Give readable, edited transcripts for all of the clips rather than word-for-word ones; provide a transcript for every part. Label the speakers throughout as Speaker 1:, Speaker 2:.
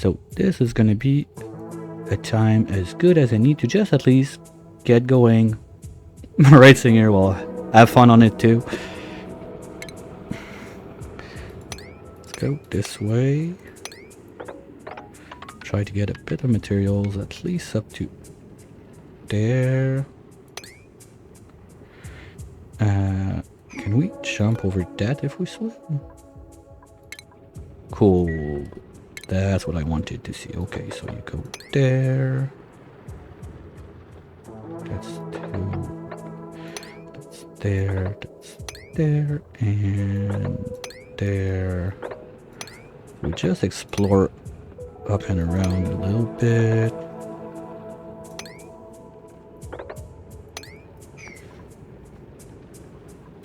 Speaker 1: So this is gonna be a time as good as I need to just at least get going. Right, Singer? Well, have fun on it too. Let's go this way. Try to get a bit of materials, at least up to there. Can we jump over that if we swim? Cool. That's what I wanted to see. Okay, so you go there. That's two. That's there. That's there. And there. We just explore up and around a little bit.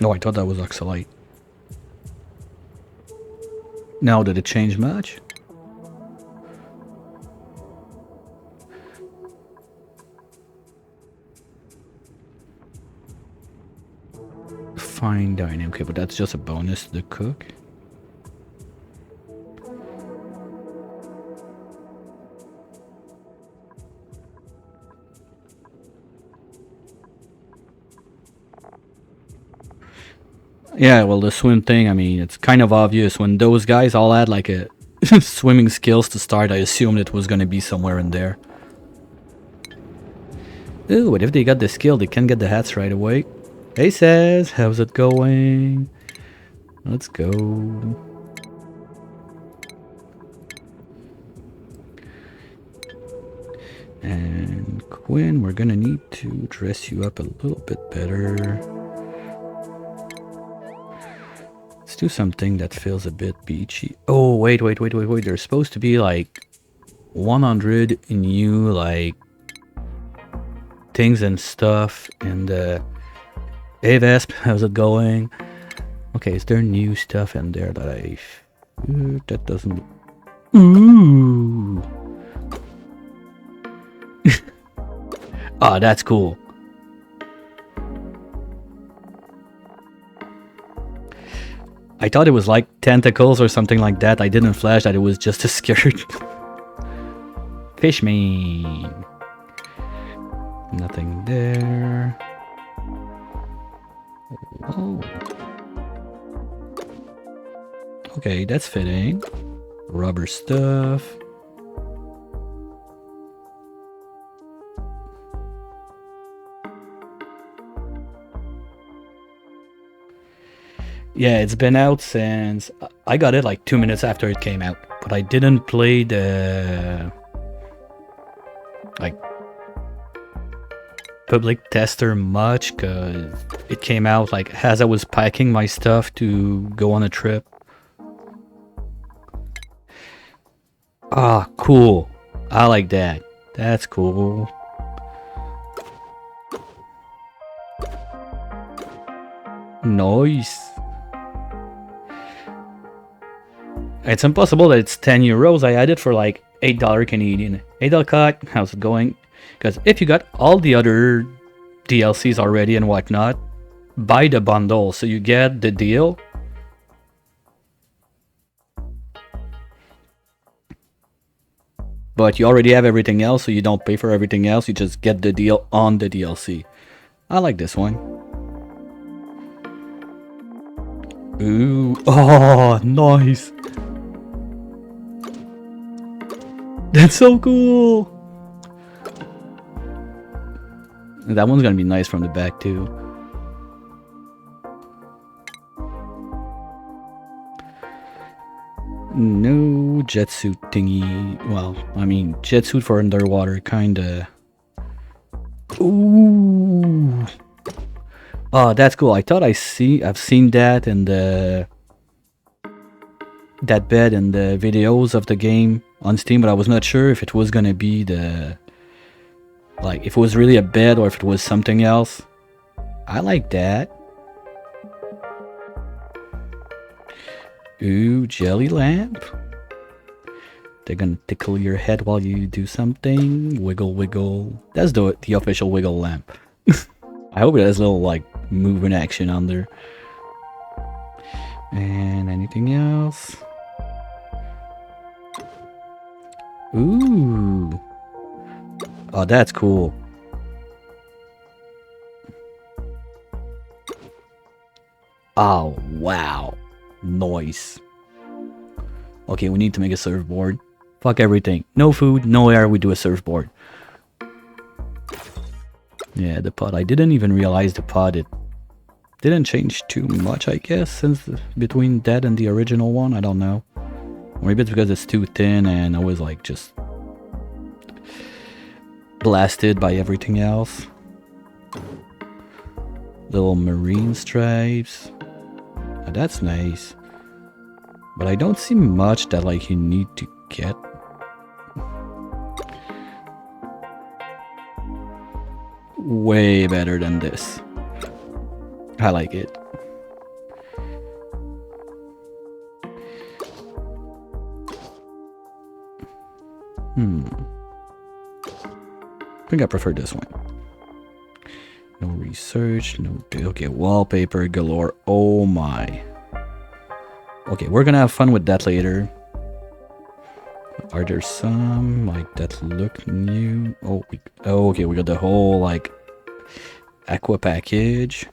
Speaker 1: No, I thought that was oxalite. Now, did it change much? Fine dining. Okay, but that's just a bonus to the cook. Yeah, well, the swim thing, I mean, it's kind of obvious. When those guys all had like a swimming skills to start, I assumed it was going to be somewhere in there. Ooh, but if they got the skill, they can get the hats right away. Hey, Says, how's it going? Let's go. And Quinn, we're going to need to dress you up a little bit better. Do something that feels a bit beachy. Oh, wait. There's supposed to be like 100 new like things and stuff. And hey Vesp, how's it going? Okay, is there new stuff in there that that doesn't... Ooh. Ah, that's cool. I thought it was like tentacles or something like that. I didn't flash that it was just a skirt. Fishman. Nothing there. Whoa. Okay, that's fitting. Rubber stuff. Yeah, it's been out since... I got it like 2 minutes after it came out. But I didn't play the... like... public tester much, because it came out like as I was packing my stuff to go on a trip. Ah, cool. I like that. That's cool. Nice. It's impossible that it's 10 euros. I had it for like $8 Canadian. Hey Delcott, how's it going? Because if you got all the other DLCs already and whatnot, buy the bundle so you get the deal. But you already have everything else, so you don't pay for everything else. You just get the deal on the DLC. I like this one. Ooh, oh, nice. That's so cool. That one's gonna be nice from the back too. No jet suit thingy. Well, I mean, jet suit for underwater, kinda. Ooh. Oh, that's cool. I thought I've seen that in the... that bed in the videos of the game on Steam, but I was not sure if it was gonna be the... like, if it was really a bed or if it was something else. I like that. Ooh, jelly lamp. They're gonna tickle your head while you do something. Wiggle, wiggle. That's the official wiggle lamp. I hope it has a little, like, moving action on there. And anything else? Ooh. Oh, that's cool. Oh, wow. Nice. Okay, we need to make a surfboard. Fuck everything. No food, no air, we do a surfboard. Yeah, the pod. I didn't even realize the pod. It didn't change too much, I guess, since between that and the original one. I don't know. Or maybe it's because it's too thin and I was like just blasted by everything else. Little marine stripes. Oh, that's nice. But I don't see much that like you need to get. Way better than this. I like it. I think I prefer this one. No research, no... Okay, wallpaper galore. Oh my. Okay, we're gonna have fun with that later. Are there some like that look new? Oh, okay, we got the whole like AQUA package.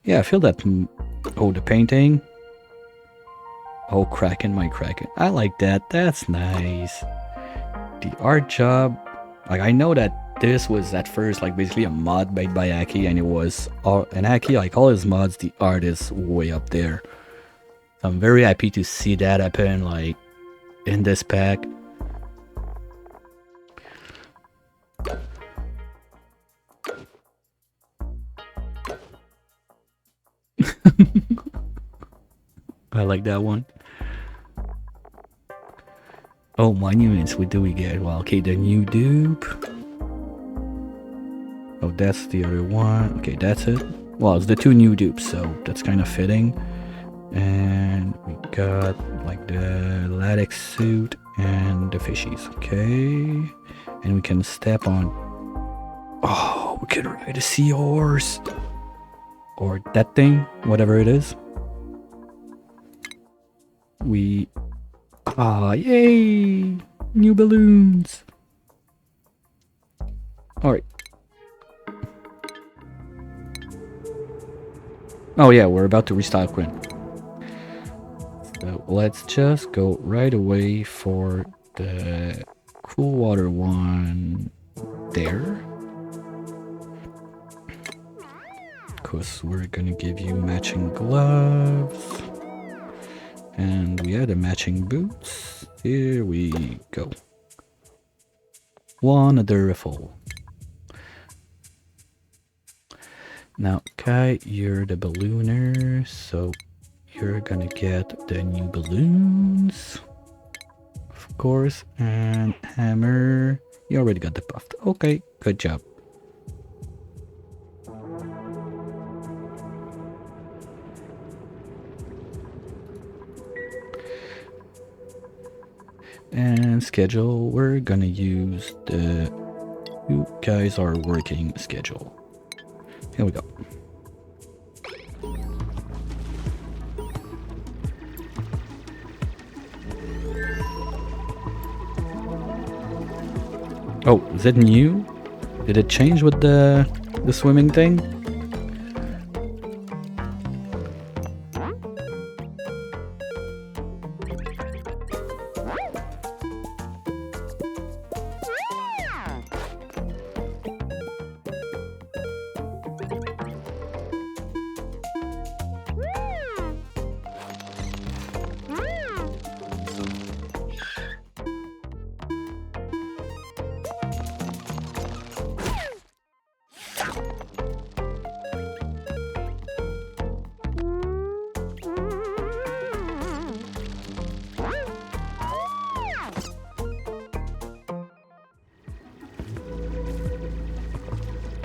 Speaker 1: Yeah, I feel that. Oh, the painting. Oh, Kraken, my Kraken. I like that. That's nice. The art job. Like, I know that this was at first like basically a mod made by Aki, and it was and Aki, like all his mods, the art is way up there. So I'm very happy to see that happen like in this pack. I like that one. Oh, monuments, what do we get? Well, okay, the new dupe. Oh, that's the other one. Okay, that's it. Well, it's the two new dupes, so that's kind of fitting. And we got like the latex suit and the fishies. Okay. And we can step on. Oh, we can ride a seahorse. Or that thing, whatever it is. We... Ah, yay! New balloons! Alright. Oh yeah, we're about to restock Quinn. So let's just go right away for the cool water one there. Because we're gonna give you matching gloves. And we had the matching boots. Here we go. Wonderful. Now, Kai, you're the ballooner, so you're gonna get the new balloons. Of course. And Hammer, you already got the puffed. Okay, good job. And schedule, we're gonna use the you guys are working schedule. Here we go. Oh, is it new? Did it change with the swimming thing?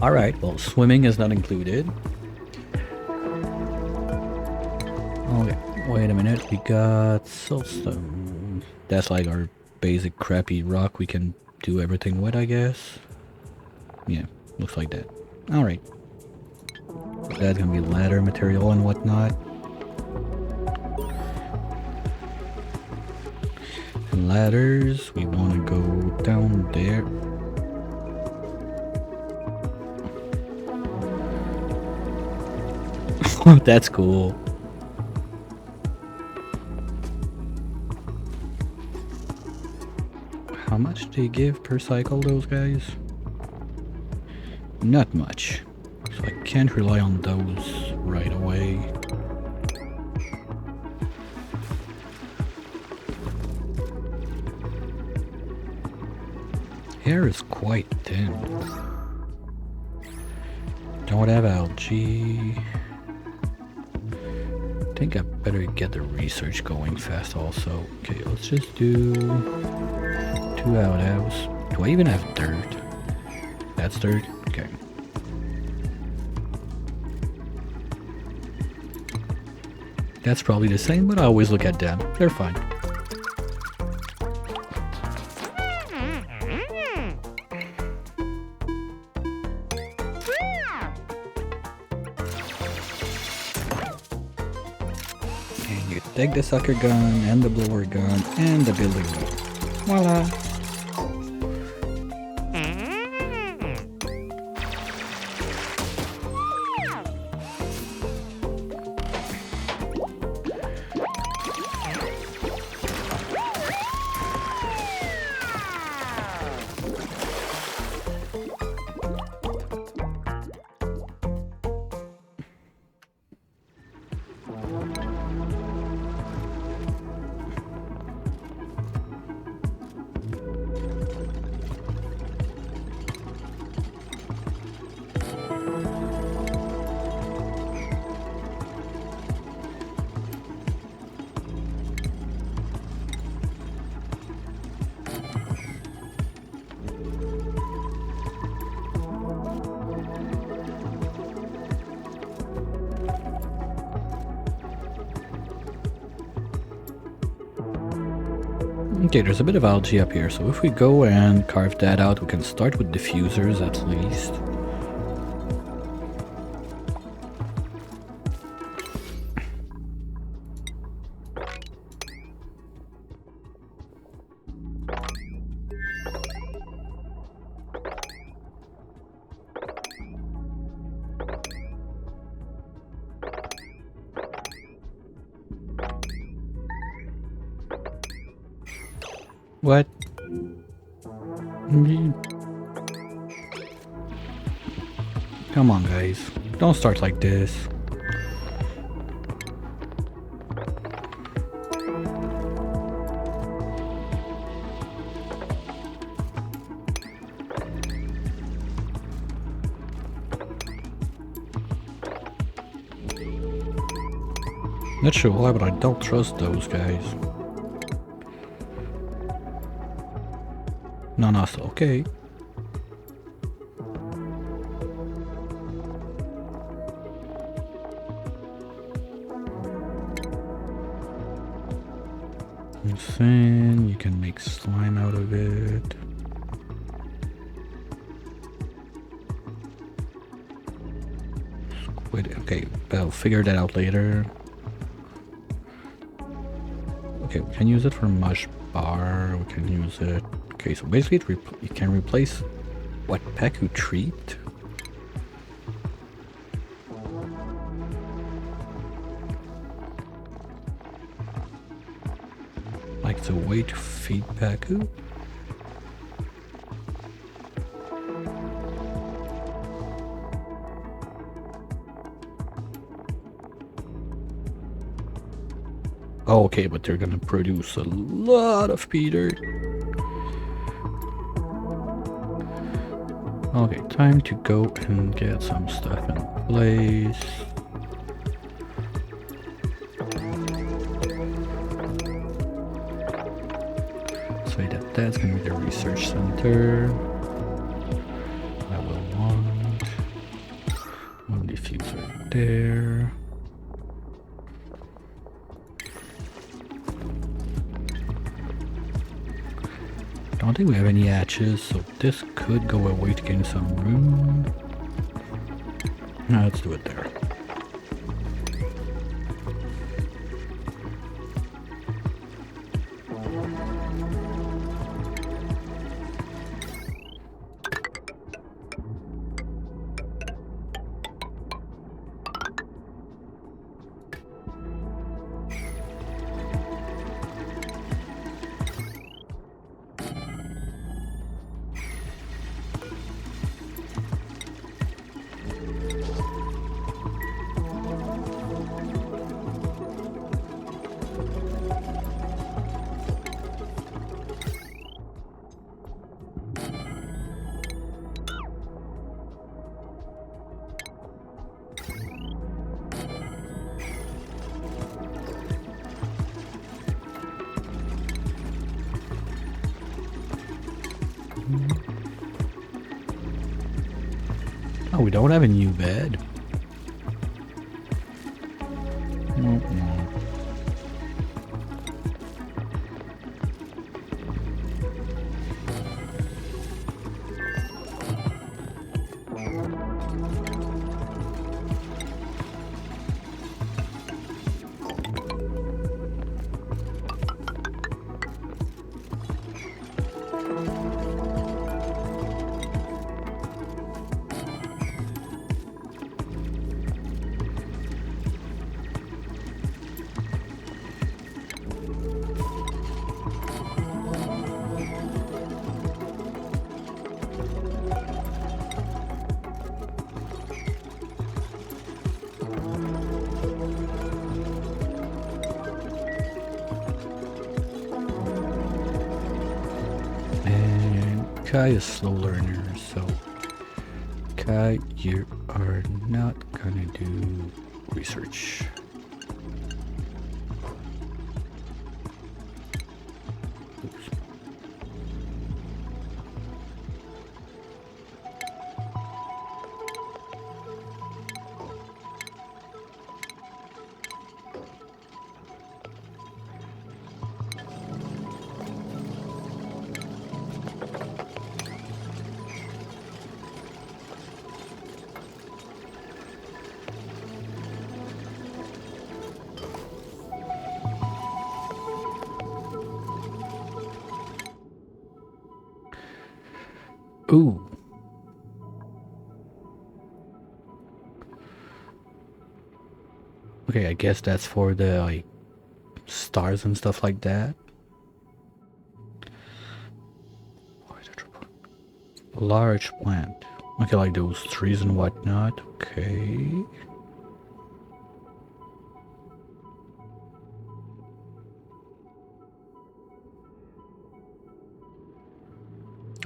Speaker 1: Alright, well, swimming is not included. Okay, wait a minute. We got siltstone. That's like our basic crappy rock we can do everything with, I guess. Yeah, looks like that. Alright. That's gonna be ladder material and whatnot. ladders. We want to go down there. That's cool. How much do you give per cycle, those guys? Not much. So I can't rely on those right away. Hair is quite thin. Don't have algae. I think I better get the research going fast also. Okay, let's just do 2 outhouse. Do I even have dirt? That's dirt? Okay. That's probably the same, but I always look at them. They're fine. And you take the sucker gun and the blower gun and the building gun. Voila! Okay, there's a bit of algae up here, so if we go and carve that out, we can start with diffusers at least. What? Come on, guys. Don't start like this. Not sure why, but I don't trust those guys. No, no, so okay. And then you can make slime out of it. Squid, okay, I'll figure that out later. Okay, we can use it for mush bar, we can use it. Okay, so basically you can replace what Paku treat. Like the way to feed Paku. Oh, okay, but they're gonna produce a lot of Peter. Okay, time to go and get some stuff in place. Say that that's gonna be the research center. I will want one diffuser there. I don't think we have any hatches, so this could go away to gain some room. No, let's do it there. Oh, we don't have a new bed. Kai is slow learner, so Kai, you are not gonna do research. Oops. Ooh. Okay, I guess that's for the like stars and stuff like that. Large plant. Okay, like those trees and whatnot. Okay.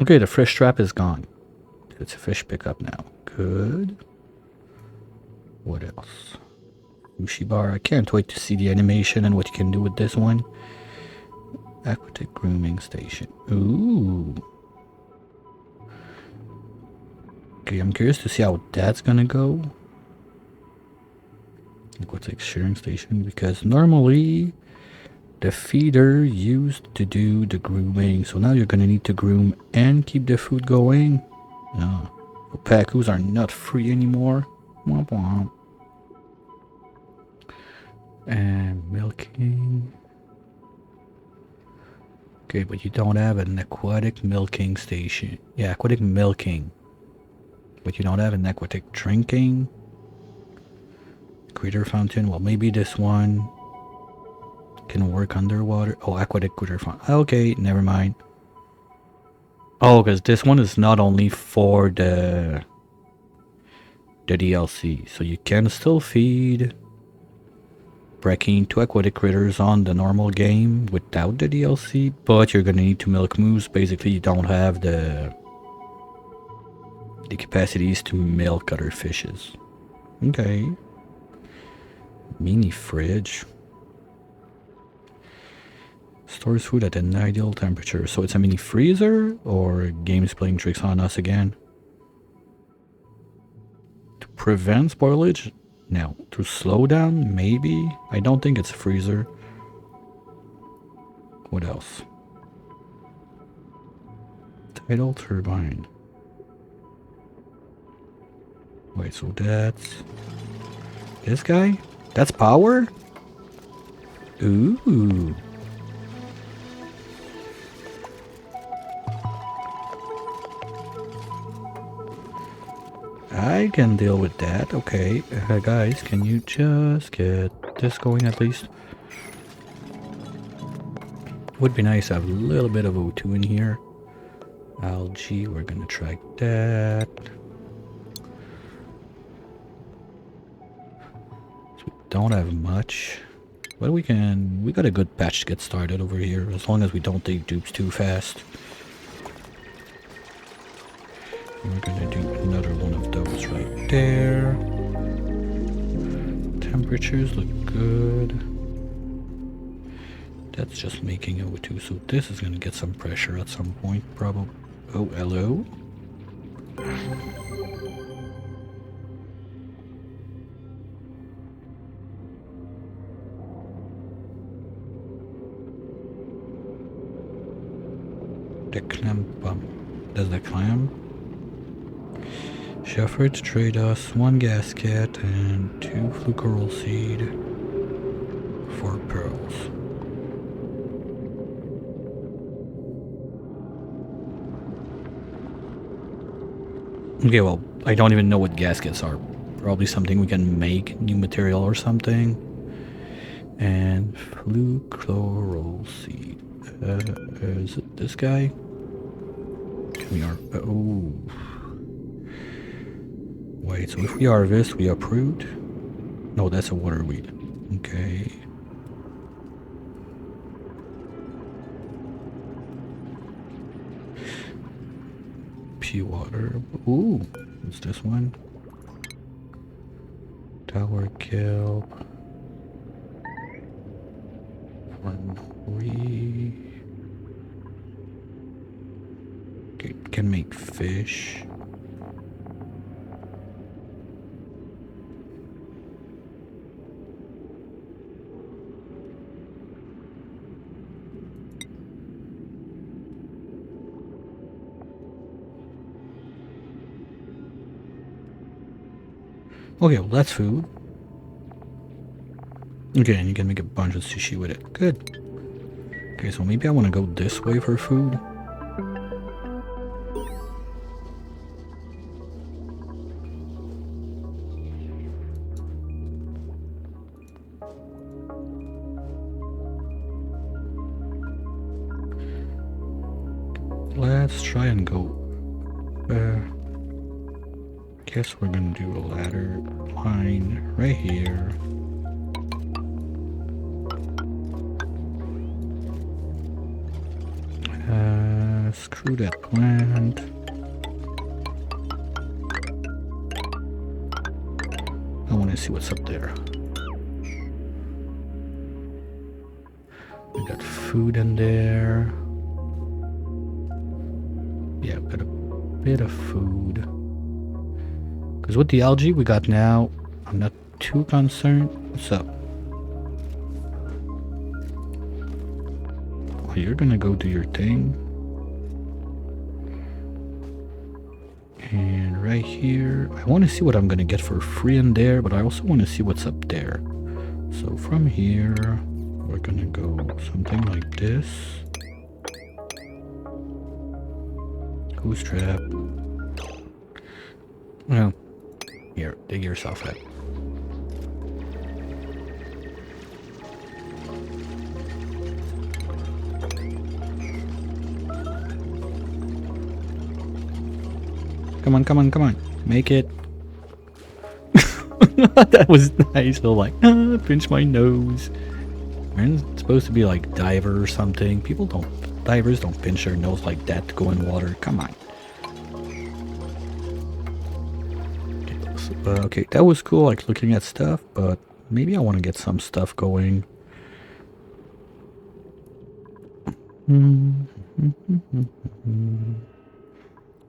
Speaker 1: Okay, the fish trap is gone. It's a fish pickup now. Good. What else? Sushi bar. I can't wait to see the animation and what you can do with this one. Aquatic grooming station. Ooh. Okay, I'm curious to see how that's gonna go. Aquatic shearing station, because normally the feeder used to do the grooming, so now you're gonna need to groom and keep the food going. No. Opacus are not free anymore. Womp womp. And milking. Okay, but you don't have an aquatic milking station. Yeah, aquatic milking. But you don't have an aquatic drinking. Critter fountain. Well, maybe this one can work underwater. Oh, aquatic critter fountain. Okay, never mind. Oh, because this one is not only for the DLC. So you can still feed Brekking to aquatic critters on the normal game without the DLC, but you're gonna need to milk moose. Basically, you don't have the capacities to milk other fishes. Okay. Mini fridge. Stores food at an ideal temperature. So it's a mini freezer, or game's playing tricks on us again? To prevent spoilage? No. To slow down? Maybe? I don't think it's a freezer. What else? Tidal turbine. Wait, so that's... this guy? That's power? Ooh. I can deal with that. Okay, guys, can you just get this going at least? Would be nice to have a little bit of O2 in here. Algae, we're gonna try that. So we don't have much, but we got a good patch to get started over here, as long as we don't take dupes too fast. We're gonna do another one of those right there. Temperatures look good. That's just making O2, so this is gonna get some pressure at some point, probably. Oh, hello. The clam pump. Does the clam? She offered to trade us 1 gasket and 2 flucoral seed for pearls. Okay, well, I don't even know what gaskets are. Probably something we can make, new material or something. And flucoral seed. Is it this guy? We are. Oh. Wait, so if we harvest, we uproot? No, that's a water weed. Okay. Pea water. Ooh, what's this one? Tower kelp. We can make fish. Okay, well that's food. Okay, and you can make a bunch of sushi with it. Good. Okay, so maybe I want to go this way for food. Let's try and go. Guess we're gonna do a ladder line right here. Screw that plant. I want to see what's up there. We got food in there. Yeah, we got a bit of food. Because with the algae we got now, I'm not too concerned. What's up? Well, you're gonna go do your thing. And right here, I want to see what I'm gonna get for free in there, but I also want to see what's up there. So from here, we're gonna go something like this. Goose trap. Well, here, dig yourself out. Come on, come on, come on. Make it. That was nice. They're like, pinch my nose. It's supposed to be like diver or something. Divers don't pinch their nose like that to go in water. Come on. Okay, that was cool, like looking at stuff, but maybe I want to get some stuff going.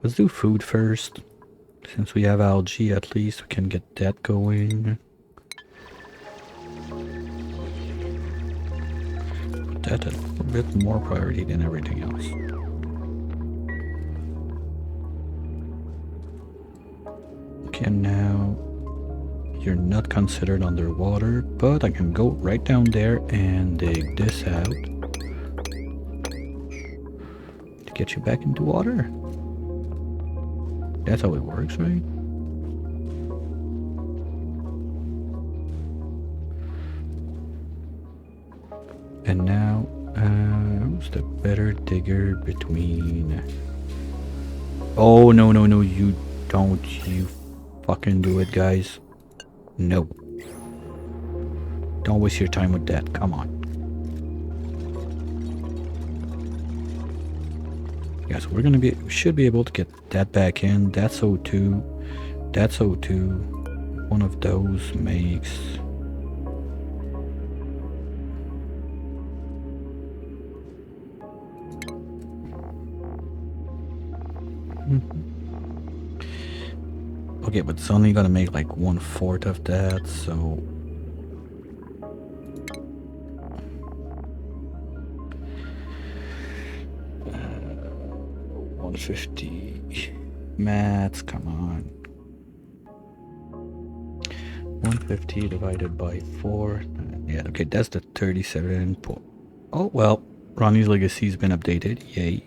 Speaker 1: Let's do food first. Since we have algae, at least we can get that going. Put that at a bit more priority than everything else. Okay, now you're not considered underwater, but I can go right down there and dig this out to get you back into water. That's how it works, right? And now, who's the better digger between... Oh, no, no, no, you don't. You fucking do it, guys. No. Don't waste your time with that. Come on. Yeah, so we should be able to get that back in. That's O2. That's O2. One of those makes... Okay, but it's only gonna make like 1/4 of that, so 150 mats, come on. 150 divided by 4. Yeah, okay, that's the 37. Oh, well, Ronnie's Legacy's been updated. Yay.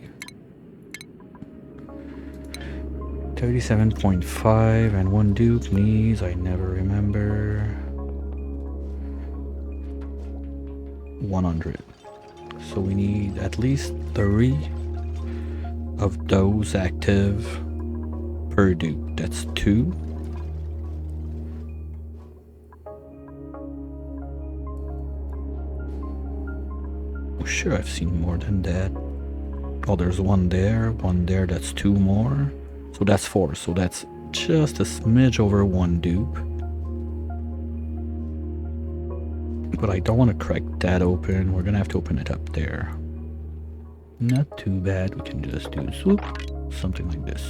Speaker 1: 37.5 and 1 Duke needs, I never remember. 100. So we need at least 3 of those active per Duke. That's 2. Sure, I've seen more than that. Oh, there's one there, that's 2 more. So that's 4, so that's just a smidge over 1 dupe. But I don't want to crack that open, we're gonna have to open it up there. Not too bad, we can just do swoop, something like this.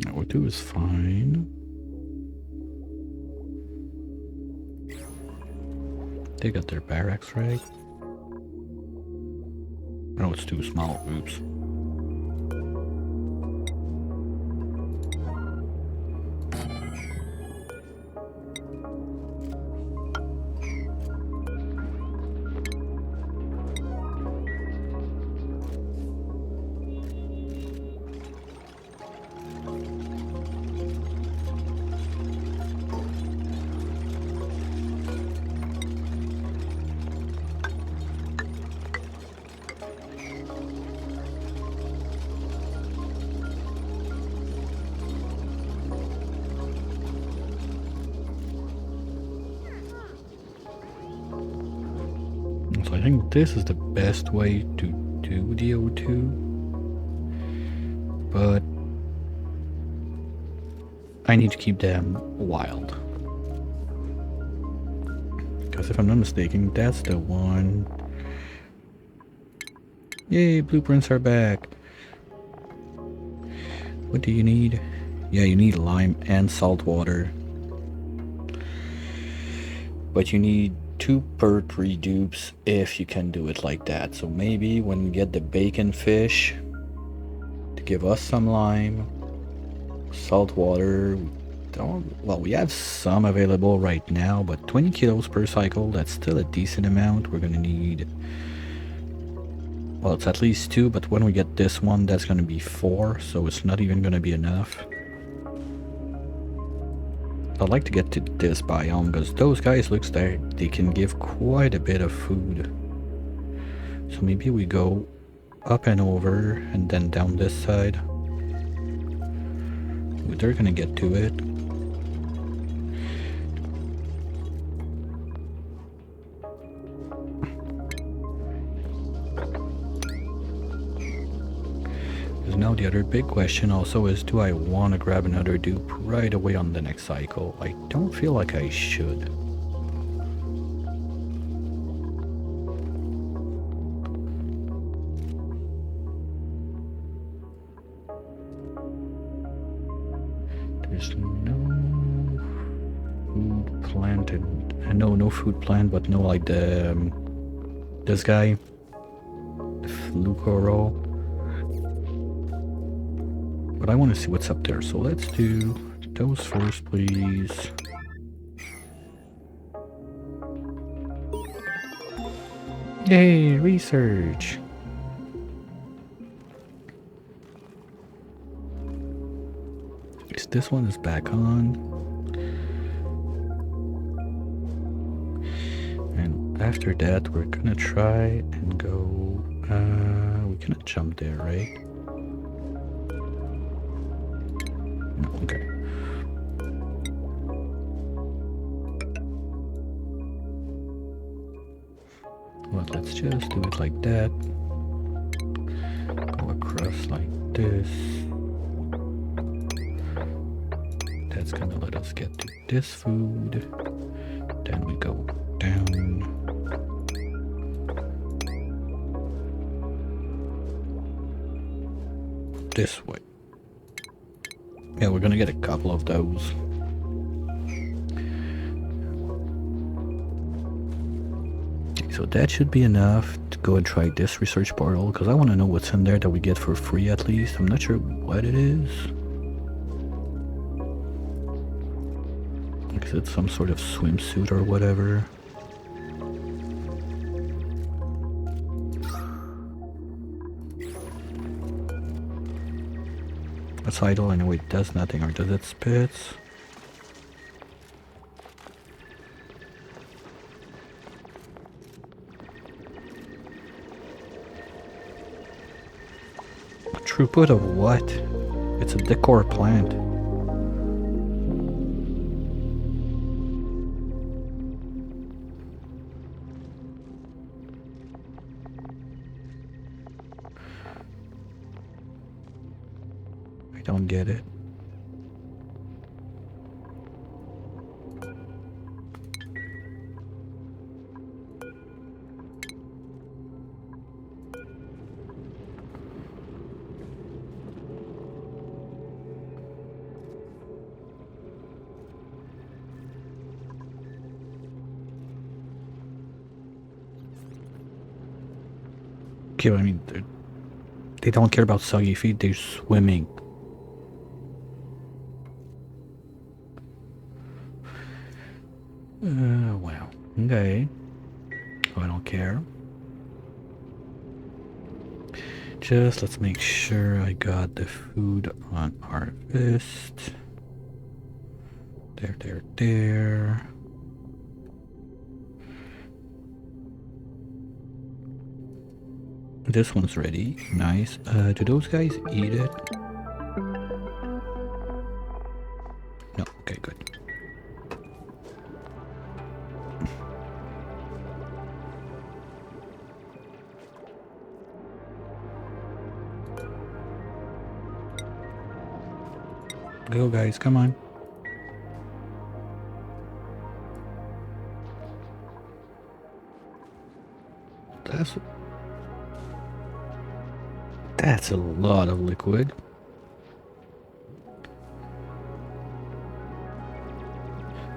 Speaker 1: Number 2 is fine. They got their barracks right. No, it's too small. Oops. So I think this is the best way to do the O2, but I need to keep them wild. Because if I'm not mistaken, that's the one. Yay, blueprints are back. What do you need? Yeah, you need lime and salt water. But you need 2 per 3 dupes if you can do it like that. So maybe when we get the bacon fish to give us some lime, salt water. Well, we have some available right now, but 20 kilos per cycle, that's still a decent amount. We're gonna need, well, it's at least 2, but when we get this one, that's gonna be 4, so it's not even gonna be enough. I'd like to get to this biome because those guys looks like they can give quite a bit of food. So maybe we go up and over and then down this side. Ooh, they're gonna get to it. Now the other big question also is, do I want to grab another dupe right away on the next cycle? I don't feel like I should. There's no food plant and no food plant, but no like the this guy, the Flucoro. But I want to see what's up there, so let's do those first, please. Yay, research! This one is back on. And after that, we're gonna try and go... we cannot jump there, right? Okay. Well, let's just do it like that. just like this. That's gonna let us get to this food. Then we go down. This way. Yeah, we're gonna get a couple of those. So that should be enough to go and try this research portal, because I want to know what's in there that we get for free at least. I'm not sure what it is. Is it some sort of swimsuit or whatever? That's idle anyway, it does nothing, or does it spit? Throughput of what? It's a decor plant. I don't get it. Okay, I mean, they don't care about soggy feet, they're swimming. Well, okay. I don't care. Just let's make sure I got the food on harvest. There. This one's ready. Nice. Do those guys eat it? No. Okay, good. Go, guys. Come on. That's a lot of liquid.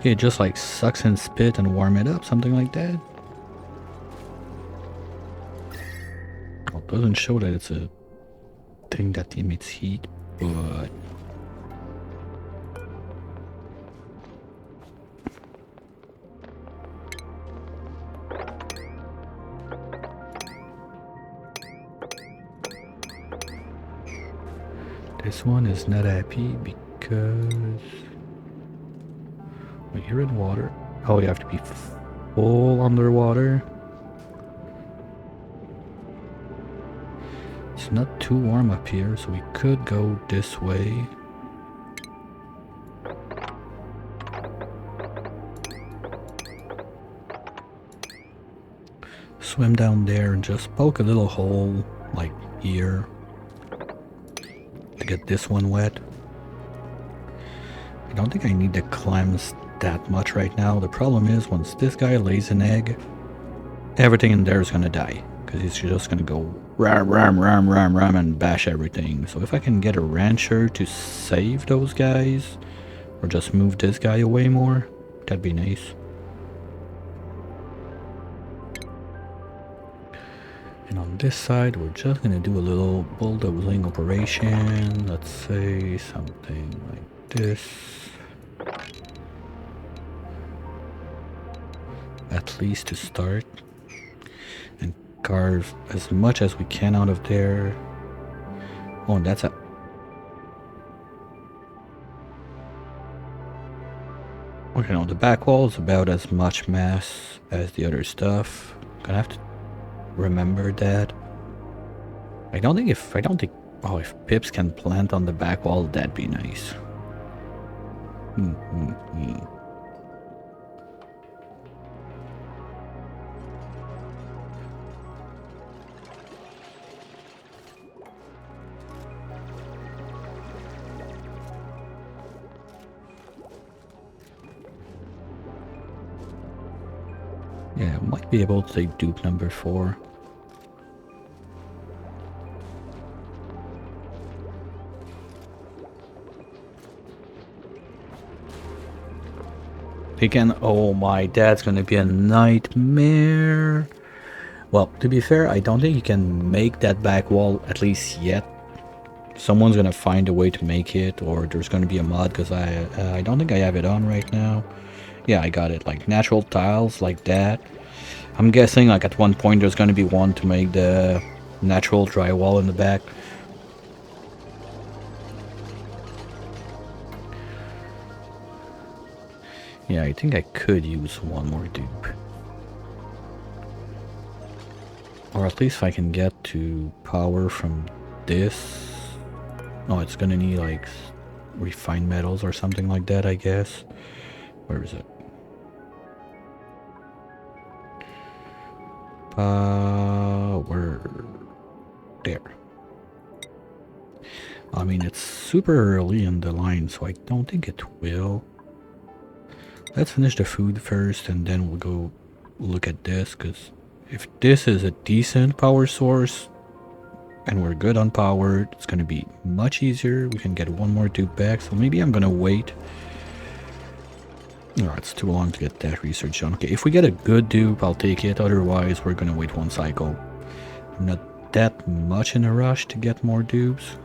Speaker 1: It just like sucks in spit and warm it up, something like that. Well, it doesn't show that it's a thing that emits heat, but this one is not happy because you're in water. Oh, you have to be full underwater. It's not too warm up here, so we could go this way. Swim down there and just poke a little hole, like here, to get this one wet. I don't think I need the clams that much right now. The problem is once this guy lays an egg, everything in there is gonna die, because he's just gonna go ram and bash everything. So if I can get a rancher to save those guys, or just move this guy away more, that'd be nice. And on this side, we're just gonna do a little bulldozing operation. Let's say something like this. At least to start. And carve as much as we can out of there. Oh, and that's a... Okay, no, the back wall is about as much mass as the other stuff. Gonna have to remember that. I don't think if Pips can plant on the back wall, that'd be nice. Yeah, might be able to take dupe number 4. He can. Oh my, that's gonna be a nightmare. Well, to be fair, I don't think you can make that back wall at least yet. Someone's gonna find a way to make it, or there's gonna be a mod because I don't think I have it on right now. Yeah, I got it. Like natural tiles like that. I'm guessing like at one point there's gonna be one to make the natural drywall in the back. Yeah, I think I could use one more dupe. Or at least if I can get to power from this. Oh, it's gonna need like refined metals or something like that, I guess. Where is it? Where? There. I mean, it's super early in the line, so I don't think it will. Let's finish the food first, and then we'll go look at this, because if this is a decent power source, and we're good on power, it's going to be much easier. We can get one more dupe back, so maybe I'm going to wait. Oh, it's too long to get that research done. Okay, if we get a good dupe, I'll take it. Otherwise, we're going to wait one cycle. I'm not that much in a rush to get more dupes.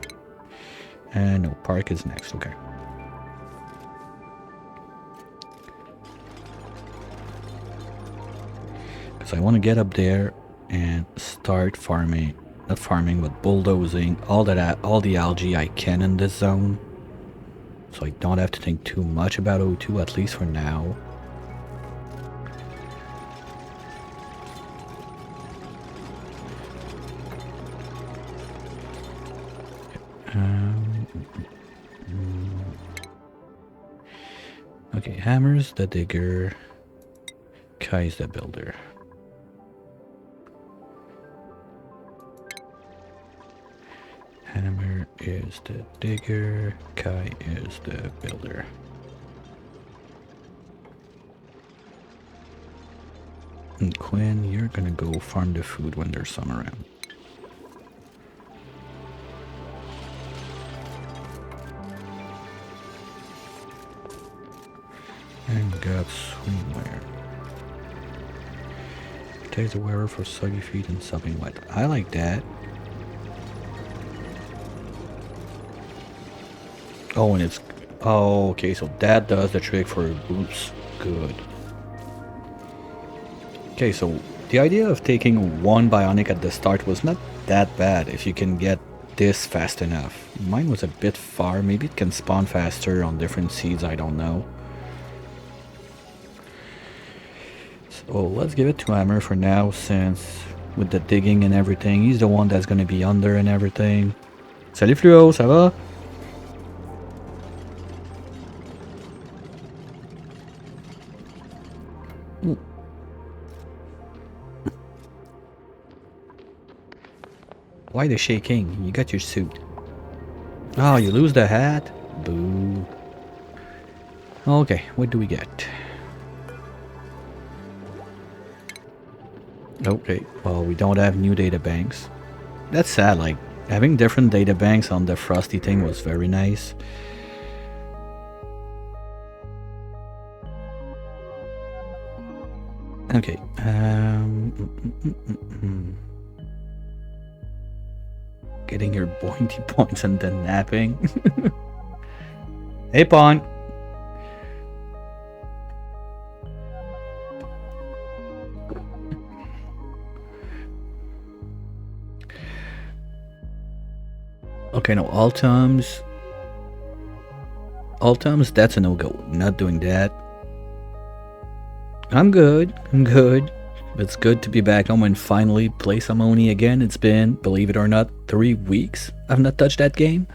Speaker 1: And no, park is next. Okay. Because I want to get up there and start farming. Not farming, but bulldozing all the algae I can in this zone. So I don't have to think too much about O2, at least for now. Okay, Hammer's the digger. Kai's the builder. Hammer is the digger. Kai is the builder. And Quinn, you're gonna go farm the food when there's some around. And got swimwear. Takes the wearer for soggy feet and sopping wet. I like that. Oh, and it's... Oh, okay, so that does the trick for boots. Good. Okay, so the idea of taking one bionic at the start was not that bad if you can get this fast enough. Mine was a bit far. Maybe it can spawn faster on different seeds, I don't know. So let's give it to Hammer for now, since with the digging and everything, he's the one that's going to be under and everything. Salut Fluo, ça va? Why the shaking? You got your suit. Oh, you lose the hat? Boo. Okay, what do we get? Okay, well, we don't have new data banks. That's sad, like, having different data banks on the Frosty thing was very nice. Okay, getting your pointy points and then napping. Hey, Pawn! Okay, no, Altums, that's a no-go. Not doing that. I'm good. It's good to be back home and finally play some Oni again. It's been, believe it or not, 3 weeks I've not touched that game.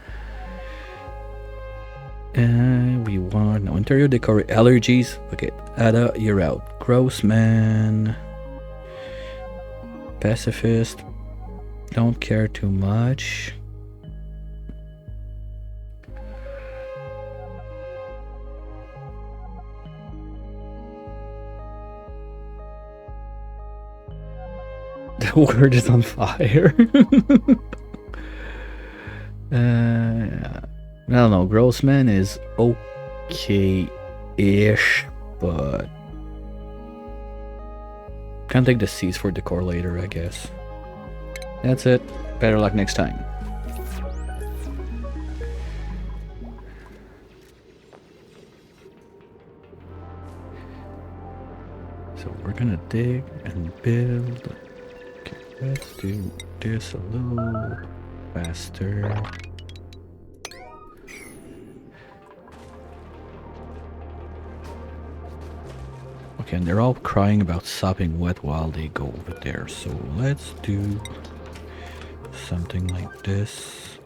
Speaker 1: We want no interior decor allergies. Okay, Ada, you're out. Grossman. Pacifist. Don't care too much. The word is on fire. I don't know. Grossman is okay-ish, but can't take the C's for decor later, I guess. That's it. Better luck next time. So we're gonna dig and build. Okay, let's do this a little faster. Okay, and they're all crying about sopping wet while they go over there. So let's do something like this.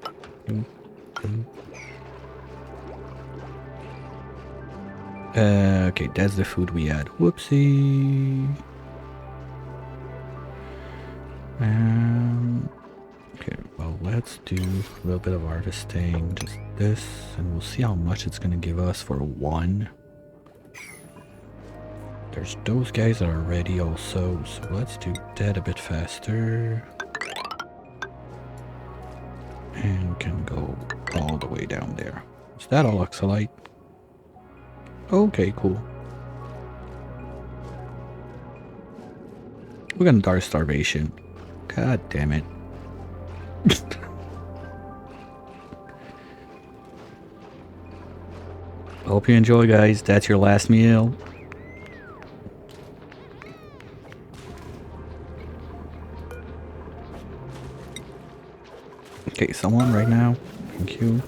Speaker 1: Okay, that's the food we had. Whoopsie. Okay, well, let's do a little bit of harvesting, just this, and we'll see how much it's gonna give us for one. There's those guys that are ready also, so let's do that a bit faster. And we can go all the way down there. Is that all oxalite? Okay, cool. We're gonna die of starvation. God damn it. Hope you enjoy, guys. That's your last meal. Okay, someone right now. Thank you.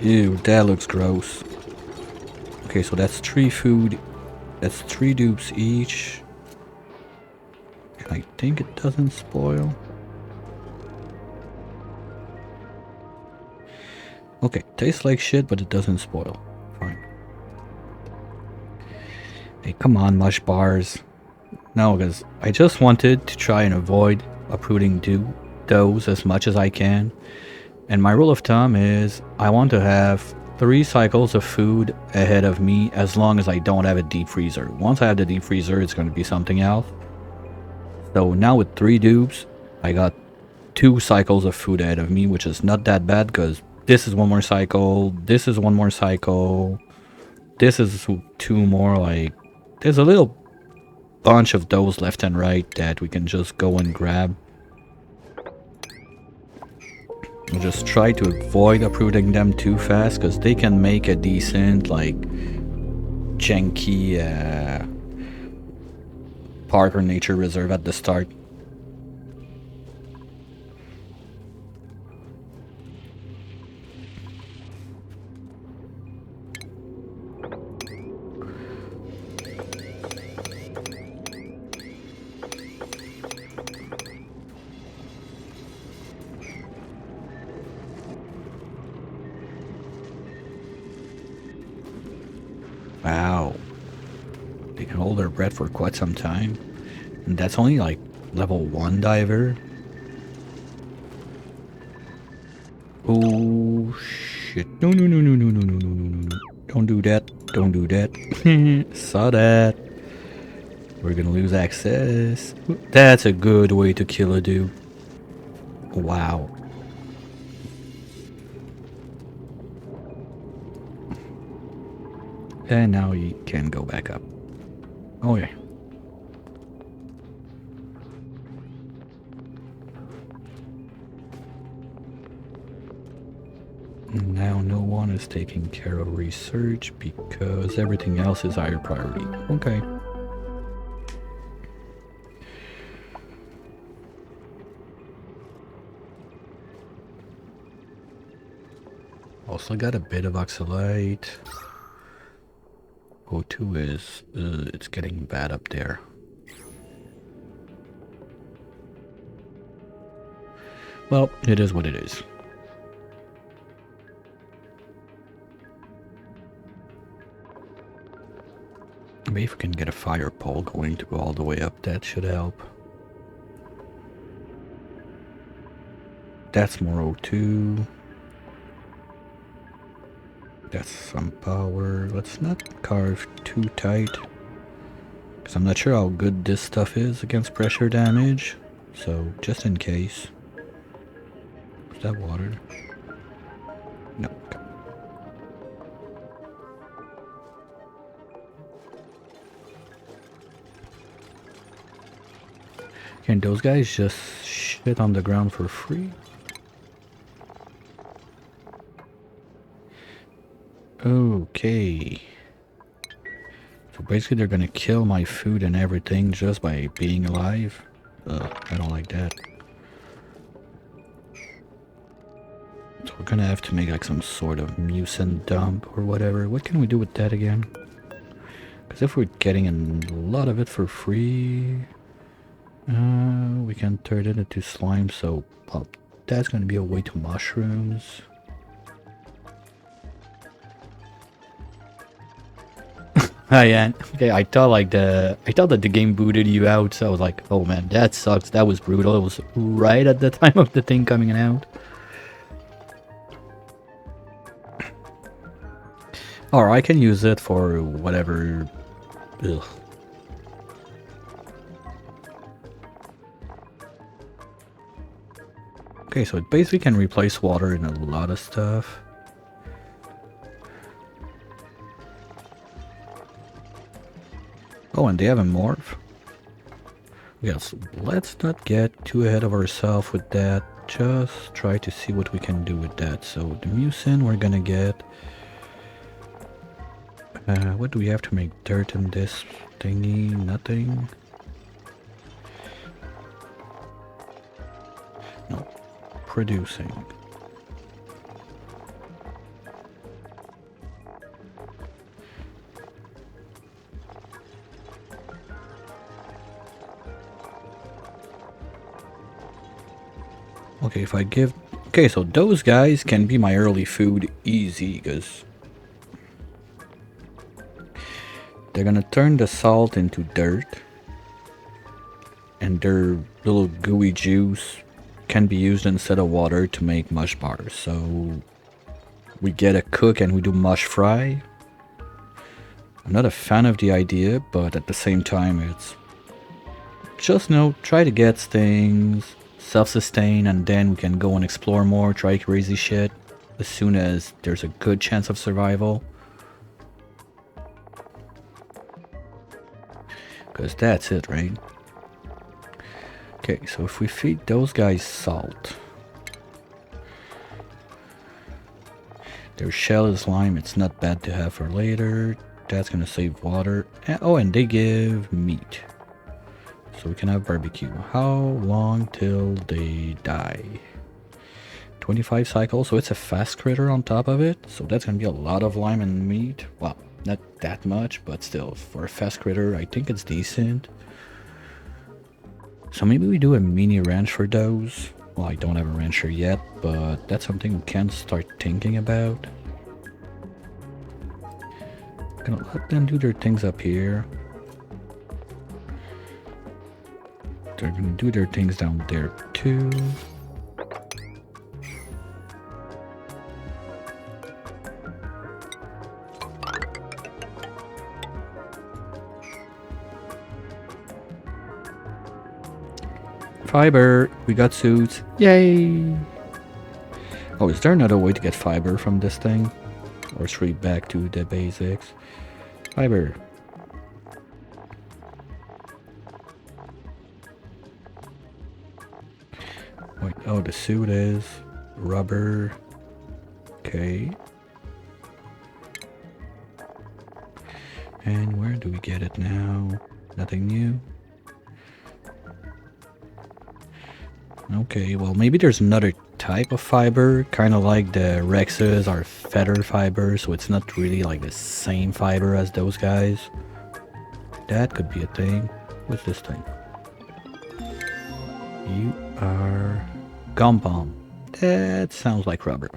Speaker 1: Ew, that looks gross. Okay, so that's 3 food. That's 3 dupes each. And I think it doesn't spoil. Okay, tastes like shit, but it doesn't spoil. Fine. Hey, come on, mush bars. No, because I just wanted to try and avoid uprooting those as much as I can. And my rule of thumb is I want to have 3 cycles of food ahead of me as long as I don't have a deep freezer. Once I have the deep freezer, it's going to be something else. So now with 3 dupes, I got 2 cycles of food ahead of me, which is not that bad because this is 1 more cycle, this is 1 more cycle, this is 2 more. Like, there's a little bunch of those left and right that we can just go and grab. We'll just try to avoid uprooting them too fast because they can make a decent, like, janky park or nature reserve at the start. Wow. They can hold their breath for quite some time. And that's only like level 1 diver. Oh shit. No, no, no, no, no, no, no, no, no, no. Don't do that. Don't do that. Saw that. We're gonna lose access. That's a good way to kill a dude. Wow. And now you can go back up. Oh yeah. Now no one is taking care of research because everything else is higher priority. Okay. Also got a bit of oxalite. O2 is, it's getting bad up there. Well, it is what it is. Maybe if we can get a fire pole going to go all the way up, that should help. That's more O2. That's some power. Let's not carve too tight, because I'm not sure how good this stuff is against pressure damage. So just in case. Is that water? No. Can those guys just shit on the ground for free? Okay. So basically they're gonna kill my food and everything just by being alive? I don't like that. So we're gonna have to make like some sort of mucin dump or whatever. What can we do with that again? Because if we're getting a lot of it for free... we can turn it into slime, so well, that's gonna be a way to mushrooms. Hi, Ant. Okay, I thought that the game booted you out, so I was like, oh man, that sucks. That was brutal. It was right at the time of the thing coming out. Or I can use it for whatever. Ugh. Okay, so it basically can replace water in a lot of stuff. Oh, and they have a morph. Yes, let's not get too ahead of ourselves with that. Just try to see what we can do with that. So the mucin we're gonna get. What do we have to make dirt in this thingy? Nothing. No. Producing. Okay, if I give... Okay, so those guys can be my early food easy, because... they're gonna turn the salt into dirt. And their little gooey juice can be used instead of water to make mush bars. So we get a cook and we do mush fry. I'm not a fan of the idea, but at the same time it's just try to get things, self-sustain, and then we can go and explore more, try crazy shit as soon as there's a good chance of survival. Because that's it, right? Okay, so if we feed those guys salt, their shell is lime, it's not bad to have for later. That's gonna save water. Oh, and they give meat. So we can have barbecue. How long till they die? 25 cycles, so it's a fast critter on top of it. So that's gonna be a lot of lime and meat. Well, not that much, but still, for a fast critter, I think it's decent. So maybe we do a mini ranch for those. Well, I don't have a rancher yet, but that's something we can start thinking about. Gonna let them do their things up here. They're gonna do their things down there too. Fiber! We got suits! Yay! Oh, is there another way to get fiber from this thing? Or straight back to the basics? Fiber! Wait, oh, the suit is rubber. Okay. And where do we get it now? Nothing new? Okay, well maybe there's another type of fiber, kind of like the Rexes are feather fiber, so it's not really like the same fiber as those guys. That could be a thing. What's this thing? You are gum palm. That sounds like rubber.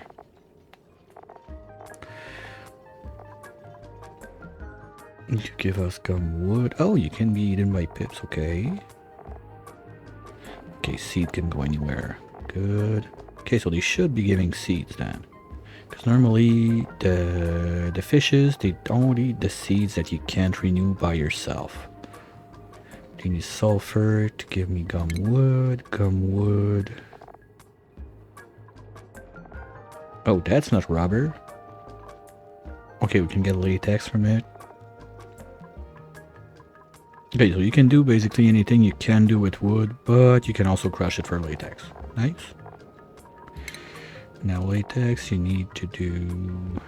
Speaker 1: You give us gum wood. Oh, you can be eaten by pips, okay. Okay, seed can go anywhere. Good. Okay, so they should be giving seeds then. Because normally the fishes, they don't eat the seeds that you can't renew by yourself. They need sulfur to give me gum wood. Oh, that's not rubber. Okay, we can get latex from it. Okay, so you can do basically anything you can do with wood, but you can also crush it for latex. Nice. Now latex, you need to do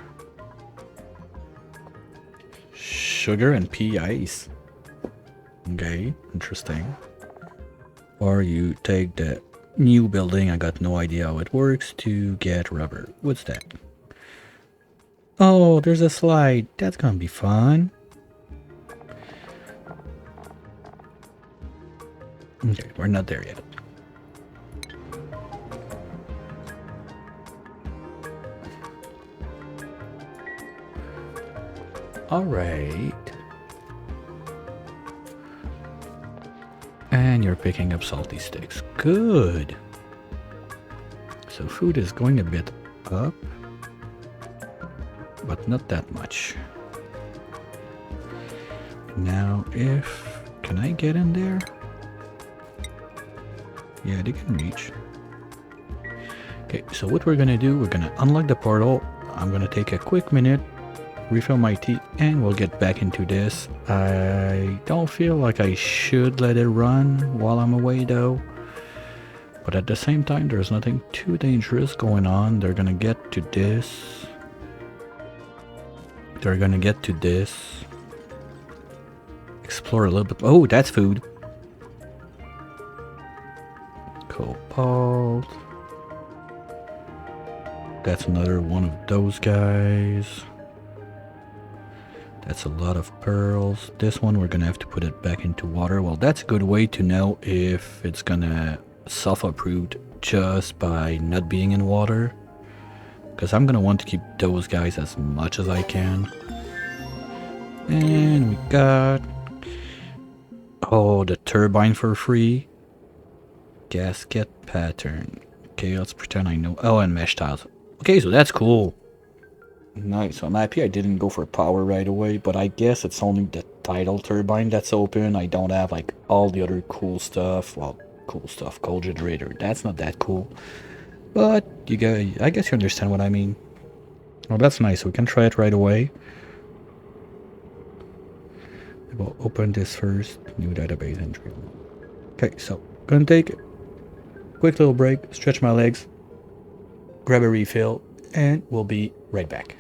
Speaker 1: sugar and pea ice. Okay, interesting. Or you take the new building, I got no idea how it works, to get rubber. What's that? Oh, there's a slide. That's gonna be fun. Okay, we're not there yet. Alright. And you're picking up salty sticks. Good. So food is going a bit up, but not that much. Now can I get in there? Yeah, they can reach. Okay, so what we're gonna do, we're gonna unlock the portal. I'm gonna take a quick minute, refill my tea, and we'll get back into this. I don't feel like I should let it run while I'm away though. But at the same time, there's nothing too dangerous going on. They're gonna get to this. Explore a little bit. Oh, that's food. Cobalt. That's another one of those guys. That's a lot of pearls. This one, we're gonna have to put it back into water. Well, that's a good way to know if it's gonna self-uproot just by not being in water. Because I'm gonna want to keep those guys as much as I can. And we got... oh, the turbine for free. Gasket pattern. Okay, let's pretend I know. Oh, and mesh tiles. Okay, so that's cool. Nice. I'm happy I didn't go for power right away, but I guess it's only the tidal turbine that's open. I don't have like all the other cool stuff. Well, cool stuff. Coal generator. That's not that cool. But you guys, I guess you understand what I mean. Oh, that's nice. We can try it right away. We'll open this first. New database entry. Okay, so gonna take a quick little break, stretch my legs, grab a refill, and we'll be right back.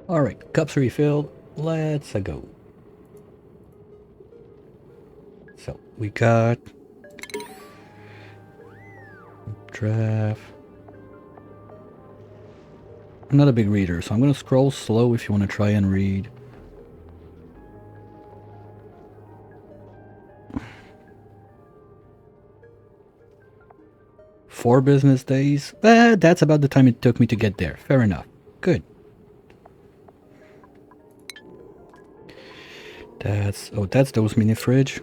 Speaker 1: Alright, cups refilled. Let's go. So we got draft. I'm not a big reader, so I'm gonna scroll slow if you want to try and read. Four business days? That's about the time it took me to get there. Fair enough. Good. That's those mini fridge.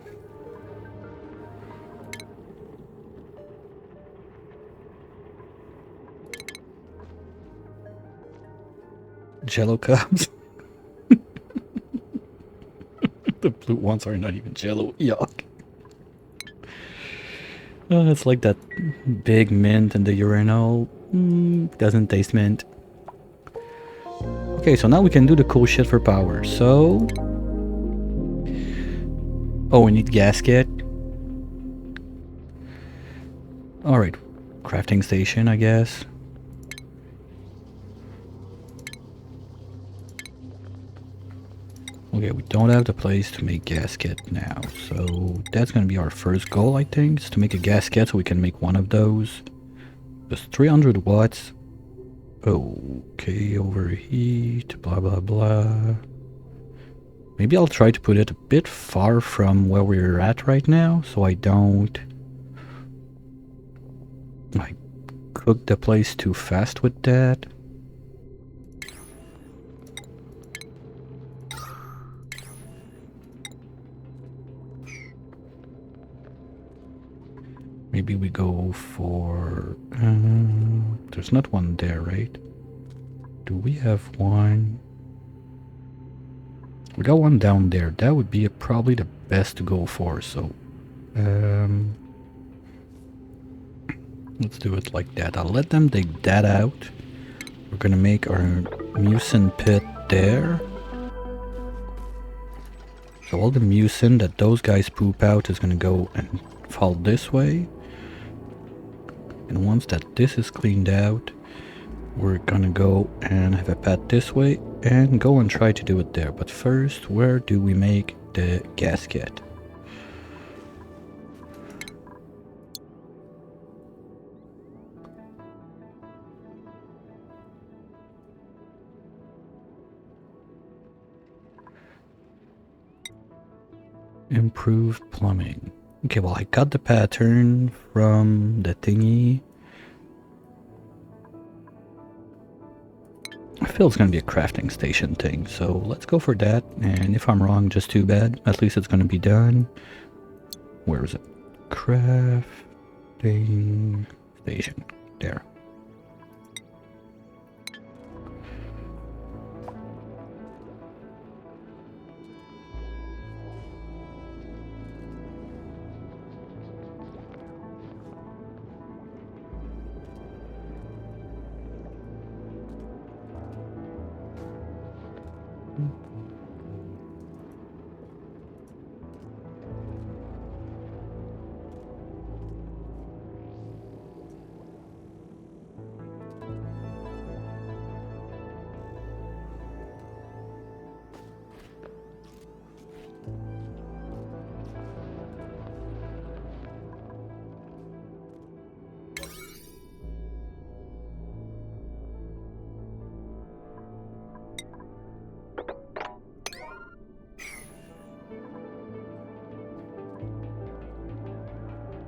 Speaker 1: Jello cups. The blue ones are not even Jello. Yuck. It's like that big mint in the urinal. Doesn't taste mint. Okay, so now we can do the cool shit for power. So... oh, we need gasket. Alright. Crafting station, I guess. Okay, we don't have the place to make gasket now, so that's gonna be our first goal, I think, is to make a gasket so we can make one of those. Just 300 watts. Okay, overheat, blah blah blah. Maybe I'll try to put it a bit far from where we're at right now, so I don't like cook the place too fast with that. Maybe we go for... there's not one there, right? Do we have one? We got one down there. That would be probably the best to go for, so... let's do it like that. I'll let them dig that out. We're gonna make our mucin pit there. So all the mucin that those guys poop out is gonna go and fall this way. And once that this is cleaned out, we're gonna go and have a pad this way and go and try to do it there. But first, where do we make the gasket? Improved plumbing. Okay, well, I got the pattern from the thingy. I feel it's going to be a crafting station thing, so let's go for that. And if I'm wrong, just too bad. At least it's going to be done. Where is it? Crafting station. There.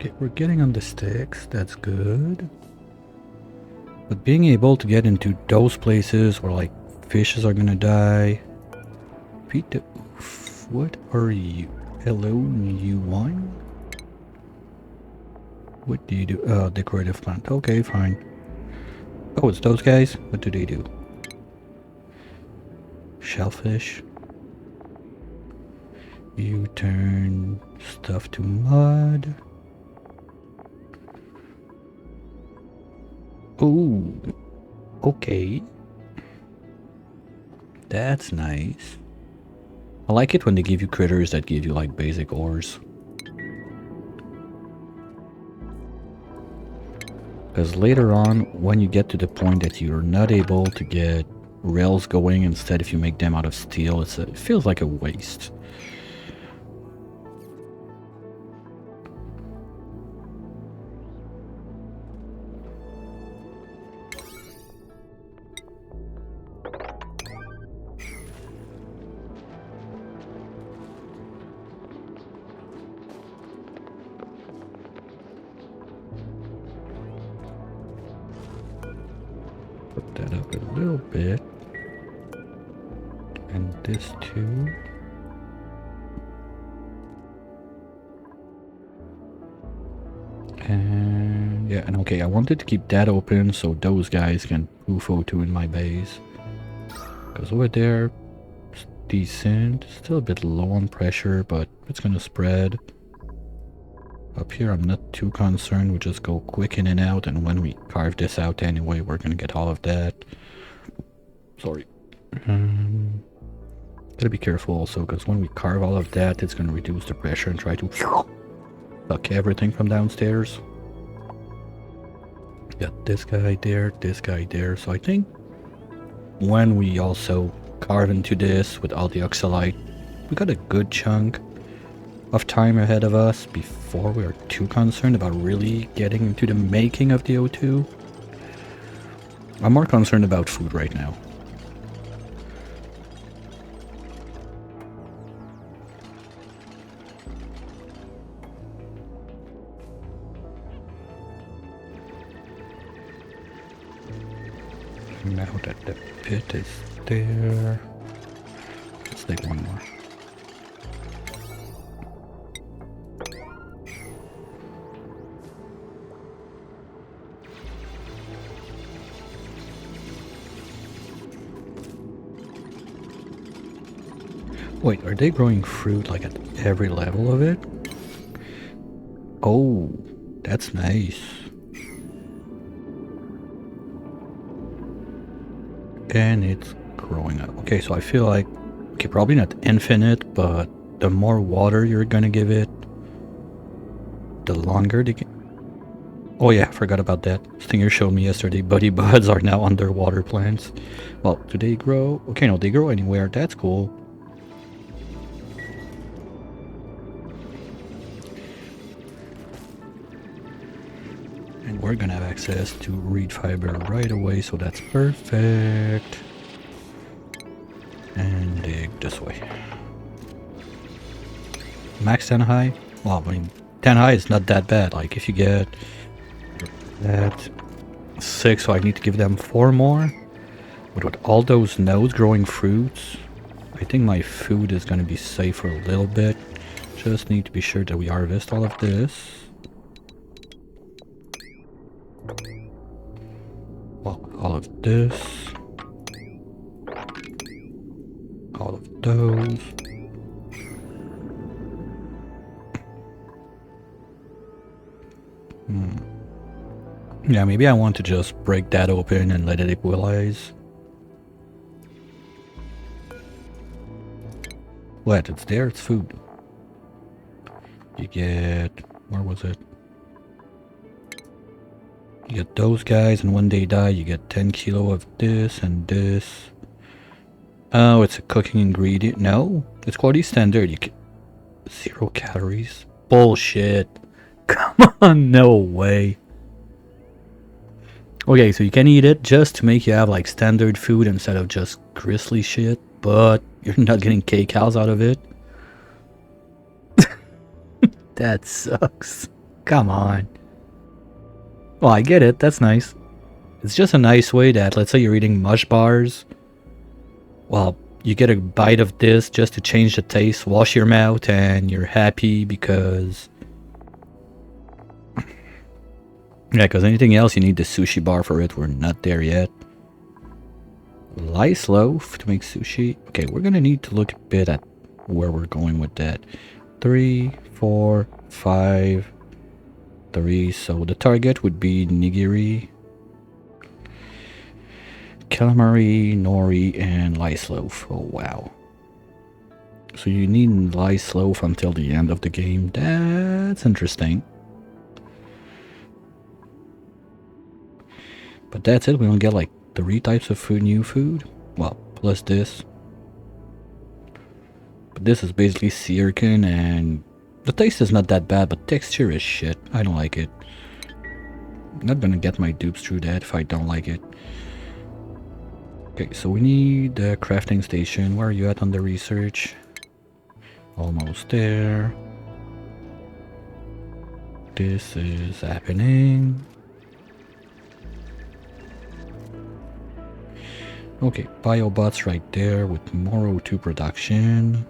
Speaker 1: Okay, we're getting on the sticks, that's good. But being able to get into those places where like fishes are gonna die. Peter, what are you? Hello, you one? What do you do? Oh, decorative plant. Okay, fine. Oh, it's those guys? What do they do? Shellfish. You turn stuff to mud. Ooh, okay. That's nice. I like it when they give you critters that give you like basic ores. Because later on, when you get to the point that you're not able to get rails going instead if you make them out of steel. It feels like a waste. Put that up a little bit. And this too. And yeah, and okay, I wanted to keep that open so those guys can UFO2 in my base. Because over there, it's decent. Still a bit low on pressure, but it's gonna spread. Up here, I'm not too concerned. We just go quick in and out, and when we carve this out anyway, we're gonna get all of that. Sorry. Gotta be careful also, because when we carve all of that, it's gonna reduce the pressure and try to suck everything from downstairs. Got this guy there. So I think when we also carve into this with all the oxalite, we got a good chunk of time ahead of us before we are too concerned about really getting into the making of the O2. I'm more concerned about food right now. Now that the pit is there, let's take one more. Wait, are they growing fruit like at every level of it? Oh, that's nice. And it's growing up. Okay, so I feel like, okay, probably not infinite, but the more water you're gonna give it, the longer they can... Oh yeah, I forgot about that. Stinger showed me yesterday, buddy buds are now underwater plants. Well, do they grow? Okay, no, they grow anywhere. That's cool. And we're gonna have access to reed fiber right away, so that's perfect. And dig this way. Max 10 high? Well, I mean, 10 high is not that bad. Like, if you get that 6, so I need to give them 4 more. But with all those nodes growing fruits, I think my food is gonna be safe for a little bit. Just need to be sure that we harvest all of this. Well, all of this. All of those. Yeah, maybe I want to just break that open and let it equalize. What? It's there? It's food. You get... where was it? You get those guys, and when they die, you get 10 kilo of this and this. Oh, it's a cooking ingredient. No, it's quality standard. You get 0 calories. Bullshit. Come on, no way. Okay, so you can eat it just to make you have like standard food instead of just grisly shit, but you're not getting kcals out of it. That sucks. Come on. Well, I get it. That's nice. It's just a nice way that, let's say you're eating mush bars. Well, you get a bite of this just to change the taste, wash your mouth, and you're happy because... yeah, because anything else, you need the sushi bar for it. We're not there yet. Lice loaf to make sushi. Okay, we're going to need to look a bit at where we're going with that. 3, 4, 5, 3. So the target would be nigiri, calamari, nori, and lice loaf. Oh, wow. So you need lice loaf until the end of the game. That's interesting. But that's it. We don't get like 3 types of food, new food. Well, plus this. But this is basically Sirkin, and the taste is not that bad, but texture is shit. I don't like it. I'm not gonna get my dupes through that if I don't like it. Okay, so we need the crafting station. Where are you at on the research? Almost there. This is happening. Okay, biobots right there with more O2 production.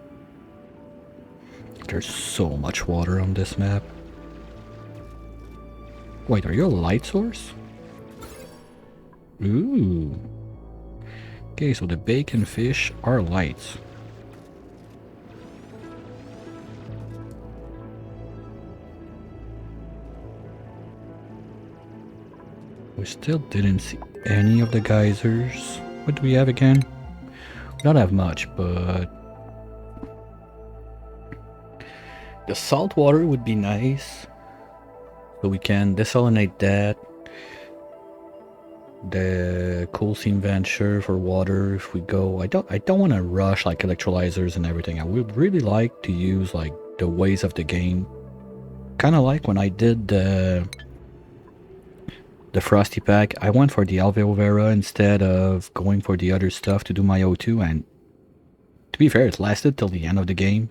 Speaker 1: There's so much water on this map. Wait, are you a light source? Ooh. Okay, so the bacon fish are lights. We still didn't see any of the geysers. What do we have again? We don't have much, but the salt water would be nice. So we can desalinate that. The coal seam venture for water if we go. I don't want to rush like electrolyzers and everything. I would really like to use like the ways of the game. Kind of like when I did the Frosty Pack, I went for the Alveo Vera instead of going for the other stuff to do my O2, and to be fair, it lasted till the end of the game.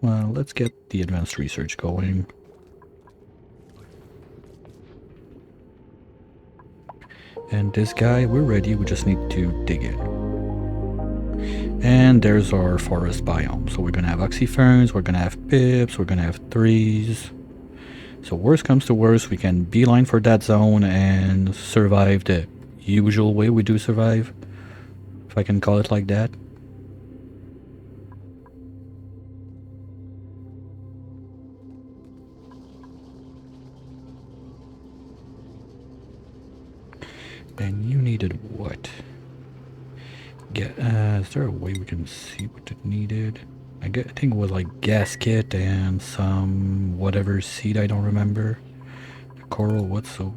Speaker 1: Well, let's get the advanced research going. And this guy, we're ready, we just need to dig in. And there's our forest biome. So we're gonna have oxyferns, we're gonna have pips, we're gonna have trees. So worst comes to worst, we can beeline for that zone and survive the usual way we do survive, if I can call it like that. And you needed what? Is there a way we can see what it needed? I think it was like gasket and some whatever seed, I don't remember. Coral, what's so?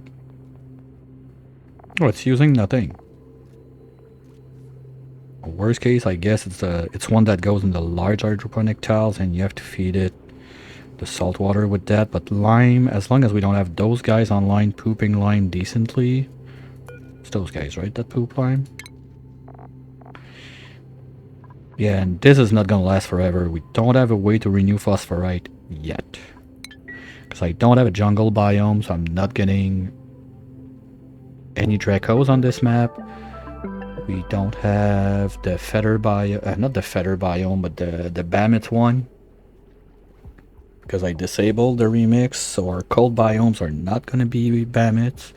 Speaker 1: Oh, it's using nothing. Worst case, I guess it's one that goes in the large hydroponic tiles and you have to feed it the salt water with that. But lime, as long as we don't have those guys online pooping lime decently. It's those guys, right, that poop lime? Yeah, and this is not gonna last forever. We don't have a way to renew phosphorite yet. Because I don't have a jungle biome, so I'm not getting any Dracos on this map. We don't have the feather biome, not the feather biome, but the Bamet one. Because I disabled the remix, so our cold biomes are not gonna be Bamets.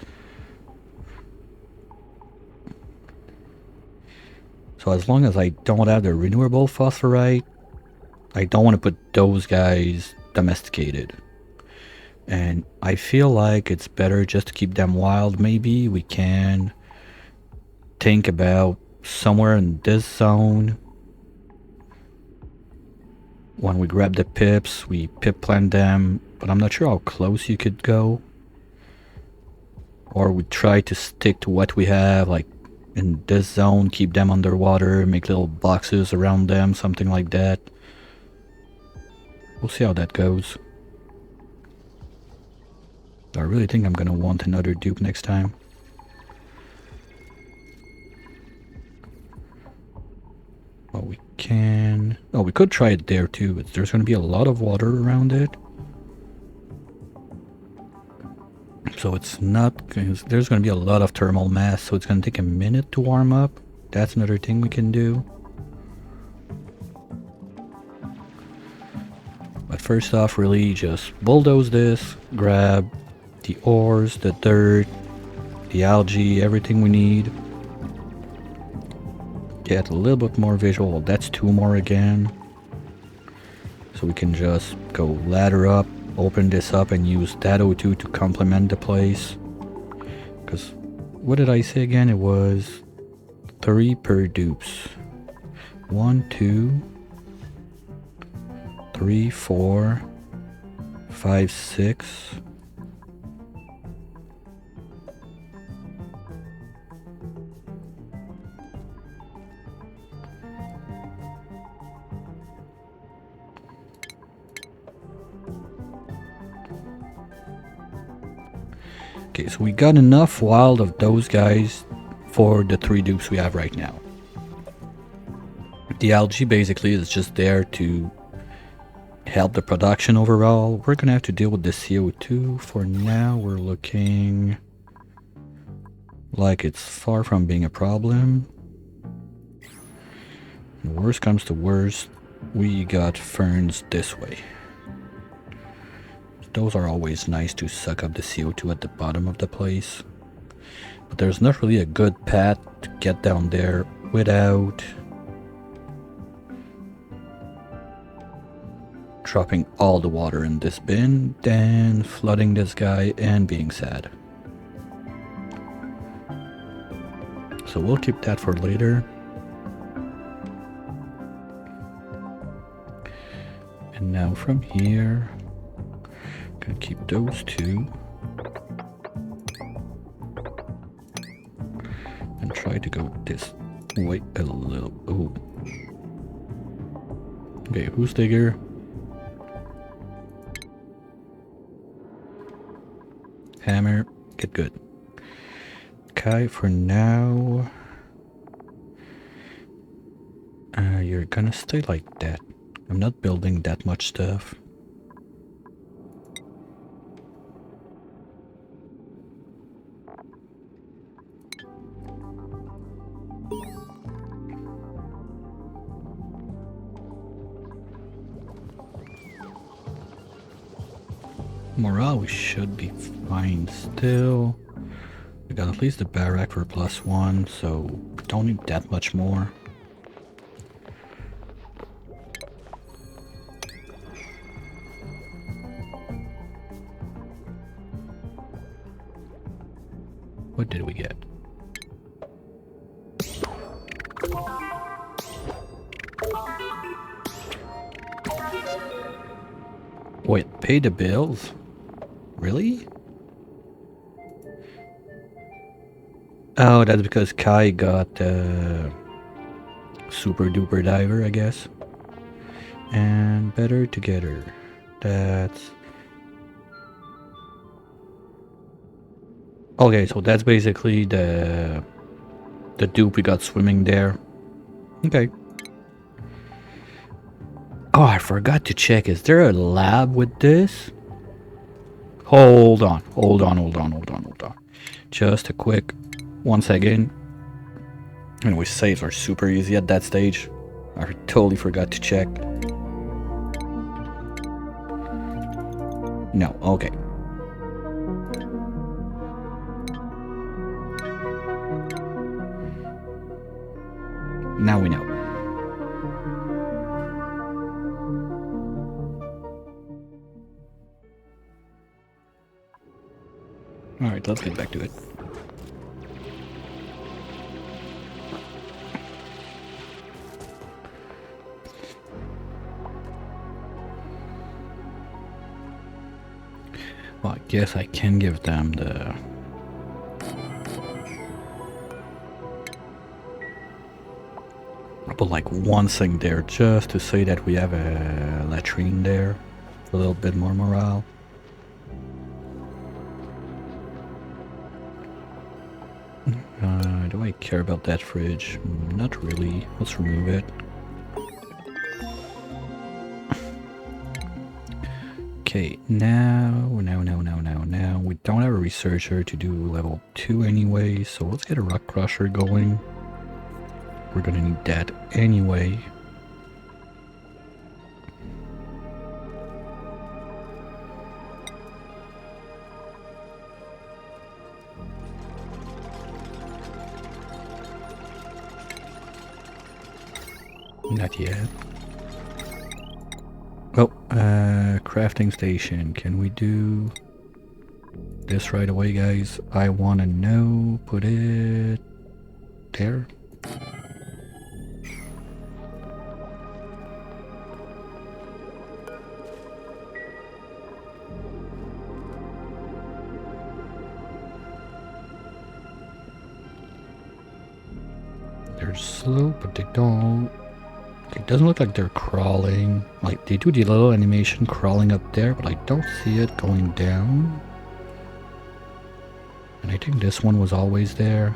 Speaker 1: So as long as I don't have the renewable phosphorite, I don't want to put those guys domesticated. And I feel like it's better just to keep them wild. Maybe we can think about somewhere in this zone. When we grab the pips, we pip plant them, but I'm not sure how close you could go. Or we try to stick to what we have, like in this zone, keep them underwater, make little boxes around them, something like that. We'll see how that goes. I really think I'm gonna want another dupe next time. Well, we can... Oh, we could try it there too, but there's gonna be a lot of water around it. So it's not... There's gonna be a lot of thermal mass, so it's gonna take a minute to warm up. That's another thing we can do. But first off, really just bulldoze this, grab the ores, the dirt, the algae, everything we need. Get a little bit more visual. Well, that's 2 more again. So we can just go ladder up, open this up and use that O2 to complement the place. Because, what did I say again? It was 3 per dupes. 1, 2, 3, 4, 5, 6. Okay, so we got enough wild of those guys for the 3 dupes we have right now. The algae basically is just there to help the production overall. We're gonna have to deal with the CO2. For now, we're looking like it's far from being a problem. Worst comes to worst, we got ferns this way. Those are always nice to suck up the CO2 at the bottom of the place. But there's not really a good path to get down there without dropping all the water in this bin, then flooding this guy and being sad. So we'll keep that for later. And now from here, gonna keep those 2. And try to go this way a little. Ooh. Okay, who's digger? Hammer, get good. Okay, for now, you're gonna stay like that. I'm not building that much stuff. Morale, we should be fine still. We got at least the barrack for +1, so don't need that much more. What did we get? Wait, pay the bills? Really? Oh, that's because Kai got super duper diver, I guess. And better together. That's... Okay, so that's basically the dupe we got swimming there. Okay. Oh, I forgot to check. Is there a lab with this? Hold on. Just a quick 1 second. Anyway, saves are super easy at that stage. I totally forgot to check. No, okay. Now we know. Alright, let's get back to it. Well, I guess I can give them the... I'll put like 1 thing there just to say that we have a latrine there. A little bit more morale. Do I care about that fridge? Not really. Let's remove it. Okay, now. We don't have a researcher to do level 2 anyway, so let's get a rock crusher going. We're gonna need that anyway. Not yet. Oh, crafting station. Can we do this right away, guys? I want to know. Put it there. slow, but they don't. It doesn't look like they're crawling. Like, they do the little animation crawling up there, but I don't see it going down. And I think this one was always there.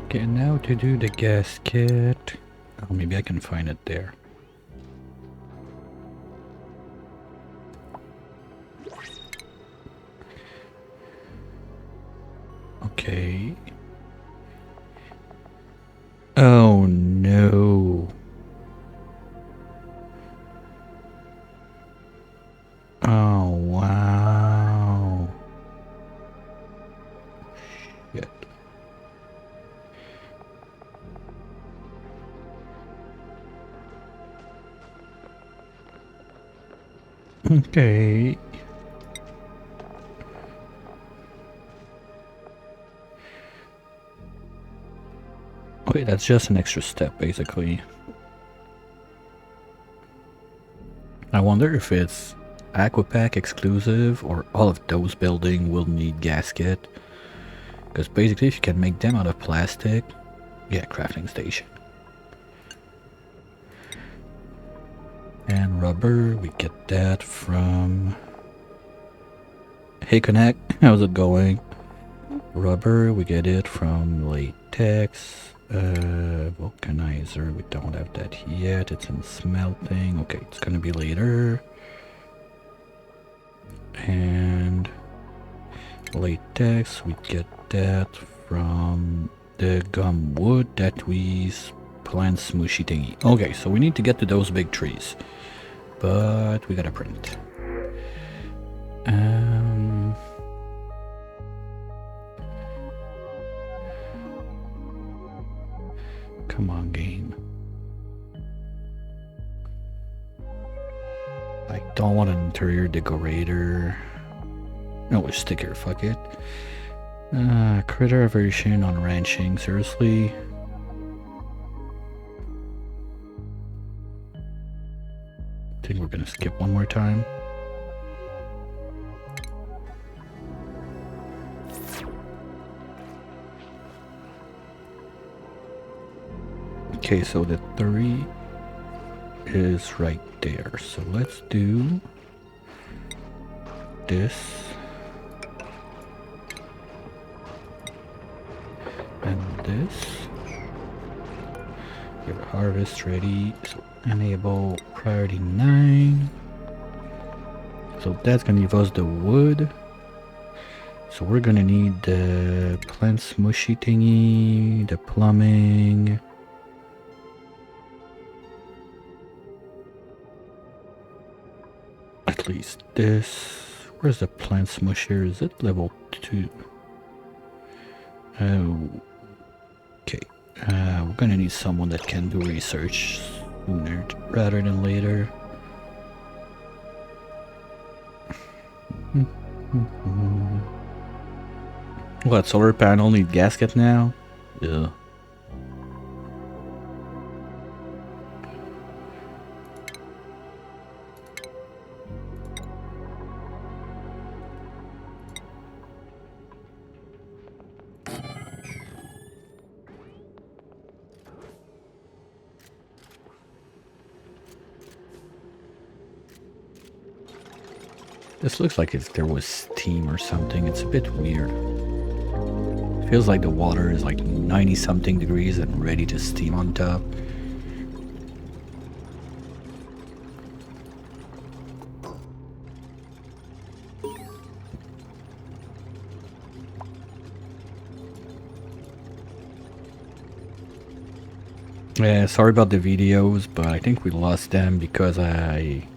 Speaker 1: Okay, now to do the gasket. Oh, maybe I can find it there. Okay. Oh no. Oh wow. Shit. Okay. Okay, that's just an extra step, basically. I wonder if it's AQUA Pack exclusive or all of those buildings will need gasket. Because basically, if you can make them out of plastic, yeah, crafting station. And rubber, we get that from... Hey Connect, how's it going? Rubber, we get it from latex. Vulcanizer, we don't have that yet. It's in smelting. Okay, it's gonna be later. And latex, we get that from the gum wood that we plant smooshy thingy. Okay, so we need to get to those big trees, but we gotta print. Come on, game. I don't want an interior decorator. No, we'll stick here, fuck it. Critter version on ranching, seriously? I think we're gonna skip one more time. Okay, so the 3 is right there. So let's do this. And this. Get harvest ready. So enable priority 9. So that's gonna give us the wood. So we're gonna need the plant smushy thingy, the plumbing. At least this. Where's the plant smusher? Is it level 2? Okay. We're gonna need someone that can do research sooner rather than later. What, solar panel need gasket now? Yeah. This looks like if there was steam or something. It's a bit weird. Feels like the water is like 90 something degrees and ready to steam on top. Yeah, sorry about the videos, but I think we lost them because I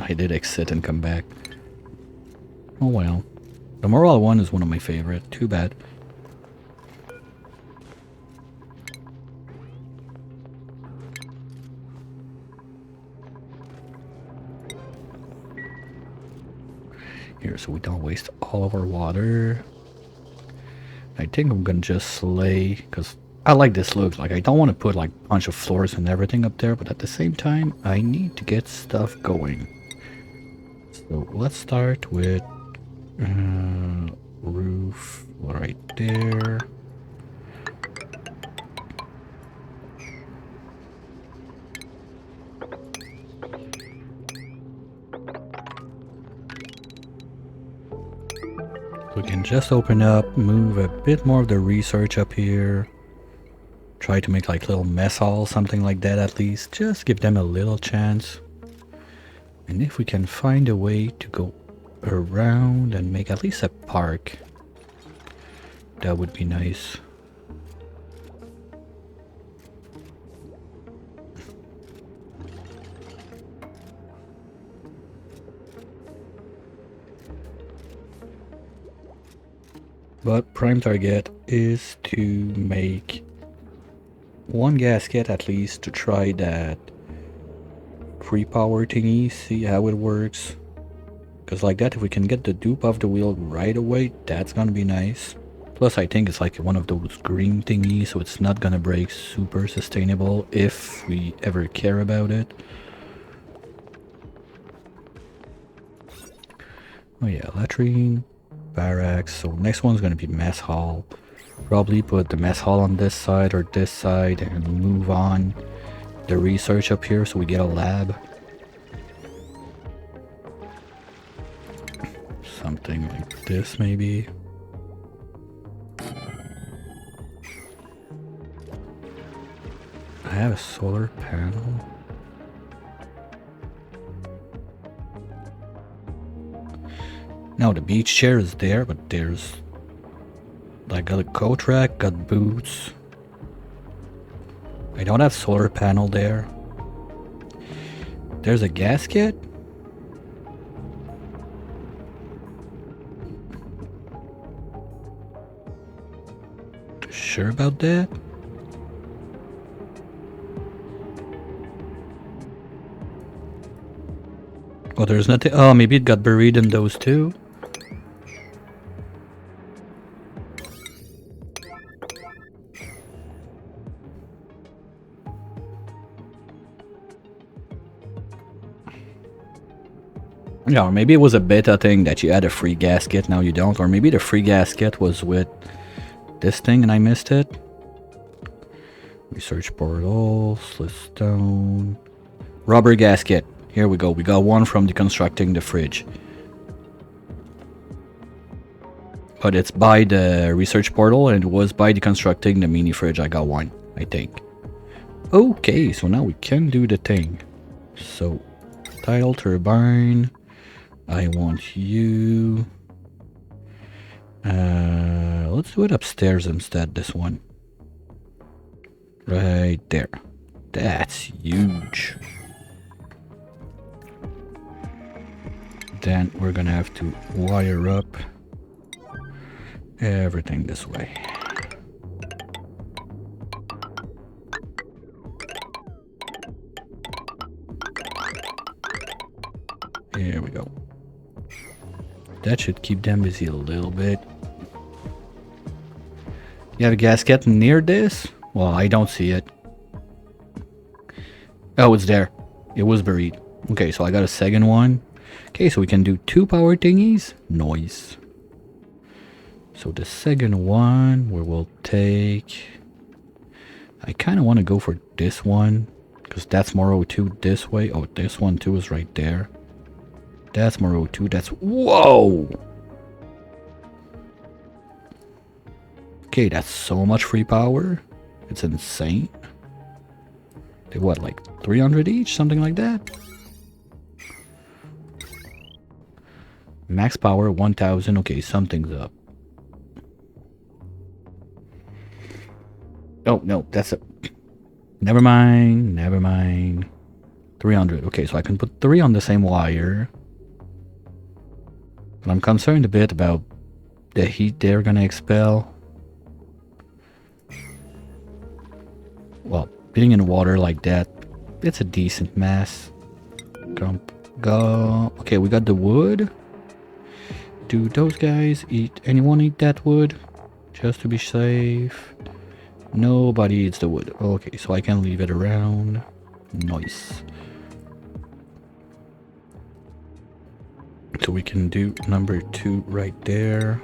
Speaker 1: did exit and come back. Oh well. The Moral one is one of my favorite. Too bad. here so we don't waste all of our water. I think I'm gonna just slay, because I like this look. Like, I don't want to put like a bunch of floors and everything up there, but at the same time, I need to get stuff going. So let's start with roof right there. We can just open up, move a bit more of the research up here. Try to make like little mess hall, something like that at least. Just give them a little chance. And if we can find a way to go around and make at least a park, that would be nice. But prime target is to make one gasket at least to try that free power thingy, see how it works. Because like that, if we can get the dupe off the wheel right away, that's gonna be nice. Plus I think it's like one of those green thingies, so it's not gonna break, super sustainable if we ever care about it. Oh yeah, latrine, barracks. So next one's gonna be mess hall. Probably put the mess hall on this side or this side and move on the research up here so we get a lab. Something like this maybe. I have a solar panel. Now the beach chair is there, but there's like got a coat rack, got boots. I don't have solar panel there. There's a gasket. Sure about that? Oh, there's nothing. Oh, maybe it got buried in those two. Yeah, or maybe it was a beta thing that you had a free gasket, now you don't. Or maybe the free gasket was with this thing and I missed it. Research portal, stone, rubber gasket. Here we go. We got one from deconstructing the fridge. But it's by the research portal and it was by deconstructing the mini fridge. I got one, I think. Okay, so now we can do the thing. So, tidal turbine. I want you. Let's do it upstairs instead, this one. Right there. That's huge. Then we're gonna have to wire up everything this way. Here we go. That should keep them busy a little bit. You have a gasket near this? Well, I don't see it. Oh, it's there. It was buried. Okay, so I got a second one. Okay, so we can do two power thingies. Nice. So the second one, we will take... I kind of want to go for this one, because that's more O2 this way. Oh, this one too is right there. That's more O2. That's... Whoa! Okay, that's so much free power. It's insane. They what, like 300 each? Something like that? Max power 1000. Okay, something's up. Oh, no, that's a... Never mind, never mind. 300. Okay, so I can put 3 on the same wire. But I'm concerned a bit about the heat they're gonna expel. Well, being in water like that, it's a decent mass. Go. Okay, we got the wood. Do those guys eat? Anyone eat that wood? Just to be safe. Nobody eats the wood. Okay, so I can leave it around. Nice. So we can do number 2 right there.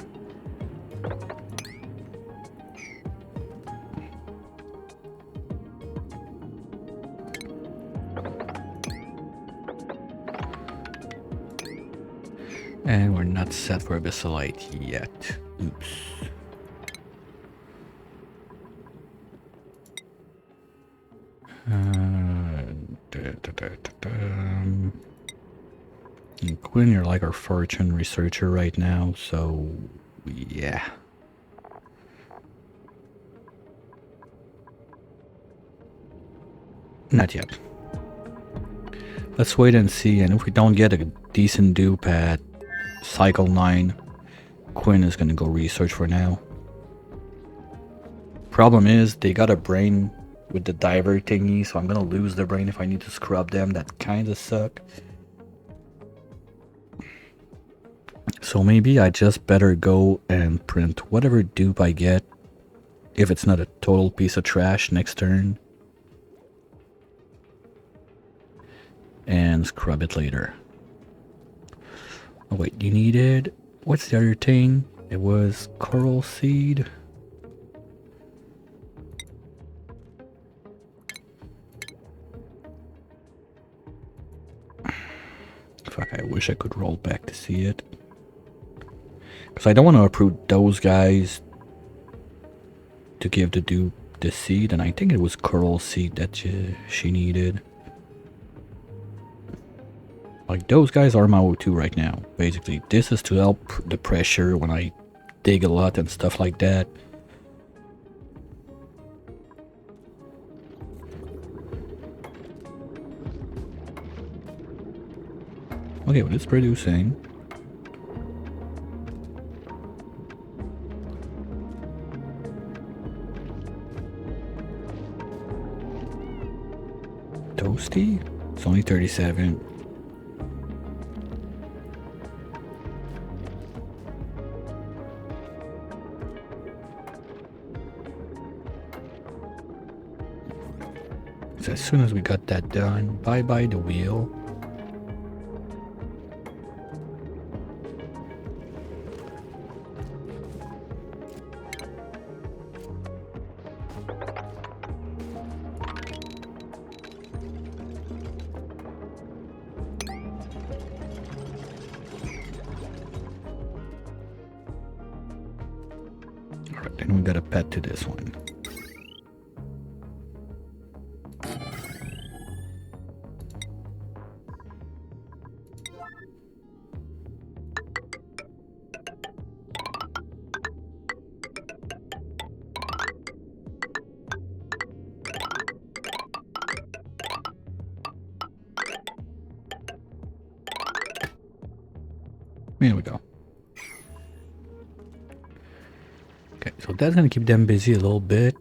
Speaker 1: And we're not set for Abyssalite yet. Oops. And Quinn, you're like our fortune researcher right now, so yeah. Not yet. Let's wait and see, and if we don't get a decent dupe at Cycle 9, Quinn is gonna go research for now. Problem is, they got a brain with the diver thingy, so I'm gonna lose the brain if I need to scrub them. That kinda suck. So maybe I just better go and print whatever dupe I get, if it's not a total piece of trash next turn, and scrub it later. Oh wait, you needed... What's the other thing? It was coral seed. Fuck, I wish I could roll back to see it. Because I don't want to approve those guys to give the dupe the seed, and I think it was coral seed that she needed. Like, those guys are my O2 right now. Basically, this is to help the pressure when I dig a lot and stuff like that. Okay, well, it's producing. Toasty? It's only 37. So as soon as we got that done, bye-bye the wheel. Alright, then we got a pet to this one. Here we go. Okay, so that's gonna keep them busy a little bit.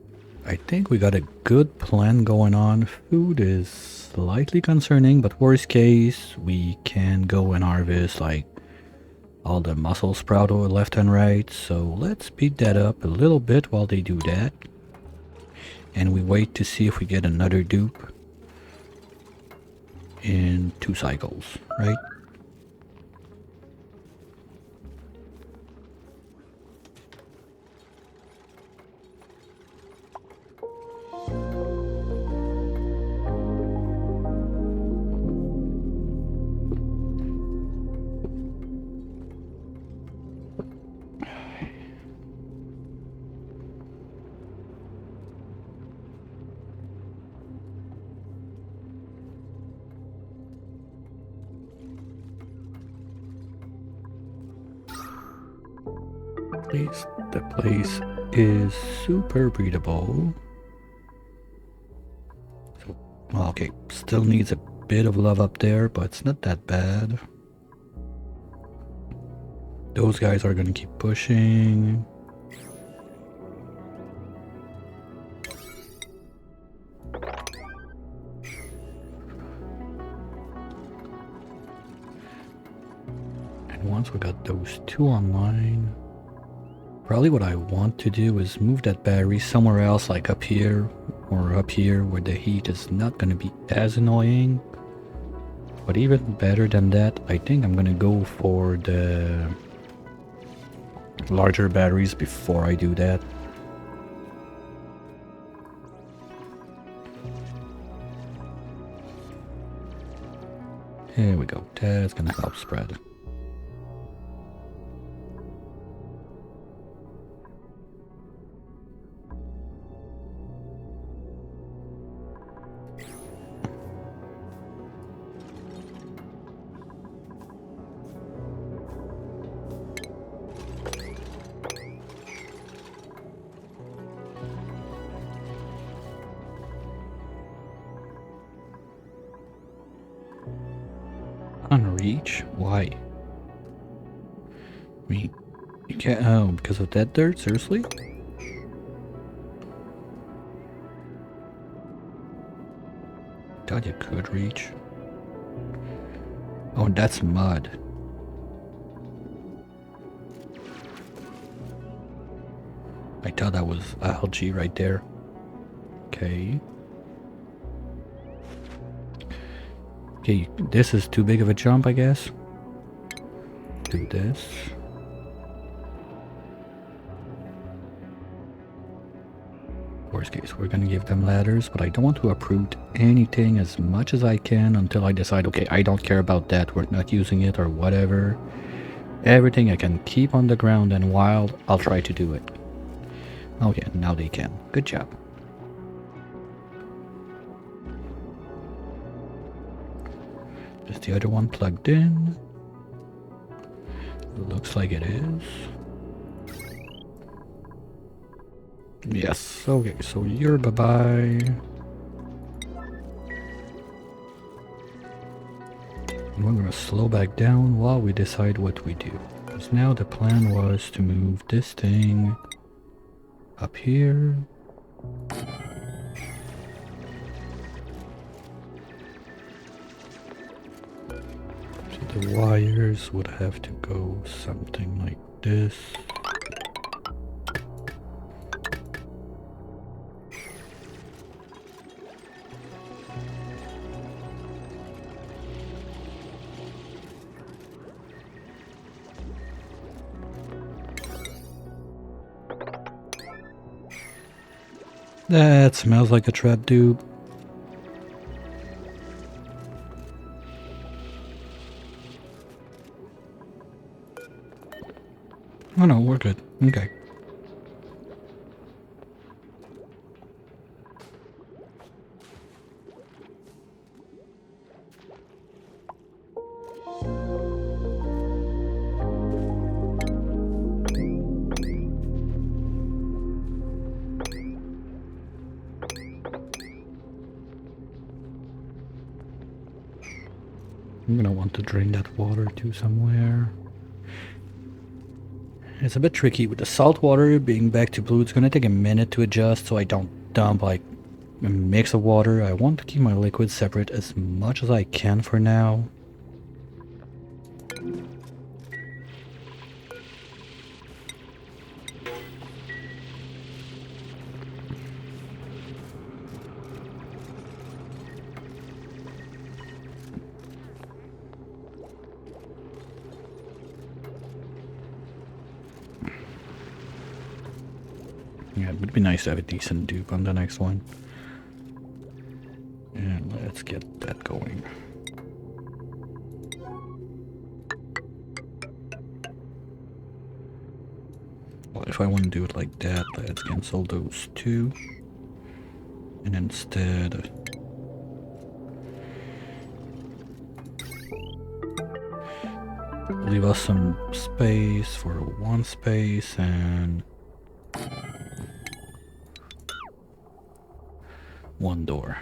Speaker 1: I think we got a good plan going on. Food is slightly concerning, but worst case, we can go and harvest like all the mussel sprout left and right. So let's speed that up a little bit while they do that. And we wait to see if we get another dupe in 2 cycles, right? The place is super breedable. So, well, okay, still needs a bit of love up there, but it's not that bad. Those guys are gonna keep pushing. once we got those two online, probably what I want to do is move that battery somewhere else, like up here or up here where the heat is not going to be as annoying. But even better than that, I think I'm going to go for the larger batteries before I do that. Here we go, that's gonna help spread. Unreach? Why? I mean, you can't. Oh, because of that dirt? Seriously? Thought you could reach. Oh, that's mud. I thought that was algae right there. Okay. Okay, this is too big of a jump, I guess. Do this. Worst case, we're gonna give them ladders, but I don't want to uproot anything as much as I can until I decide, okay, I don't care about that, we're not using it or whatever. Everything I can keep on the ground and wild, I'll try to do it. Oh yeah, now they can. Good job. Is the other one plugged in? Looks like it is. Yes, okay, so you're bye-bye. And we're gonna slow back down while we decide what we do. Because now the plan was to move this thing up here. So the wires would have to go something like this. That smells like a trap tube. Oh no, we're good. Okay. I'm gonna want to drain that water to somewhere. It's a bit tricky with the salt water being back to blue. It's gonna take a minute to adjust so I don't dump like a mix of water. I want to keep my liquids separate as much as I can for now. Yeah, it would be nice to have a decent dupe on the next one. And let's get that going. Well, if I want to do it like that, let's cancel those two. And instead... leave us some space for one space and... one door.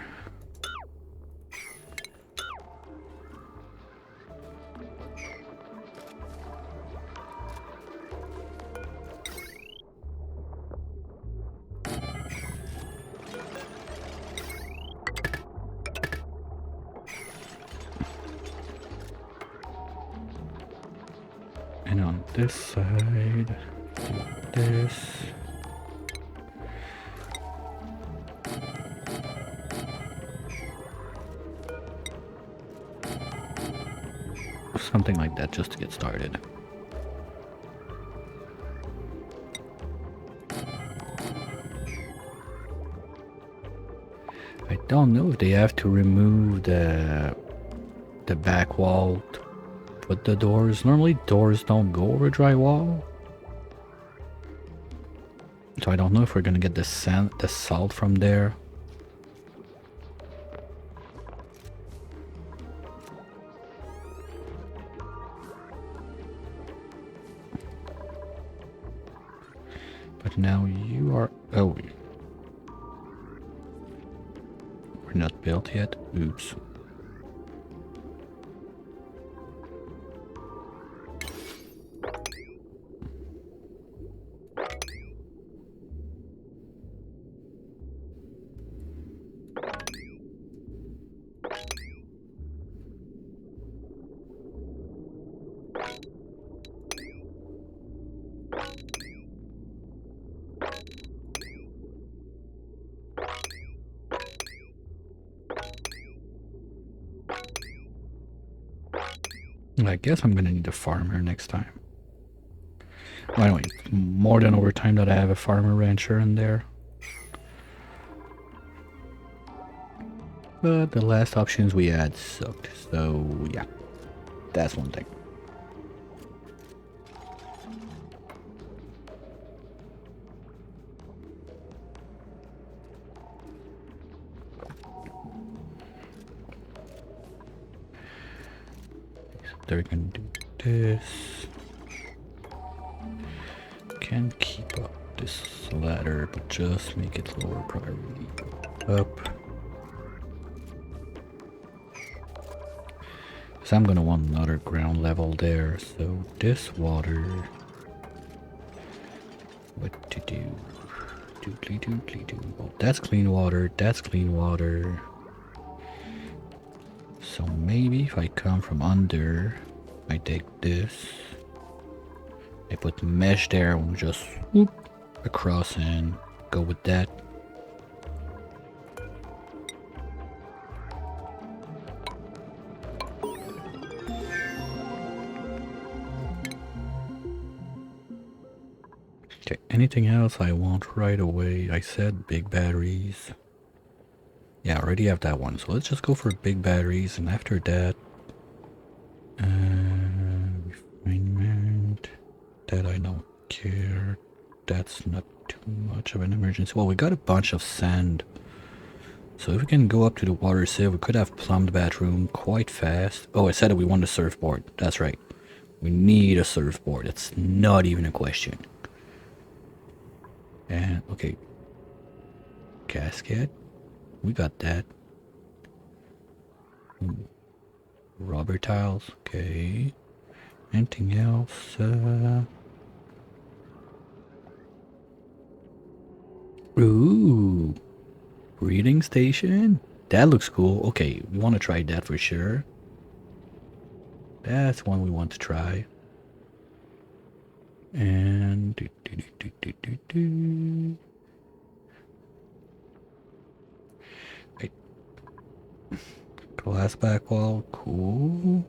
Speaker 1: this side. Do this. Something like that just to get started. I don't know if they have to remove the back wall to put the doors. Normally doors don't go over drywall. So I don't know if we're gonna get the salt from there. But now you are... Oh. We're not built yet. Oops. I guess I'm gonna need a farmer next time. Well, anyway, more than over time that I have a farmer rancher in there. But the last options we had sucked, so yeah, that's one thing. They're gonna do this. Can keep up this ladder, but just make it lower priority. Up. So I'm gonna want another ground level there. So this water. What to do? Doodly doodly doo. Oh, that's clean water. That's clean water. So maybe if I come from under, I take this, I put mesh there and just whoop across and go with that. Okay, anything else I want right away? I said big batteries. Yeah, I already have that one, so let's just go for big batteries, and after that, refinement, that I don't care, that's not too much of an emergency. Well, we got a bunch of sand, so if we can go up to the water sieve, we could have plumbed bathroom quite fast. Oh, I said that we want a surfboard, that's right, we need a surfboard, it's not even a question. And, okay, gasket. We got that. Rubber tiles, okay. Anything else? Ooh, breeding station. That looks cool. Okay, we want to try that for sure. That's one we want to try. And glass back wall, cool.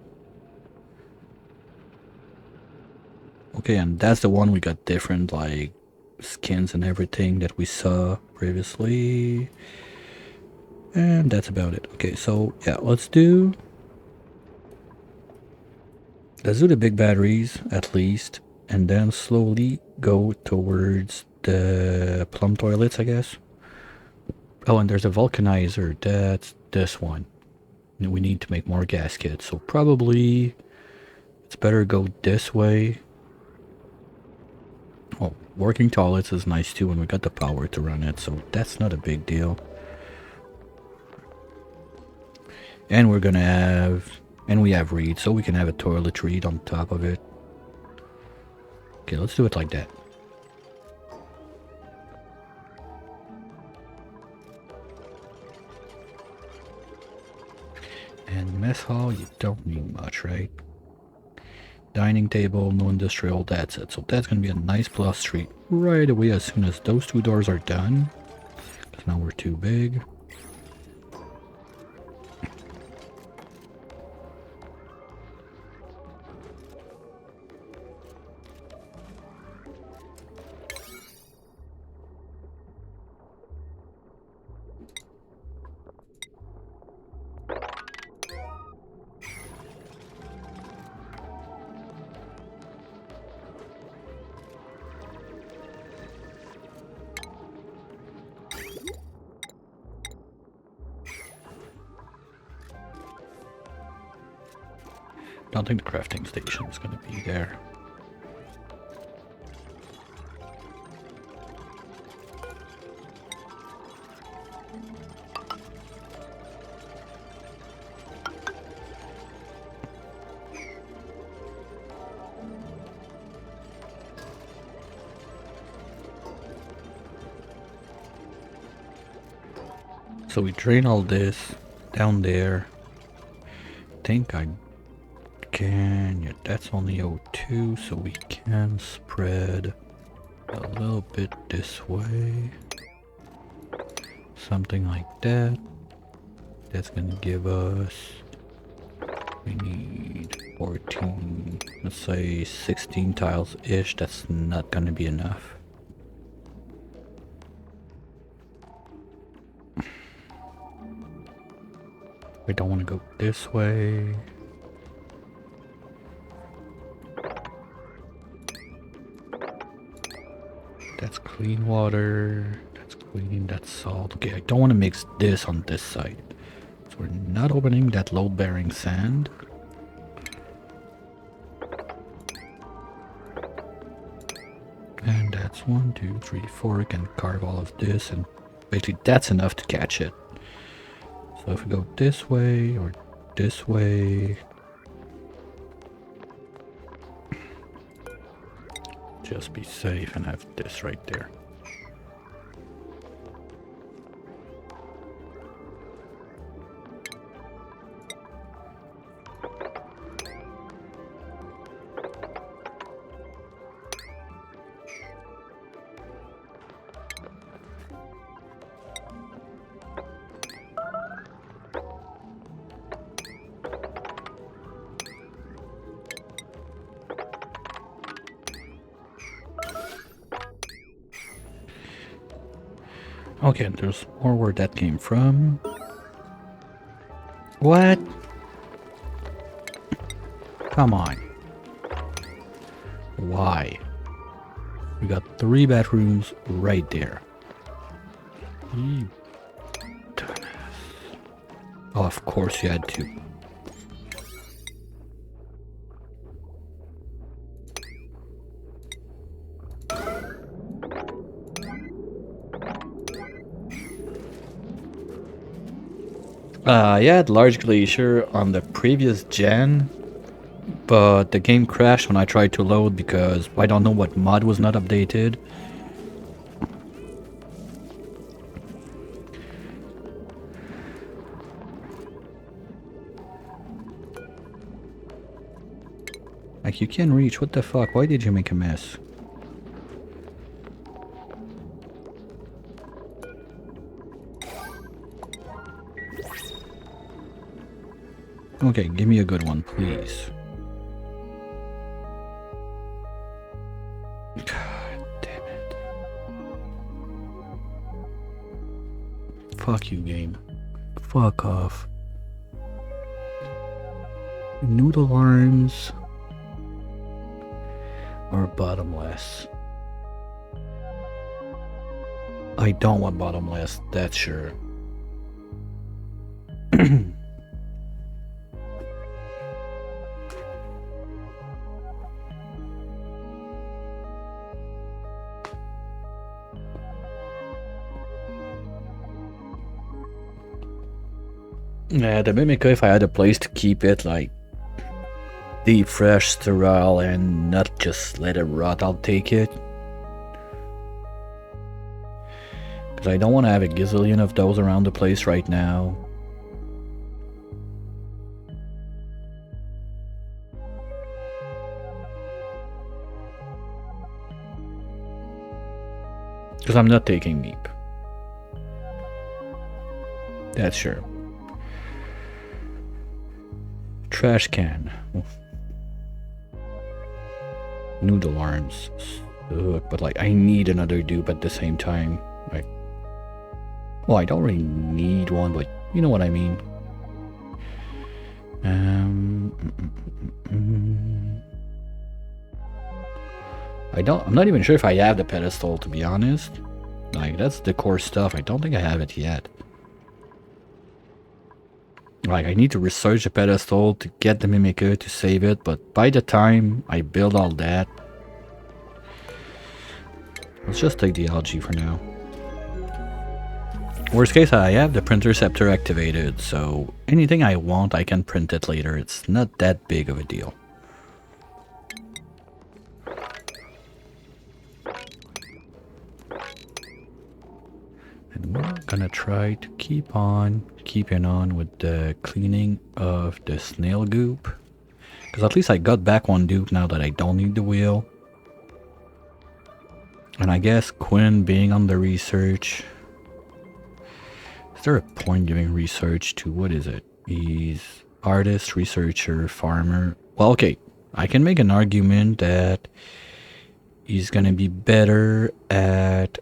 Speaker 1: Okay, and that's the one we got different, like, skins and everything that we saw previously. And that's about it. Okay, so, yeah, let's do the big batteries, at least. And then slowly go towards the plum toilets, I guess. Oh, and there's a vulcanizer. That's this one. We need to make more gaskets, so probably it's better go this way. Oh, working toilets is nice too when we got the power to run it, so that's not a big deal. And we're gonna have, and we have reed, so we can have a toilet reed on top of it. Okay, let's do it like that. And mess hall, you don't need much, right? Dining table, no industrial, that's it. So that's gonna be a nice +3 right away as soon as those 2 doors are done. Because now we're too big. I don't think the crafting station is going to be there. So we drain all this down there. I think I can, yeah, that's only O2, so we can spread a little bit this way. Something like that. That's gonna give us, we need 14, let's say 16 tiles-ish. That's not gonna be enough. We don't want to go this way. That's clean water. That's clean. That's salt. Okay, I don't want to mix this on this side. So we're not opening that load-bearing sand. And that's 1, 2, 3, 4. We can carve all of this, and basically that's enough to catch it. So if we go this way or this way, just be safe and have this right there. Okay, there's more where that came from. What? Come on. Why? We got 3 bathrooms right there. You dumbass. Oh, of course you had to. I had large glacier on the previous gen, but the game crashed when I tried to load because I don't know what mod was not updated. Like, you can't reach, what the fuck, why did you make a mess? Okay, give me a good one, please. God damn it. Fuck you, game. Fuck off. Noodle arms or bottomless? I don't want bottomless, that's sure. Yeah, the Mimica, if I had a place to keep it, like, deep fresh, sterile, and not just let it rot, I'll take it. Because I don't want to have a gazillion of those around the place right now. Because I'm not taking meep. That's sure. Trash can. Noodle arms. Ugh, but like I need another dupe at the same time. Like, well, I don't really need one, but you know what I mean. I'm not even sure if I have the pedestal, to be honest. Like, that's the core stuff. I don't think I have it yet. Like, I need to research the pedestal to get the mimicker to save it, but by the time I build all that, let's just take the algae for now. Worst case, I have the printer scepter activated, so anything I want, I can print it later. It's not that big of a deal. And we're gonna try to keeping on with the cleaning of the snail goop. Because at least I got back one dupe now that I don't need the wheel. And I guess Quinn being on the research... Is there a point giving research to, what is it? He's artist, researcher, farmer. Well, okay. I can make an argument that he's gonna be better at...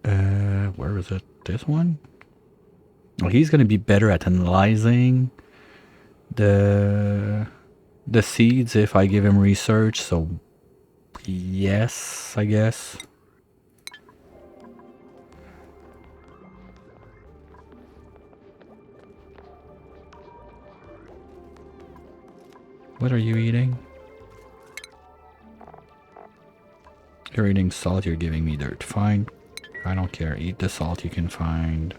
Speaker 1: where is it? This one? Well, he's gonna be better at analyzing the seeds if I give him research, so yes, I guess. What are you eating? You're eating salt, you're giving me dirt. Fine. I don't care. Eat the salt you can find.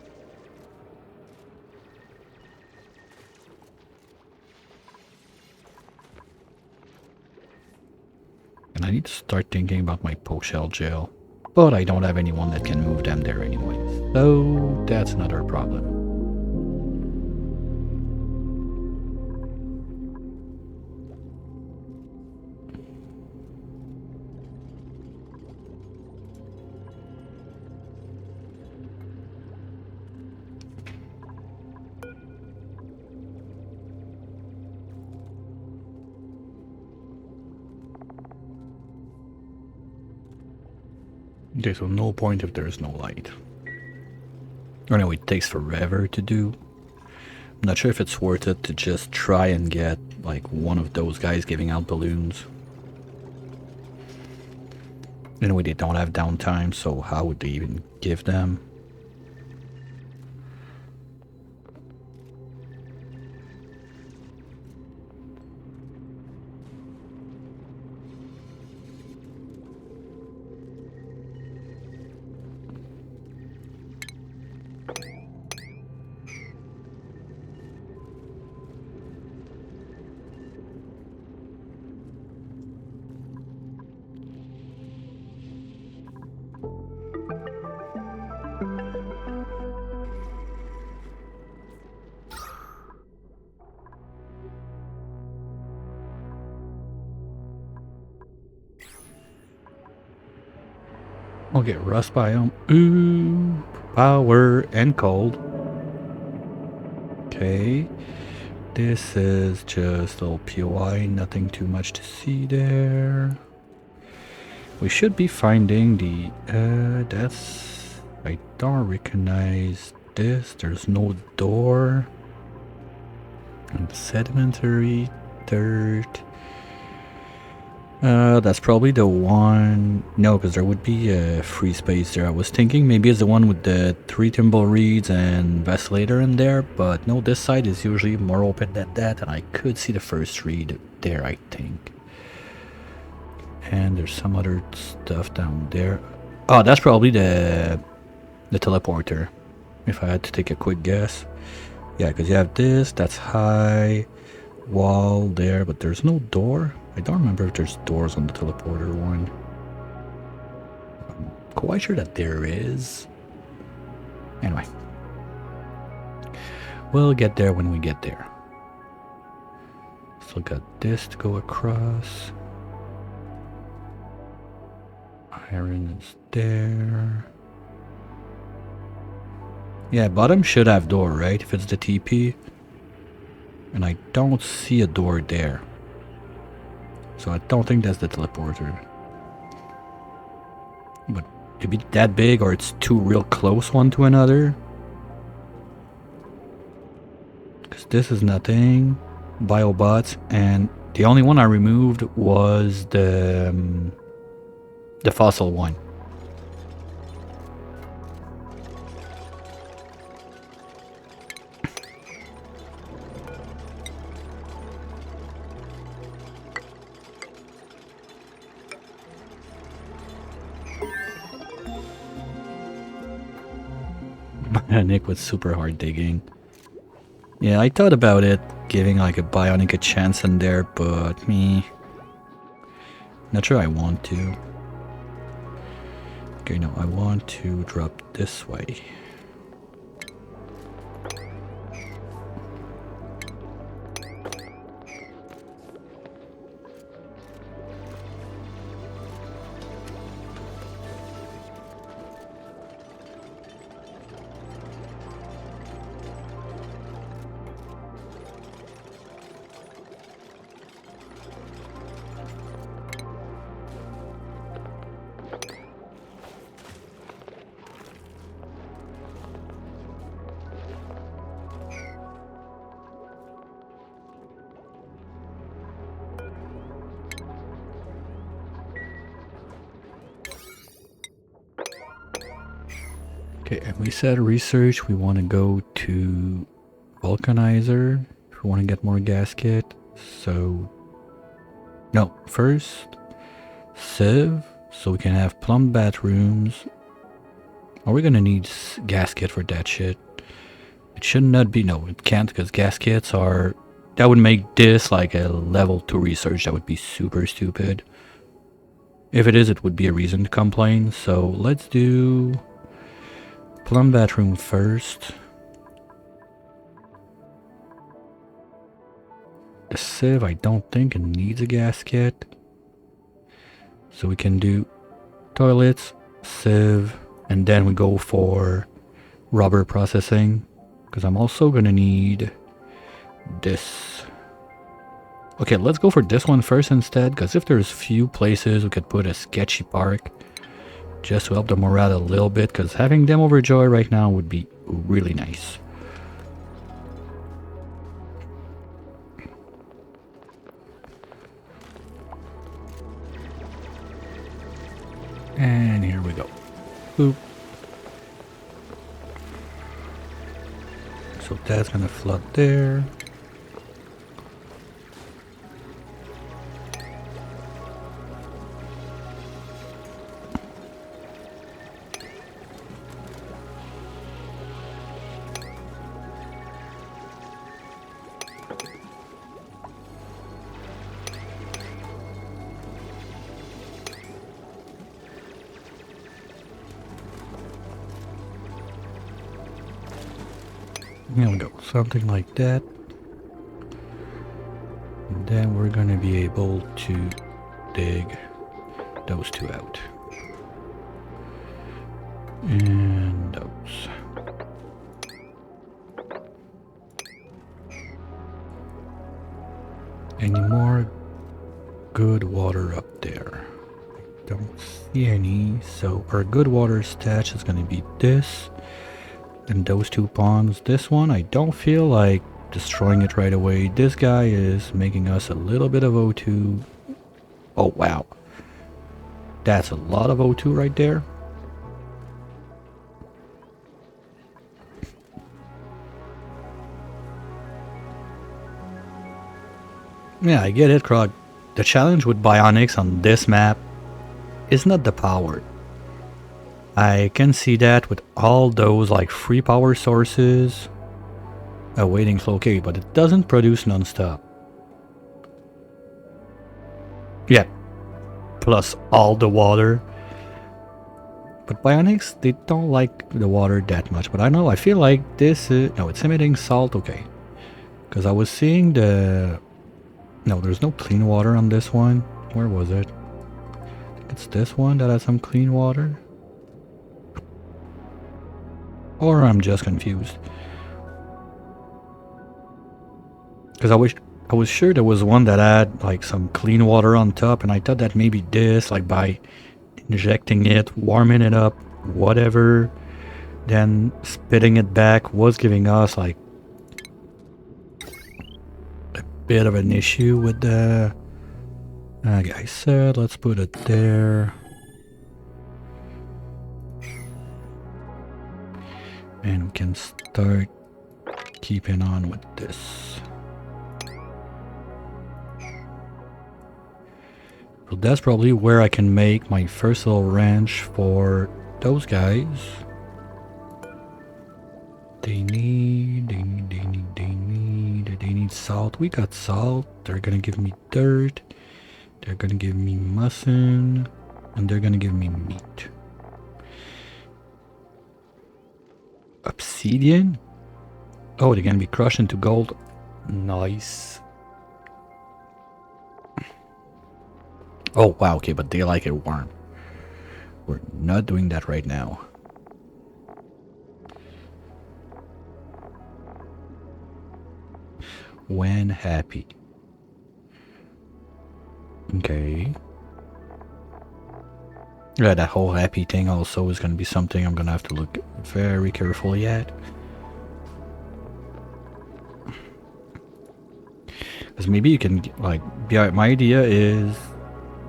Speaker 1: And I need to start thinking about my poke shell gel. But I don't have anyone that can move them there anyway. So that's another problem. Okay, so no point if there's no light. Or no, it takes forever to do. I'm not sure if it's worth it to just try and get like one of those guys giving out balloons. Anyway, they don't have downtime, so how would they even give them? I'll get rust biome. Ooh, power and cold. Okay. This is just a little POI, nothing too much to see there. We should be finding the, that's, I don't recognize this. There's no door. And sedimentary dirt. That's probably the one. No, because there would be a free space there. I was thinking maybe it's the one with the 3 timber reeds and vacillator in there, but no, this side is usually more open than that, and I could see the first reed there, I think. And there's some other stuff down there. Oh, that's probably the teleporter, if I had to take a quick guess. Yeah, because you have this, that's high wall there, but there's no door. I don't remember if there's doors on the teleporter one. I'm quite sure that there is. Anyway. We'll get there when we get there. Still got this to go across. Iron is there. Yeah, bottom should have door, right? If it's the TP. And I don't see a door there. So I don't think that's the teleporter. But to be that big, or it's too real close one to another. Because this is nothing. Biobots, and the only one I removed was the fossil one. Nick was super hard digging. Yeah, I thought about it, giving like a bionic a chance in there, but not sure I want to. Okay, no, I want to drop this way. Okay, and we said research, we want to go to vulcanizer if we want to get more gasket. So, no, first sieve, so we can have plumb bathrooms. Are we gonna need gasket for that shit? It should not be, no, it can't, because gaskets are, that would make this like a level 2 research. That would be super stupid. If it is, it would be a reason to complain. So let's do plumb bathroom first. The sieve, I don't think it needs a gasket. So we can do toilets, sieve, and then we go for rubber processing. Because I'm also going to need this. Okay, let's go for this one first instead. Because if there's few places we could put a sketchy park. Just to help the morale a little bit. Because having them overjoy right now would be really nice. And here we go. Boop. So that's gonna flood there. There we go, something like that. And then we're gonna be able to dig those two out. And those. Any more good water up there? I don't see any. So our good water stash is gonna be this. And those two ponds. This one, I don't feel like destroying it right away. This guy is making us a little bit of O2. Oh, wow. That's a lot of O2 right there. Yeah, I get it, Krog. The challenge with bionics on this map is not the power. I can see that with all those like free power sources awaiting flow, okay, but it doesn't produce non-stop. Yeah, plus all the water. But bionics, they don't like the water that much. But I know, I feel like this is, no, it's emitting salt, okay. Because I was seeing the, no, there's no clean water on this one. Where was it? It's this one that has some clean water? Or I'm just confused. Because I was sure there was one that had like some clean water on top, and I thought that maybe this, like by injecting it, warming it up, whatever, then spitting it back was giving us like a bit of an issue with the... Like I said, let's put it there. And we can start keeping on with this. So that's probably where I can make my first little ranch for those guys. They need salt. We got salt. They're gonna give me dirt. They're gonna give me mussel. And they're gonna give me meat. Obsidian? Oh, they're gonna be crushed into gold. Nice. Oh, wow, okay, but they like it warm. We're not doing that right now. When happy. Okay. Yeah, that whole happy thing also is gonna be something I'm gonna have to look very carefully at. Because maybe you can, like, yeah, my idea is,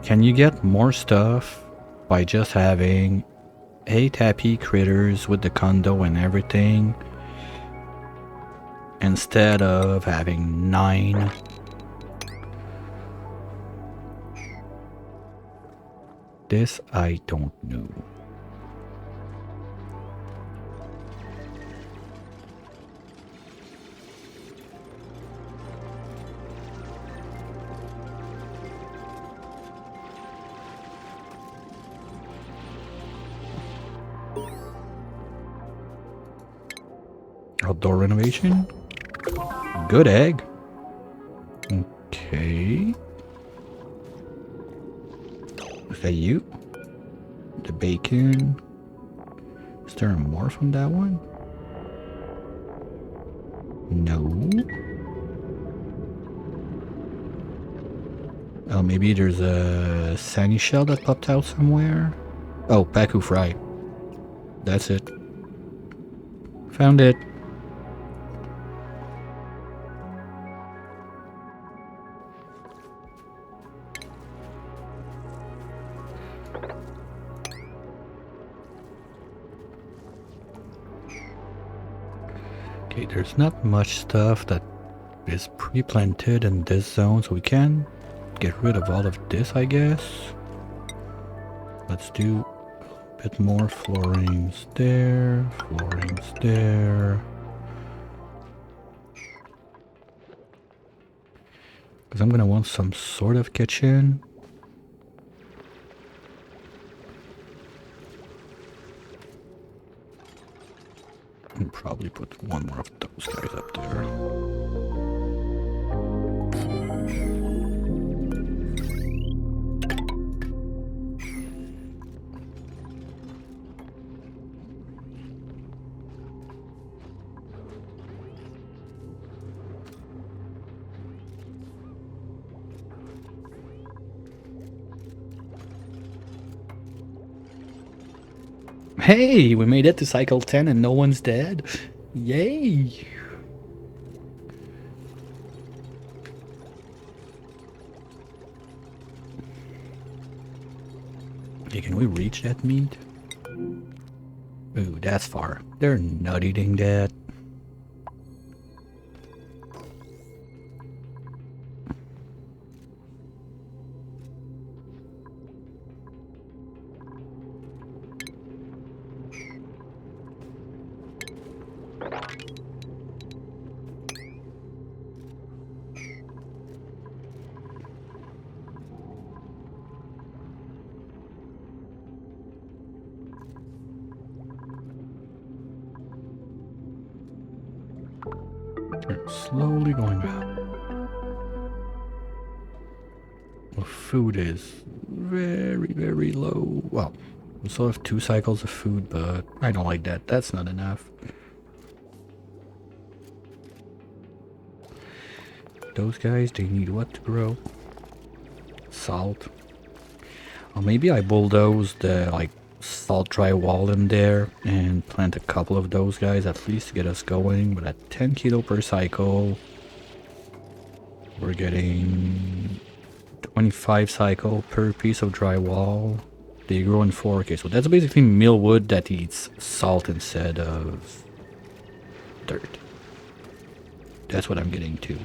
Speaker 1: can you get more stuff by just having 8 happy critters with the condo and everything, instead of having 9? This I don't know. Outdoor renovation? Good egg. Okay. Is that you? The bacon. Is there more from that one? No. Oh, maybe there's a sunny shell that popped out somewhere. Oh, Paku fry. That's it. Found it. Okay, there's not much stuff that is pre-planted in this zone, so we can get rid of all of this, I guess. Let's do a bit more floorings there, floorings there. Because I'm gonna want some sort of kitchen. And probably put one more of those guys up there. Hey, we made it to cycle 10 and no one's dead. Yay! Okay, can we reach that meat? Ooh, that's far. They're not eating that. They're slowly going up. The food is very, very low. Well, we still have 2 cycles of food, but I don't like that. That's not enough. Those guys, they need what to grow? Salt. Or maybe I bulldoze the like salt dry wall in there and plant a couple of those guys at least to get us going. But at 10 kilo per cycle, we're getting 25 cycle per piece of drywall. They grow in 4K, so that's basically millwood that eats salt instead of dirt. That's what I'm getting to.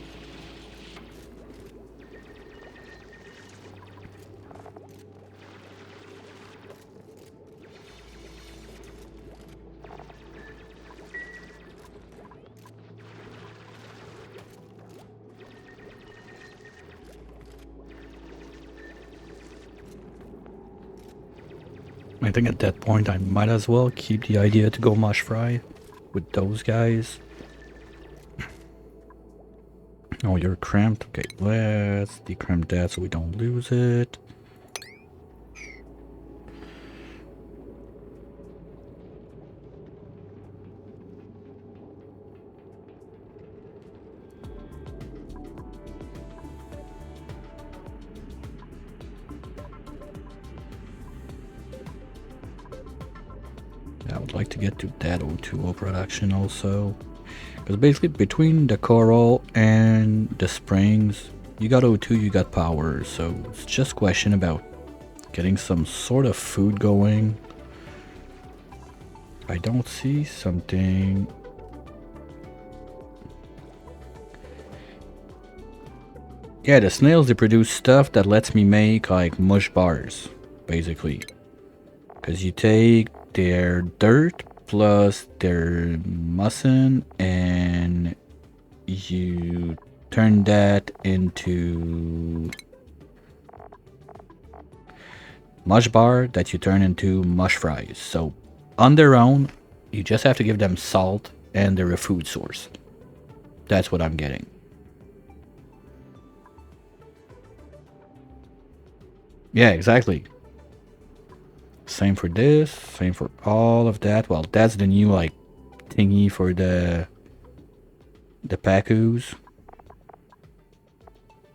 Speaker 1: I think at that point I might as well keep the idea to go mush fry with those guys. Oh, you're cramped. Okay, let's decramp that so we don't lose it. I would like to get to that O2O production also. Because basically between the coral and the springs, you got O2, you got power. So it's just a question about getting some sort of food going. I don't see something. Yeah, the snails, they produce stuff that lets me make like mush bars, basically. Because you take their dirt plus their mucin and you turn that into mush bar that you turn into mush fries. So on their own, you just have to give them salt and they're a food source. That's what I'm getting. Yeah, exactly. Same for this, same for all of that. Well, that's the new like thingy for the packus.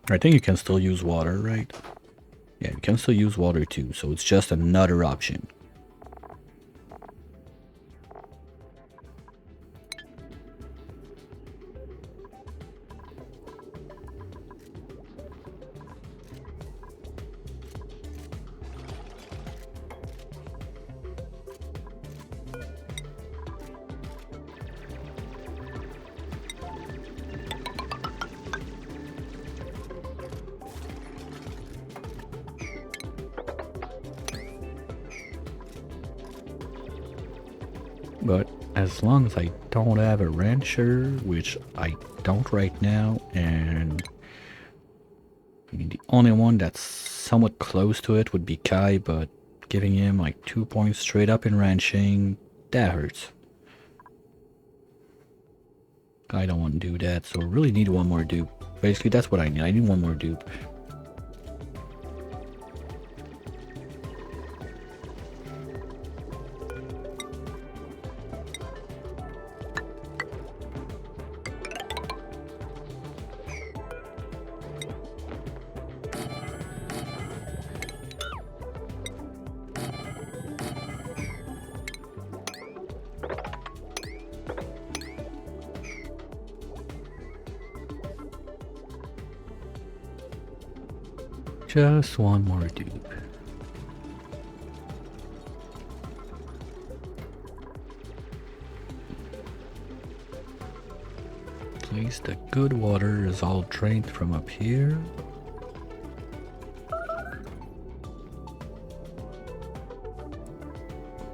Speaker 1: I think you can still use water, right? Yeah, you can still use water too, so it's just another option. But as long as I don't have a rancher, which I don't right now, and I mean the only one that's somewhat close to it would be Kai, but giving him like 2 points straight up in ranching, that hurts. I don't want to do that, so I really need one more dupe. Basically, that's what I need. I need one more dupe. Just one more dupe. At least the good water is all drained from up here.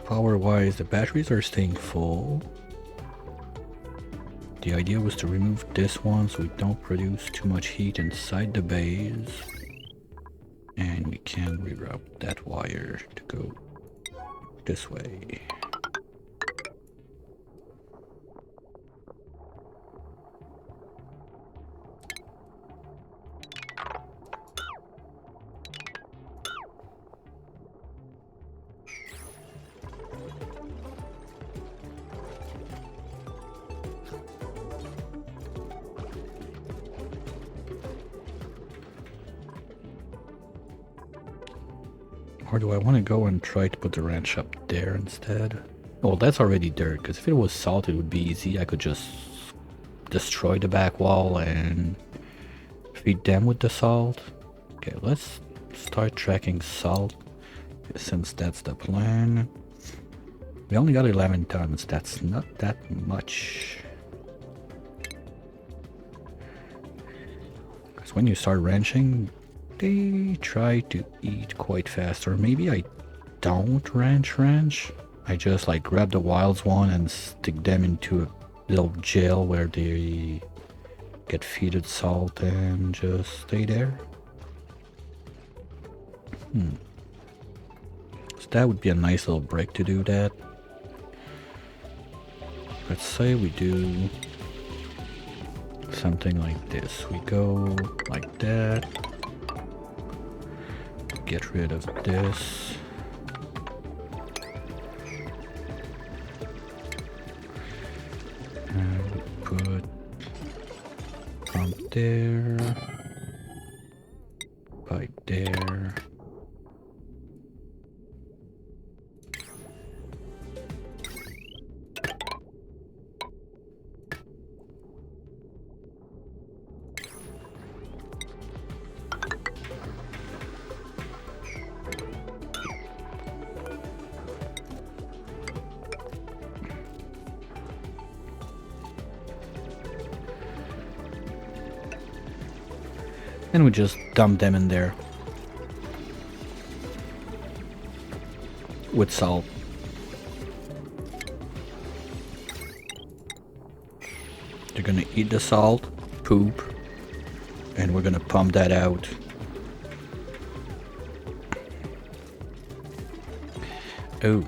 Speaker 1: Power-wise, the batteries are staying full. The idea was to remove this one so we don't produce too much heat inside the base. And we can reroute that wire to go this way. Or do I want to go and try to put the ranch up there instead? Well, that's already dirt, because if it was salt, it would be easy. I could just destroy the back wall and feed them with the salt. Okay, let's start tracking salt, since that's the plan. We only got 11 tons. That's not that much. Because when you start ranching, they try to eat quite fast. Or maybe I don't ranch. I just like grab the wilds one and stick them into a little jail where they get feeded salt and just stay there. So that would be a nice little break to do that. Let's say we do something like this. We go like that. Get rid of this. And we put pump there. Pipe there. And we just dump them in there with salt. They're gonna eat the salt, poop, and we're gonna pump that out. Oh.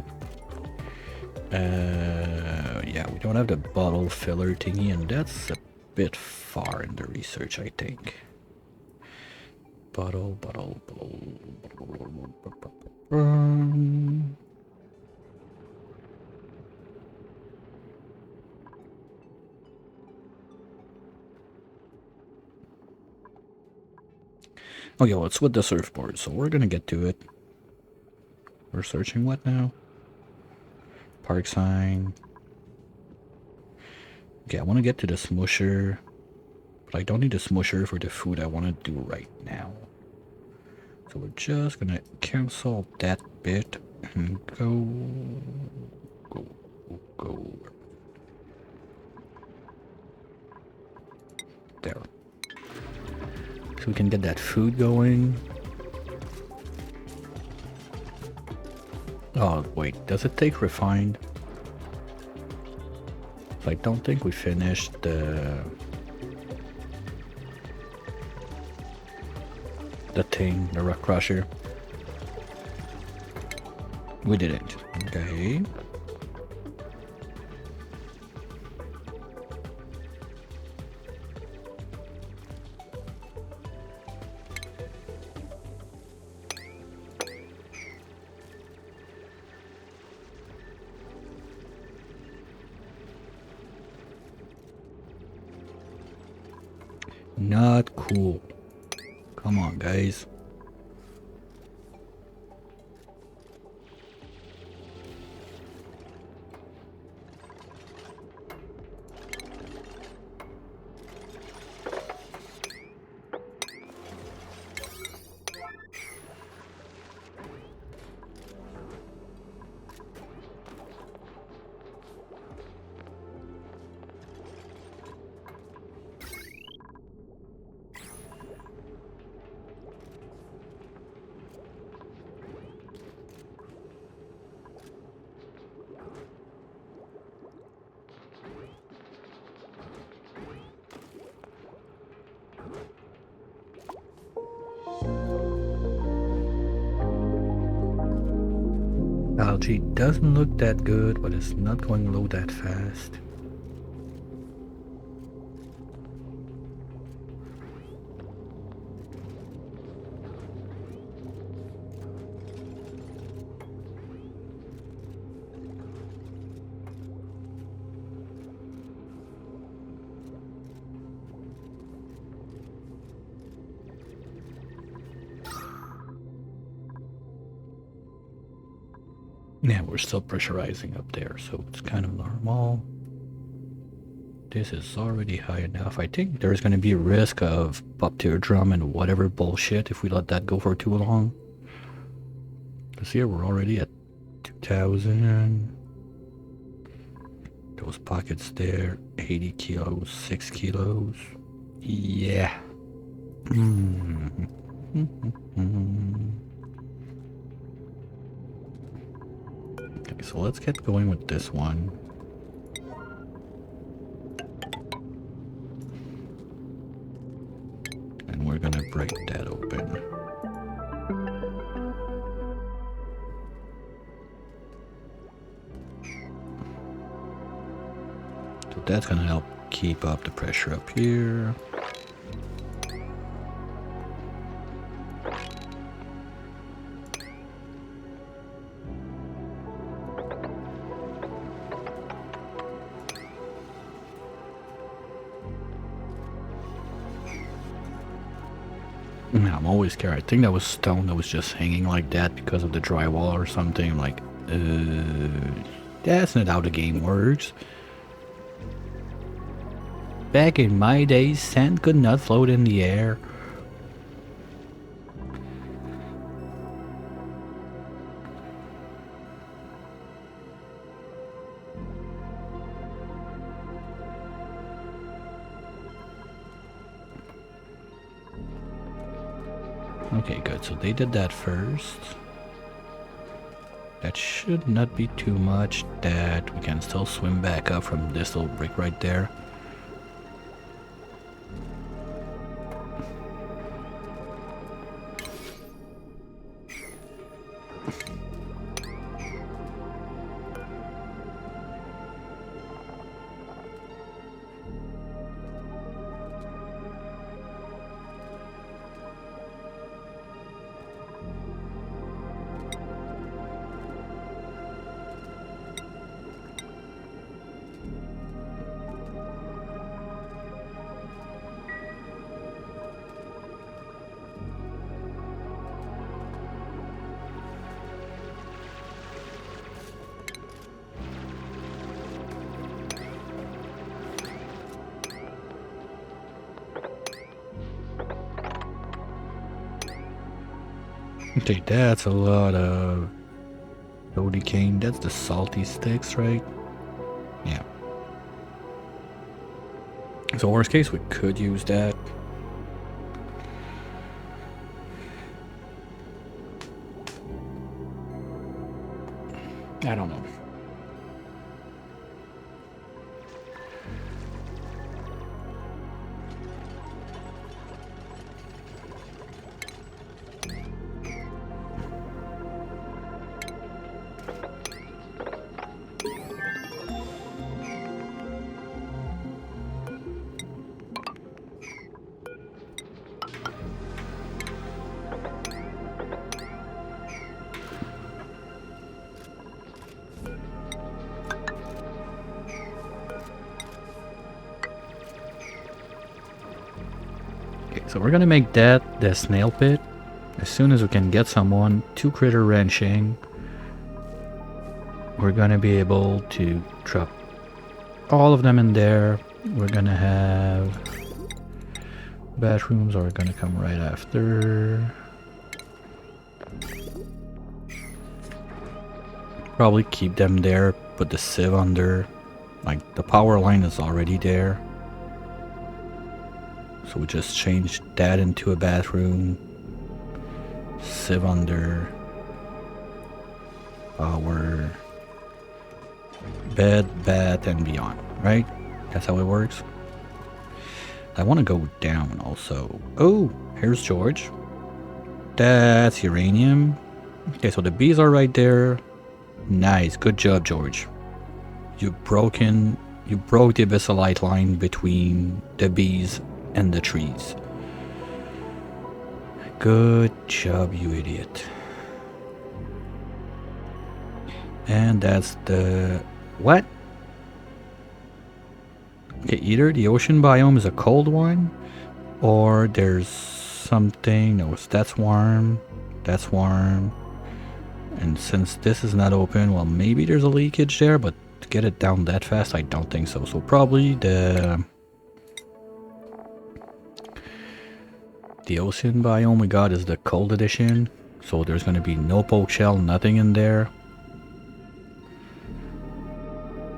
Speaker 1: Yeah, we don't have the bottle filler thingy, and that's a bit far in the research, I think. Bottle. Okay, well, it's with the surfboard, so we're gonna get to it. We're searching what now? Park sign. Okay, I want to get to the smusher, but I don't need the smusher for the food I want to do right now. So we're just gonna cancel that bit and go. There. So we can get that food going. Oh, wait, does it take refined? I don't think we finished the thing, the rock crusher. We didn't. Okay. Not cool. Come on, guys. Algae doesn't look that good, but it's not going low that fast. Yeah, we're still pressurizing up there, so it's kind of normal. This is already high enough. I think there's going to be a risk of pop teardrum and whatever bullshit if we let that go for too long. Because here we're already at 2,000. Those pockets there, 80 kilos, 6 kilos. Yeah. Okay, so let's get going with this one. And we're gonna break that open. So that's gonna help keep up the pressure up here. I'm always scared. I think that was stone that was just hanging like that because of the drywall or something. Like, that's not how the game works. Back in my days, sand could not float in the air. Okay, good. So they did that first. That should not be too much. That we can still swim back up from this little brick right there. Okay, that's a lot of Cody cane. That's the salty sticks, right? Yeah. So worst case, we could use that. I don't know. So we're gonna make that the snail pit. As soon as we can get someone to critter wrenching, we're gonna be able to drop all of them in there. We're gonna have bathrooms are gonna come right after. Probably keep them there, put the sieve under. Like the power line is already there. So we just changed that into a bathroom. Sieve under. Power. Bed, bath, and beyond, right? That's how it works. I want to go down also. Oh, here's George. That's uranium. Okay, so the bees are right there. Nice, good job, George. You broke the abyssalite line between the bees and the trees. Good job, you idiot. And that's the... what? Okay, either the ocean biome is a cold one, or there's something... no, that's warm. That's warm. And since this is not open, well, maybe there's a leakage there, but to get it down that fast, I don't think so. So probably the ocean biome we got is the cold edition. So there's going to be no poke shell, nothing in there.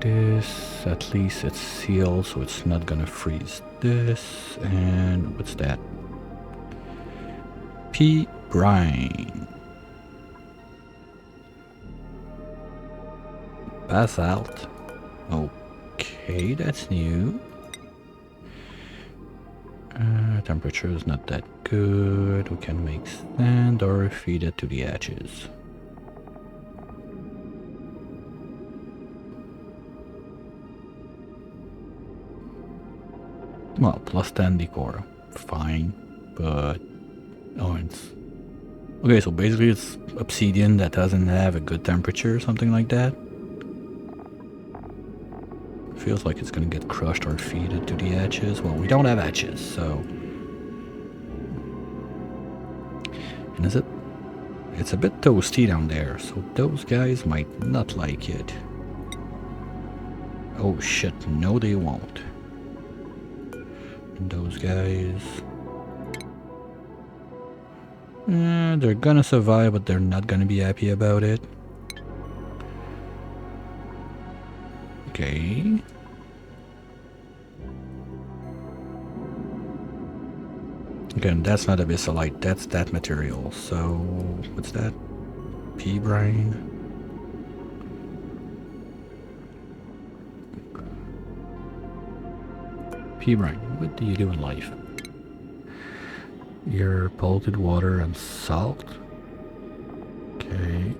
Speaker 1: This, at least it's sealed, so it's not going to freeze. This, and what's that? Pea brine. Basalt. Okay, that's new. Temperature is not that good. We can make sand or feed it to the hatches. Well, plus 10 decor. Fine, but... Oh, it's... Okay, so basically it's obsidian that doesn't have a good temperature or something like that. Feels like it's gonna get crushed or feeded to the hatches. Well, we don't have hatches, so... And is it? It's a bit toasty down there, so those guys might not like it. Oh shit, no they won't. And those guys... they're gonna survive, but they're not gonna be happy about it. Okay. Again, that's not abyssalite, that's that material. So, what's that? Pea brine. Pea brine, what do you do in life? Your polluted water and salt. Okay.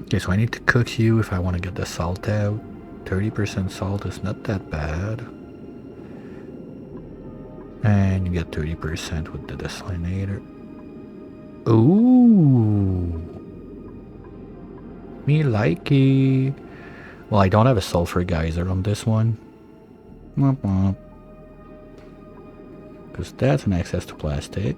Speaker 1: Okay, so I need to cook you if I want to get the salt out. 30% salt is not that bad. And you get 30% with the desalinator. Ooh. Me likey. Well, I don't have a sulfur geyser on this one. Because that's an access to plastic.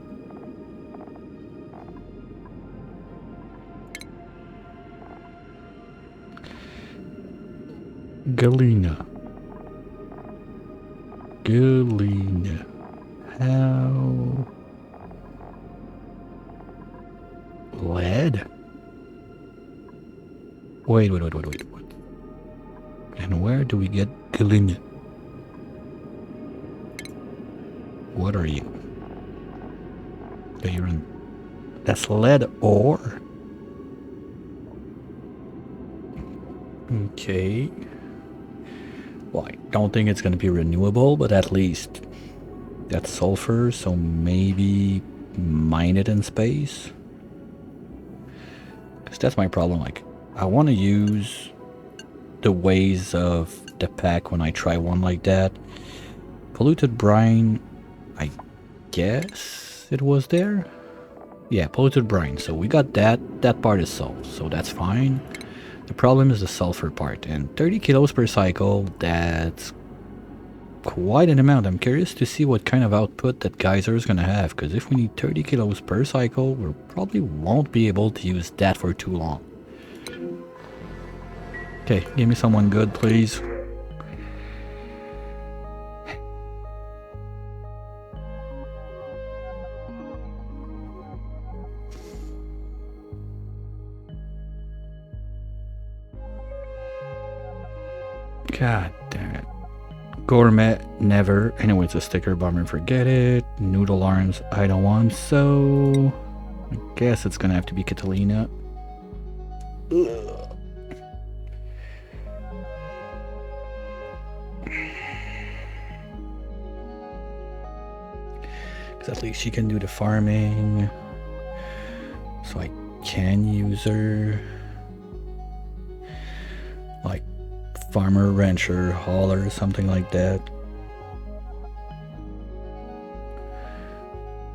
Speaker 1: Galena. Galena. How? Lead? Wait. And where do we get galena? What are you? You're in... That's lead ore? Okay. Well, I don't think it's going to be renewable, but at least that's sulfur, so maybe mine it in space. Because that's my problem. Like, I want to use the ways of the pack when I try one like that. Polluted brine, I guess it was there. Yeah, polluted brine. So we got that. That part is solved, so that's fine. The problem is the sulfur part, and 30 kilos per cycle, that's quite an amount. I'm curious to see what kind of output that geyser is going to have, because if we need 30 kilos per cycle, we probably won't be able to use that for too long. Okay, give me someone good, please. God damn it. Gourmet, never. Anyway, it's a sticker bomber, forget it. Noodle arms, I don't want, so... I guess it's gonna have to be Catalina. Because at least she can do the farming. So I can use her. Like farmer, rancher, hauler, something like that.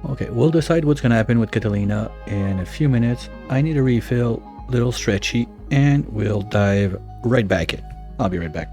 Speaker 1: Okay, we'll decide what's gonna happen with Catalina in a few minutes. I need a refill, little stretchy, and we'll dive right back in. I'll be right back.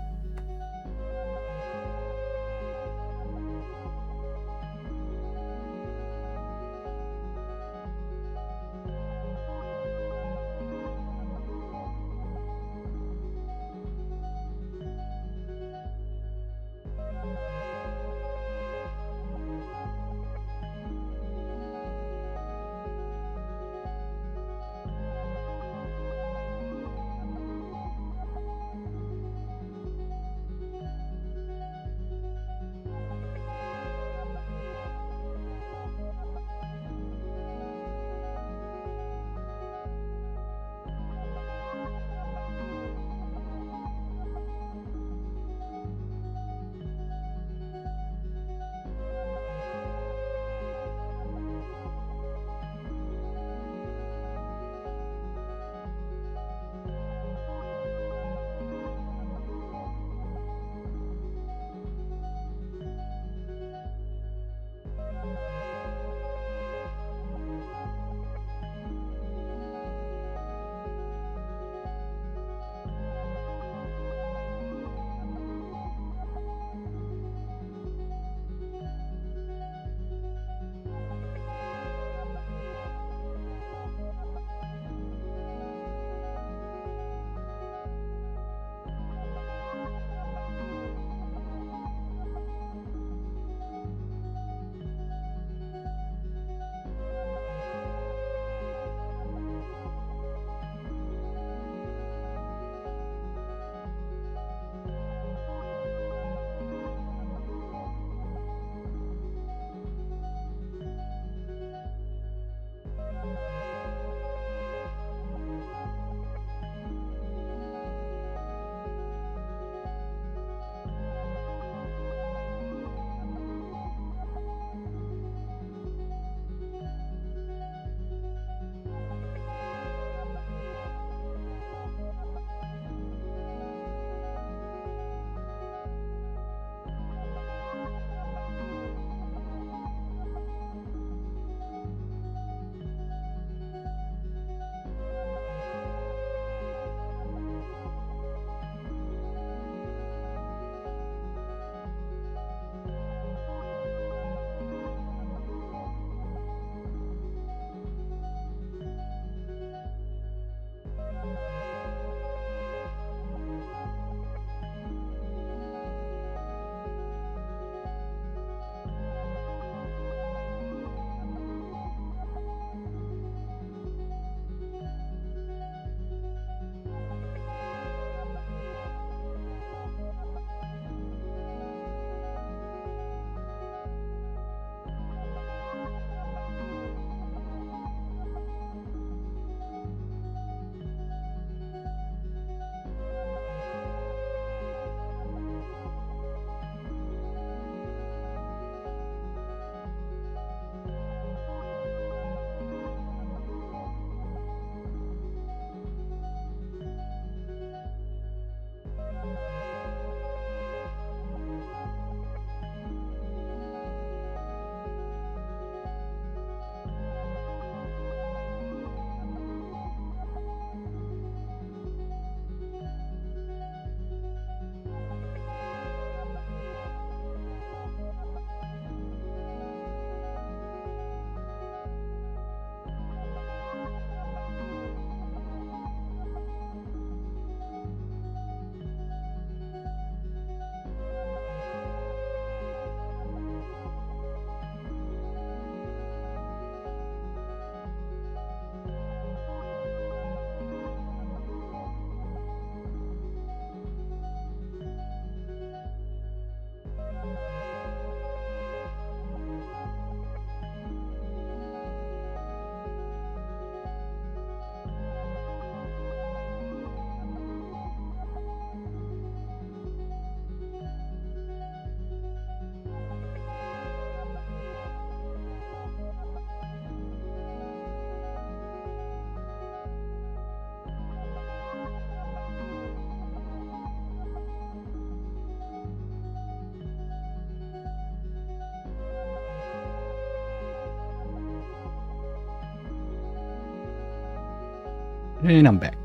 Speaker 1: And I'm back.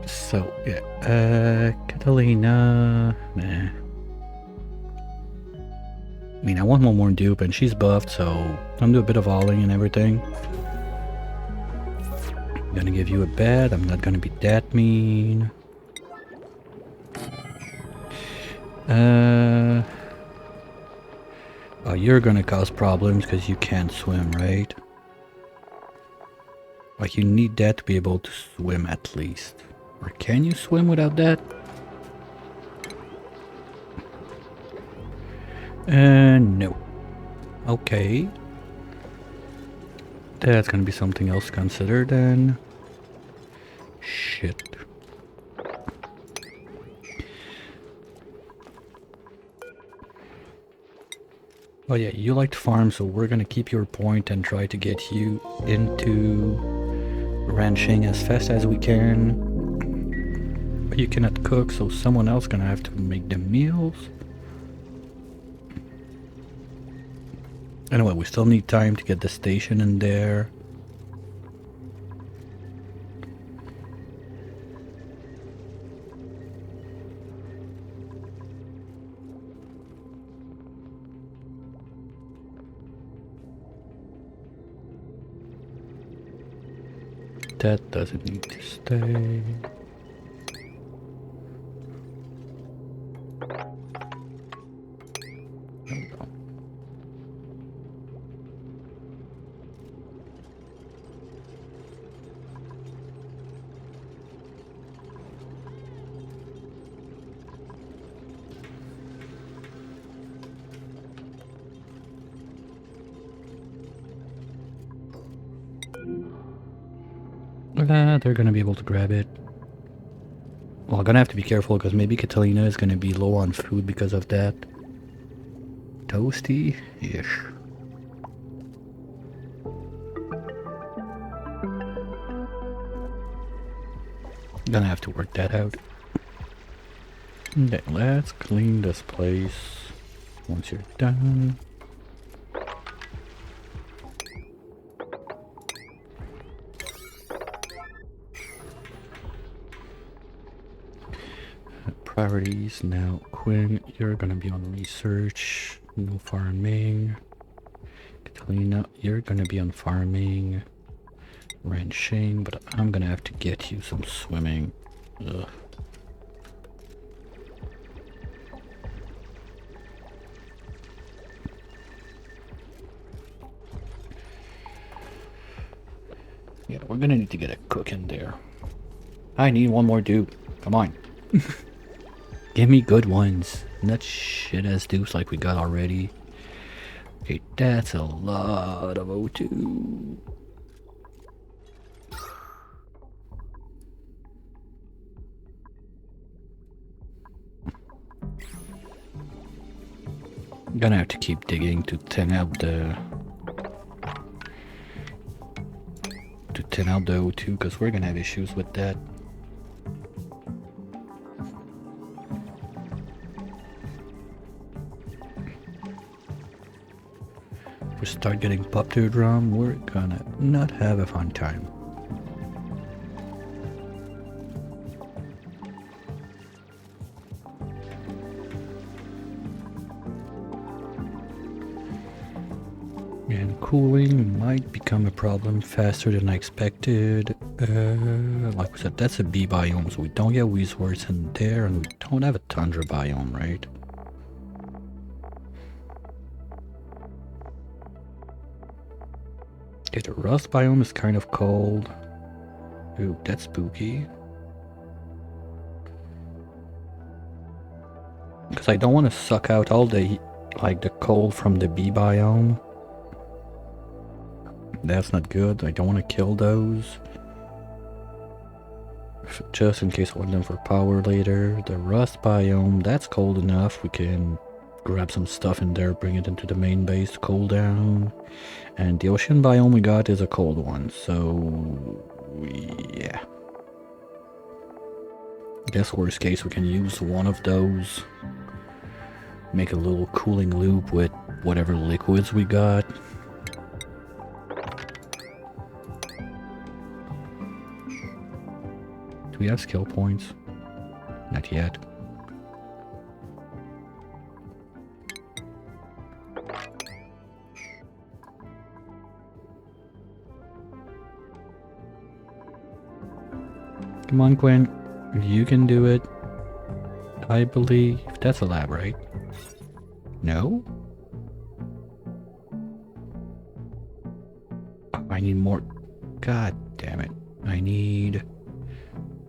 Speaker 1: So, yeah, Catalina, nah. I mean, I want one more dupe, and she's buffed, so I'm gonna do a bit of hauling and everything. I'm gonna give you a bed, I'm not gonna be that mean. Oh, you're gonna cause problems because you can't swim, right? Like, you need that to be able to swim at least. Or can you swim without that? No. Okay. That's gonna be something else to consider then. Shit. Oh yeah, you like to farm, so we're gonna keep your point and try to get you into ranching as fast as we can. But you cannot cook, so someone else gonna have to make the meals. Anyway, we still need time to get the station in there. That doesn't need to stay. There we go. They're gonna be able to grab it. Well, I'm gonna have to be careful because maybe Catalina is gonna be low on food because of that. Toasty-ish. Gonna have to work that out. Okay, let's clean this place once you're done. Priorities now. Quinn, you're gonna be on research, no farming. Catalina, you're gonna be on farming, ranching, but I'm gonna have to get you some swimming. Ugh. Yeah, we're gonna need to get a cook in there. I need one more dude. Come on. Give me good ones. Not shit ass dupes like we got already. Okay, that's a lot of O2. I'm gonna have to keep digging to thin out the O2 because we're gonna have issues with that. If we start getting pop to a drum, we're gonna not have a fun time. And cooling might become a problem faster than I expected. Like we said, that's a bee biome, so we don't get resource in there, and we don't have a tundra biome, right? Okay, the rust biome is kind of cold. Ooh, that's spooky. Because I don't want to suck out all the, like, the cold from the bee biome. That's not good. I don't want to kill those. Just in case I want them for power later. The rust biome, that's cold enough. We can grab some stuff in there, bring it into the main base to cool down. And the ocean biome we got is a cold one, so yeah. I guess worst case we can use one of those. Make a little cooling loop with whatever liquids we got. Do we have skill points? Not yet. Come on, Quinn. You can do it. I believe that's a lab, right? No? Oh, I need more. God damn it. I need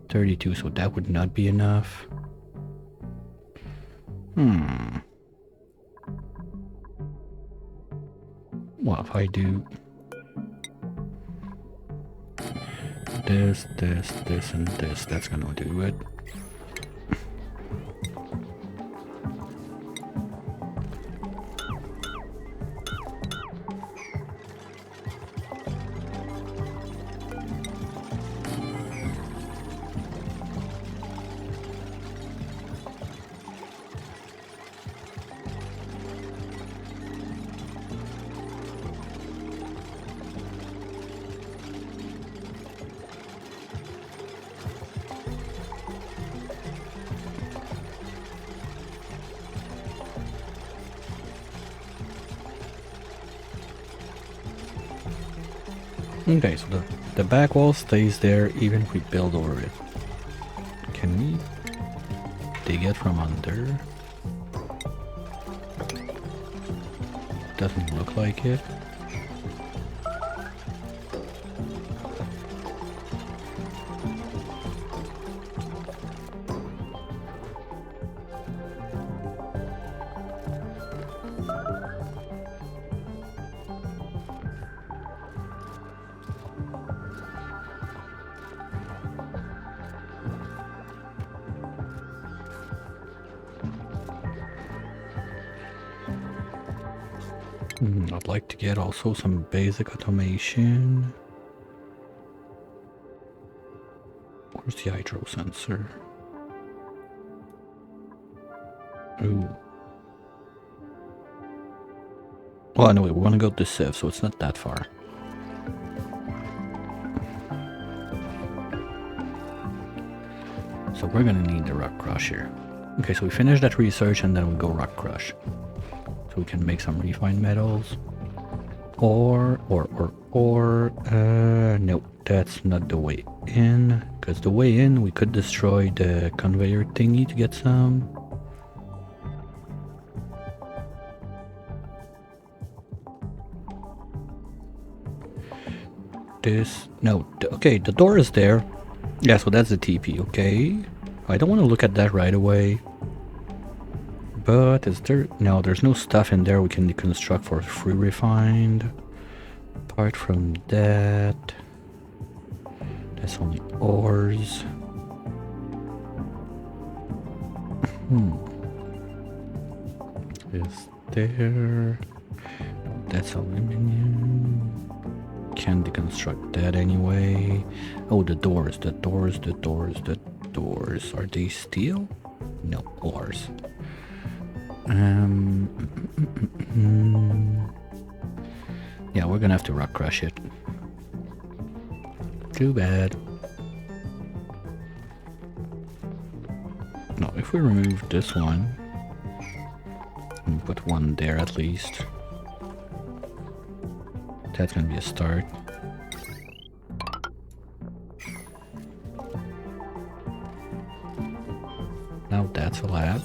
Speaker 1: 32, so that would not be enough. Well, if I do this, and this, that's gonna do it. Okay, so the back wall stays there even if we build over it. Can we dig it from under? Doesn't look like it. I'd like to get also some basic automation. Where's the hydro sensor? Ooh. Well, anyway, we want to go to Civ, so it's not that far. So we're gonna need the rock crush here. Okay, so we finish that research and then we go rock crush. So we can make some refined metals. No, that's not the way in. Because the way in, we could destroy the conveyor thingy to get some. Okay, the door is there. Yeah, so that's the TP, okay. I don't want to look at that right away. But is there... No, there's no stuff in there we can deconstruct for free refined. Apart from that... That's only ores. Is there... That's aluminum. Can deconstruct that anyway. Oh, the doors. Are they steel? No, ores. Yeah, we're gonna have to rock crush it. Too bad. No, if we remove this one and put one there at least, that's gonna be a start. Now that's a lab.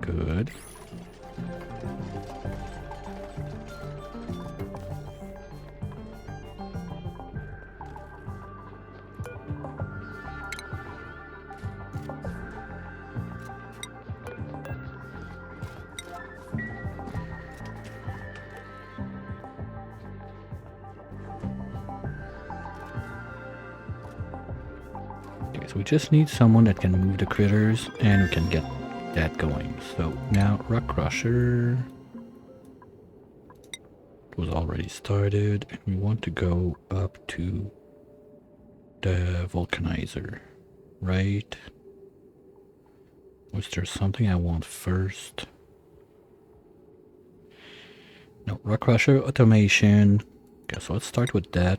Speaker 1: Good. Okay, so we just need someone that can move the critters and we can get that going. So now rock crusher was already started and we want to go up to the vulcanizer, right? Was there something I want first? No, rock crusher automation. Okay, so let's start with that.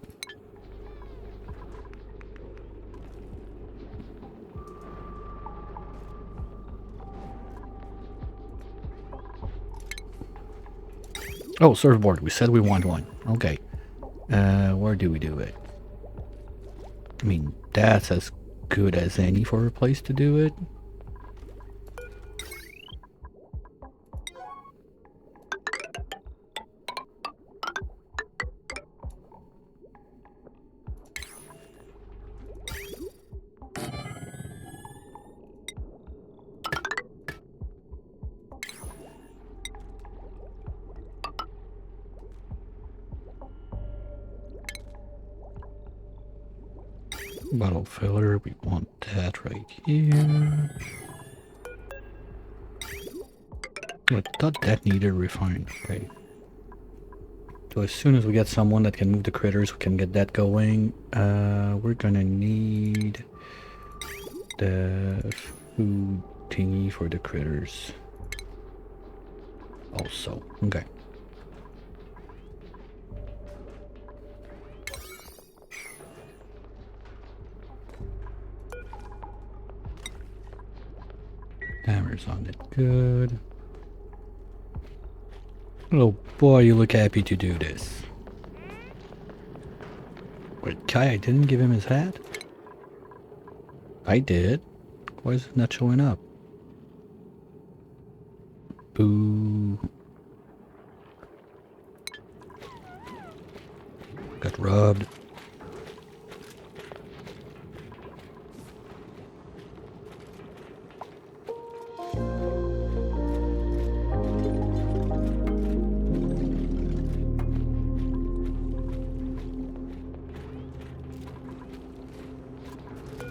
Speaker 1: Oh, surfboard. We said we want one. Okay. Where do we do it? I mean, that's as good as any for a place to do it. Bottle filler, we want that right here. I thought that needed refined. Okay. So as soon as we get someone that can move the critters, we can get that going. We're gonna need the food thingy for the critters. Also, okay. Hammer's on it, good. Oh boy, you look happy to do this. Wait, Kai, I didn't give him his hat? I did. Why is it not showing up? Boo. Got robbed.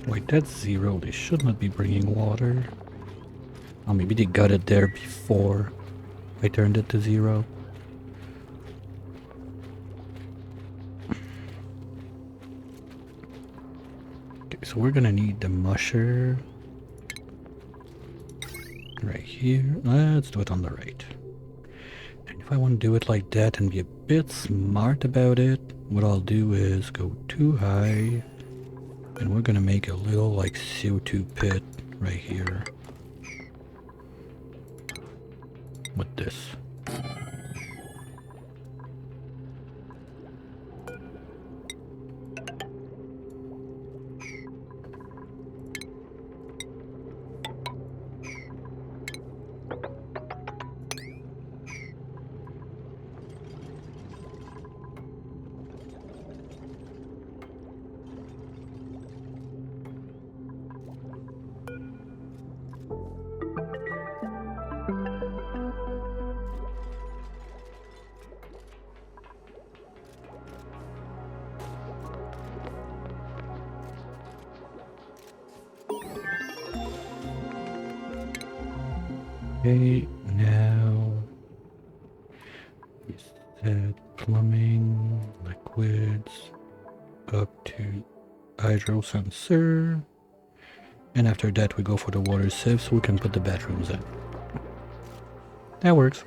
Speaker 1: Wait, that's 0. They should not be bringing water. Oh, maybe they got it there before I turned it to 0. Okay, so we're gonna need the musher right here. Let's do it on the right. And if I want to do it like that and be a bit smart about it, what I'll do is go too high. And we're gonna make a little like CO2 pit right here. With this. Okay, now we set plumbing, liquids, up to hydro sensor. And after that we go for the water sieve so we can put the bathrooms in. That works.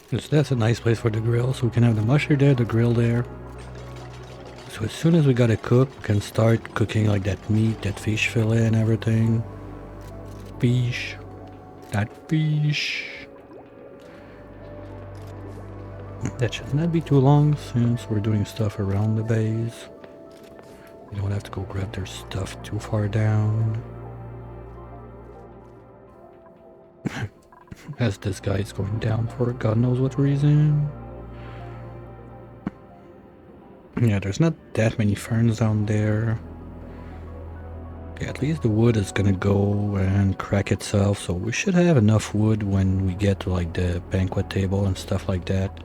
Speaker 1: So that's a nice place for the grill, so we can have the musher there, the grill there. So as soon as we got it cooked, we can start cooking like that meat, that fish fillet and everything. Fish. That fish. That should not be too long since we're doing stuff around the base. You don't have to go grab their stuff too far down. As this guy is going down for God knows what reason. Yeah, there's not that many ferns down there. Yeah, at least the wood is gonna go and crack itself, so we should have enough wood when we get to like the banquet table and stuff like that.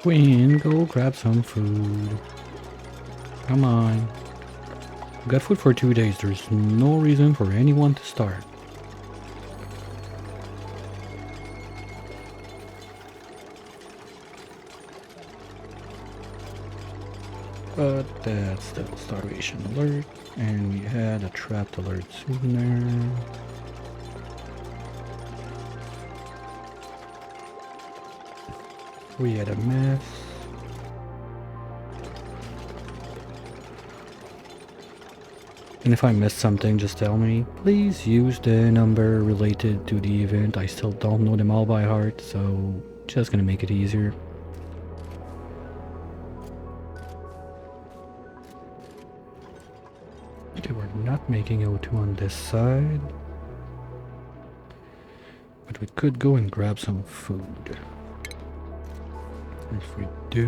Speaker 1: Queen, go grab some food. Come on. We got food for 2 days. There's no reason for anyone to starve. But that's still starvation alert. And we had a trapped alert sooner. We had a mess. And if I missed something, just tell me. Please use the number related to the event. I still don't know them all by heart, so just gonna make it easier. Okay, we're not making O2 on this side. But we could go and grab some food. If we do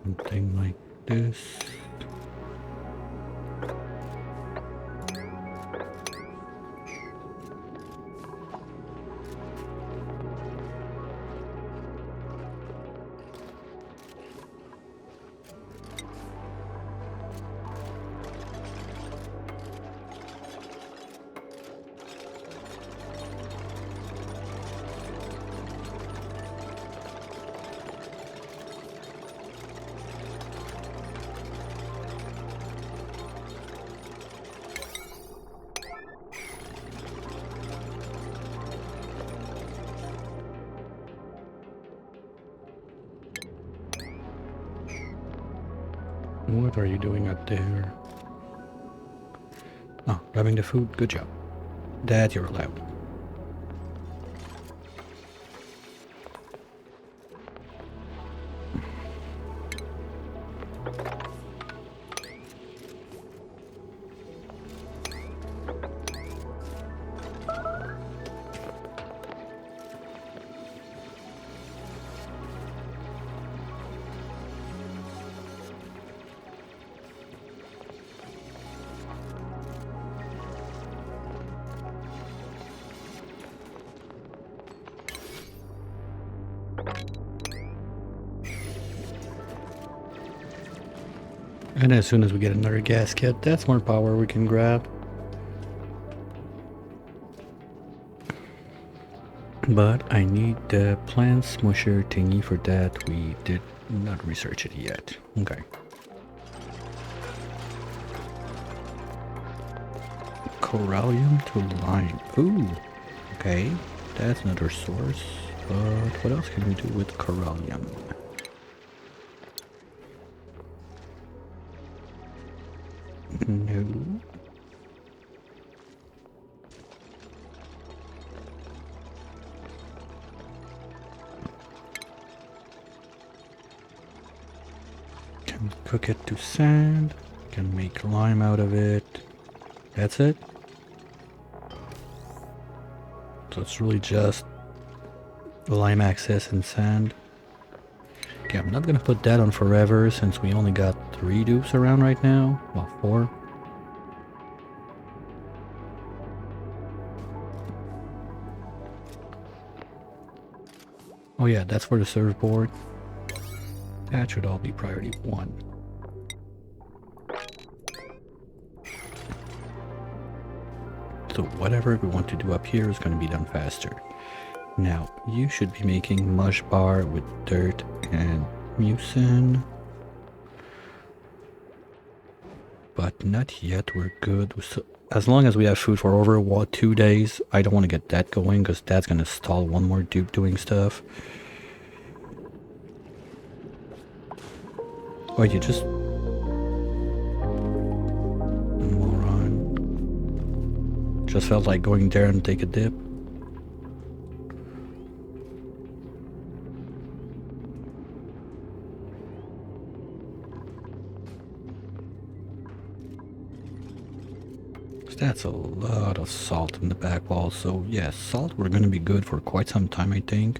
Speaker 1: something like this. What are you doing up there? Oh, grabbing the food. Good job. That you're allowed. And as soon as we get another gas kit, that's more power we can grab. But I need the plant smusher thingy for that. We did not research it yet. Okay. Corallium to lime. Ooh. Okay. That's another source. But what else can we do with corallium? No. Can cook it to sand. Can make lime out of it. That's it. So it's really just lime access and sand. Okay, I'm not gonna put that on forever since we only got 3 dupes around right now. Well, 4. Oh yeah, that's for the surfboard. That should all be priority 1. So whatever we want to do up here is going to be done faster. Now, you should be making mush bar with dirt and mucin. But not yet, we're good. So, as long as we have food for over 2 days, I don't want to get that going because that's going to stall one more dupe doing stuff. Oh, you just... moron. Just felt like going there and take a dip. That's a lot of salt in the back wall, so yeah, salt we're gonna be good for quite some time, I think.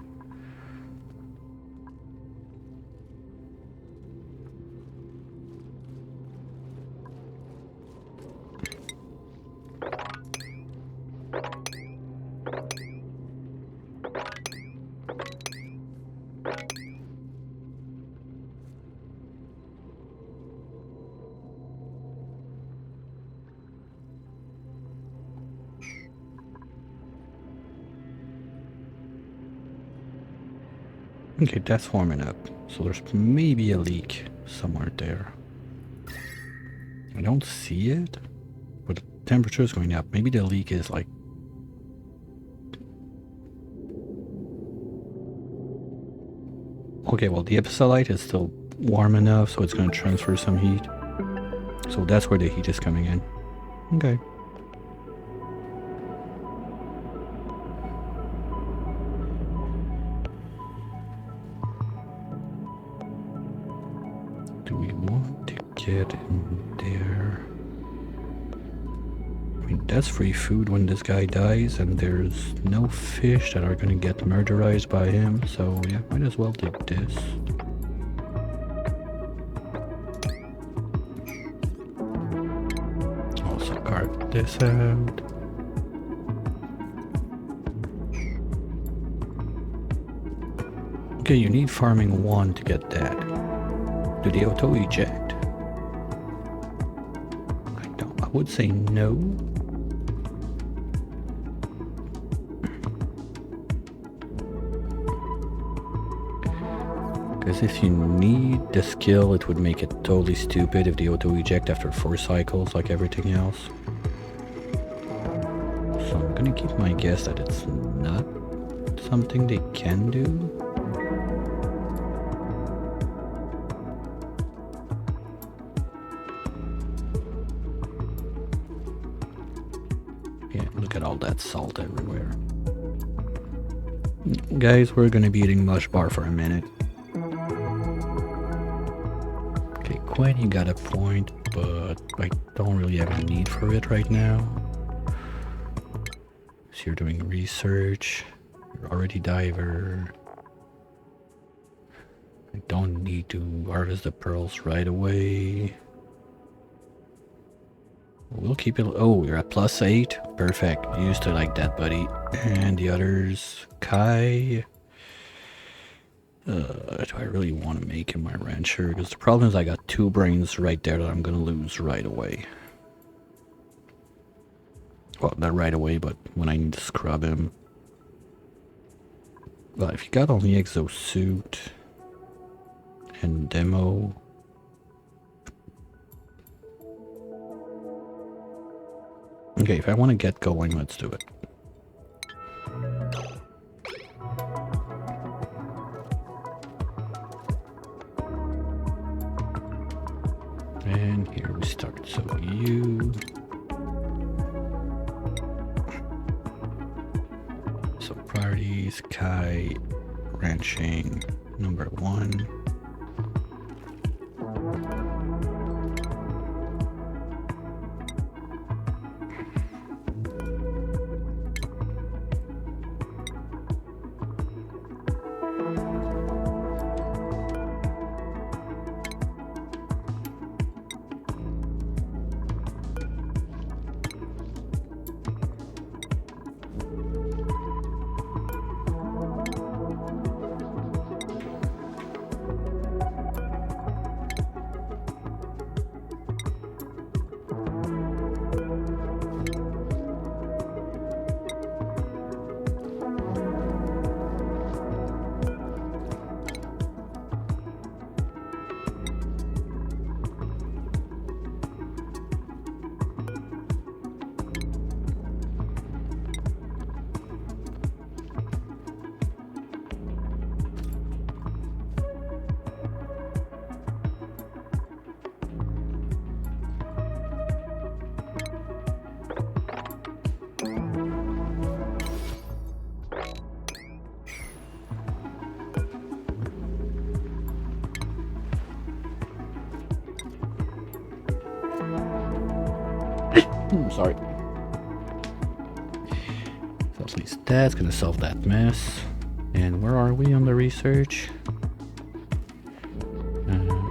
Speaker 1: Okay, that's warming up. So there's maybe a leak somewhere there. I don't see it, but the temperature is going up. Maybe the leak is like... Okay, well the epsilite is still warm enough, so it's going to transfer some heat. So that's where the heat is coming in. Okay. Get in there. I mean, that's free food when this guy dies, and there's no fish that are gonna get murderized by him, so yeah, might as well take this. Also carve this out. Okay, you need farming 1 to get that. Do they auto eject? I would say no. Because if you need the skill, it would make it totally stupid if they auto-eject after 4 cycles like everything else. So I'm gonna keep my guess that it's not something they can do. Look at all that salt everywhere. Guys, we're gonna be eating mush bar for a minute. Okay, Quinn, you got a point, but I don't really have a need for it right now. So you're doing research. You're already diver. I don't need to harvest the pearls right away. We'll keep it. Oh, you're at +8. Perfect. Used to like that, buddy. And the others, Kai. Do I really want to make him my rancher? Because the problem is I got 2 brains right there that I'm gonna lose right away. Well, not right away, but when I need to scrub him. Well, if you got only exosuit and demo, okay, if I want to get going, let's do it. And here we start. So you. So priorities, Kai, ranching, number 1. Sorry. So at least that's gonna solve that mess. And where are we on the research?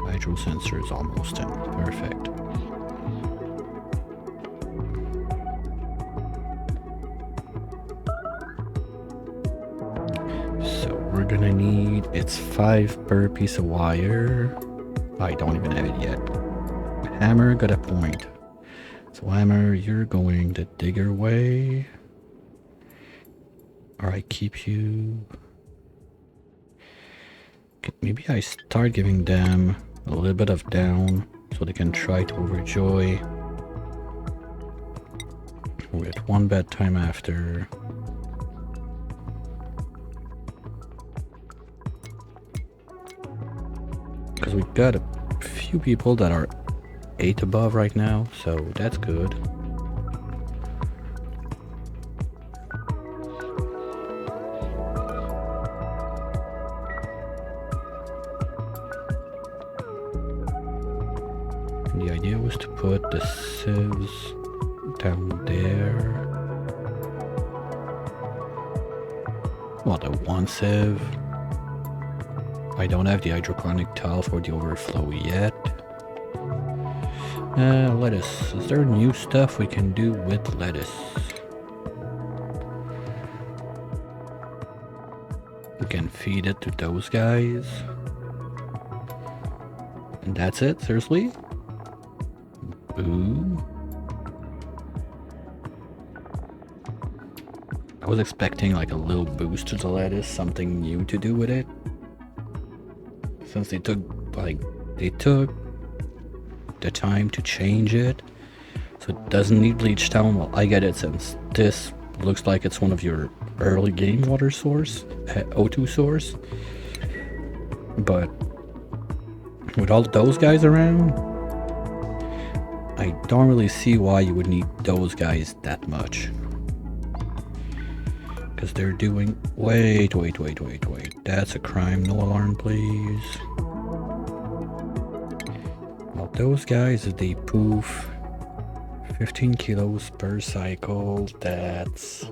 Speaker 1: Hydro sensor is almost in. Perfect. So we're gonna need, it's 5 per piece of wire. I don't even have it yet. Hammer got a point. So Hammer, you're going the digger way. Or I keep you. Okay, maybe I start giving them a little bit of down so they can try to overjoy with 1 bedtime after. Because we've got a few people that are 8 above right now, so that's good. And the idea was to put the sieves down there. Well, the 1 sieve. I don't have the hydroponic tile for the overflow yet. Lettuce. Is there new stuff we can do with lettuce? We can feed it to those guys. And that's it? Seriously? Boo. I was expecting like a little boost to the lettuce, something new to do with it. Since they took the time to change it, so it doesn't need bleach town. Well, I get it, since this looks like it's one of your early game water source, O2 source. But with all those guys around, I don't really see why you would need those guys that much. Because they're doing... Wait. That's a crime. No alarm, please. Well, those guys, they poof 15 kilos per cycle. That's...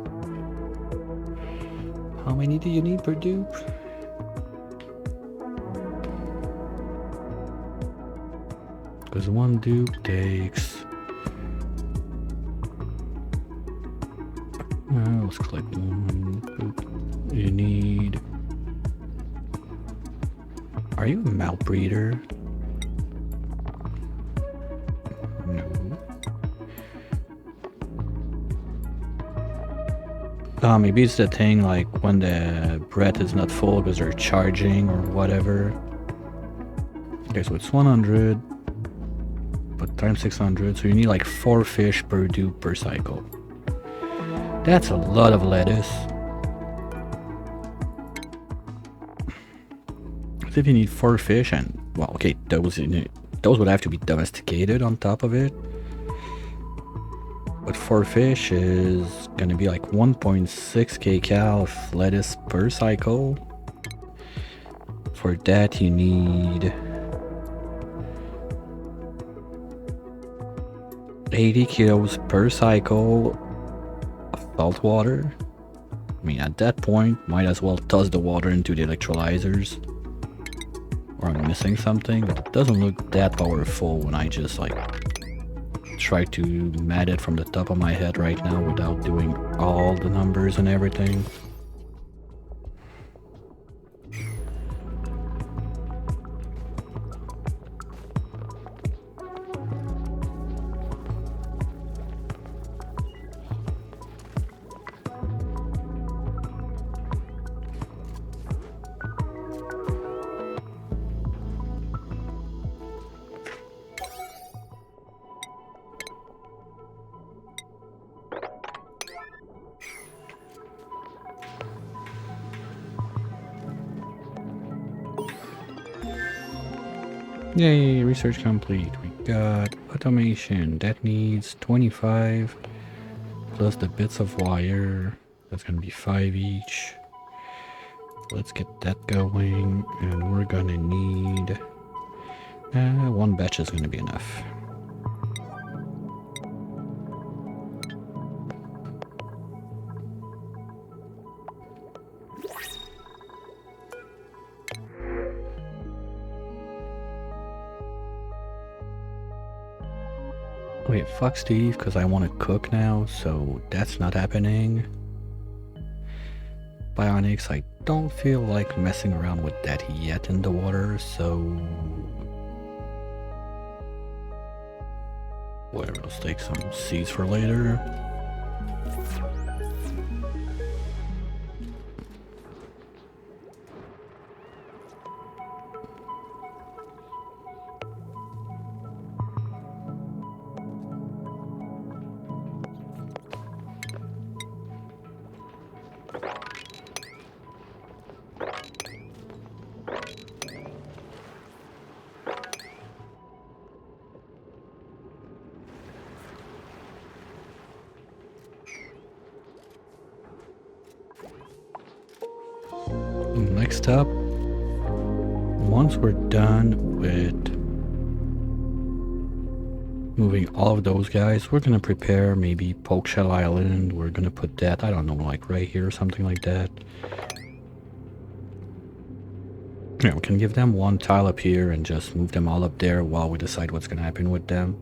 Speaker 1: How many do you need per dupe? Because 1 dupe takes... let's click 1. Boop. You need... Are you a malbreeder? No. Maybe it's the thing like when the breath is not full because they're charging or whatever. Okay, so it's 100, but times 600, so you need like 4 fish per dupe per cycle. That's a lot of lettuce. So if you need 4 fish and, well, okay, those would have to be domesticated on top of it. But 4 fish is gonna be like 1.6 kcal of lettuce per cycle. For that you need 80 kilos per cycle of salt water. I mean, at that point, might as well toss the water into the electrolyzers. Or I'm missing something, but it doesn't look that powerful when I just like try to mat it from the top of my head right now without doing all the numbers and everything. Yay, research complete. We got automation. That needs 25 plus the bits of wire. That's gonna be 5 each. Let's get that going, and we're gonna need 1 batch is gonna be enough. Wait, fuck Steve, because I want to cook now, so that's not happening. Bionics, I don't feel like messing around with that yet in the water, so... whatever, let's take some seeds for later. Next up, once we're done with moving all of those guys, we're gonna prepare maybe Poke Shell Island. We're gonna put that, I don't know, like right here or something like that. Yeah, we can give them 1 tile up here and just move them all up there while we decide what's gonna happen with them.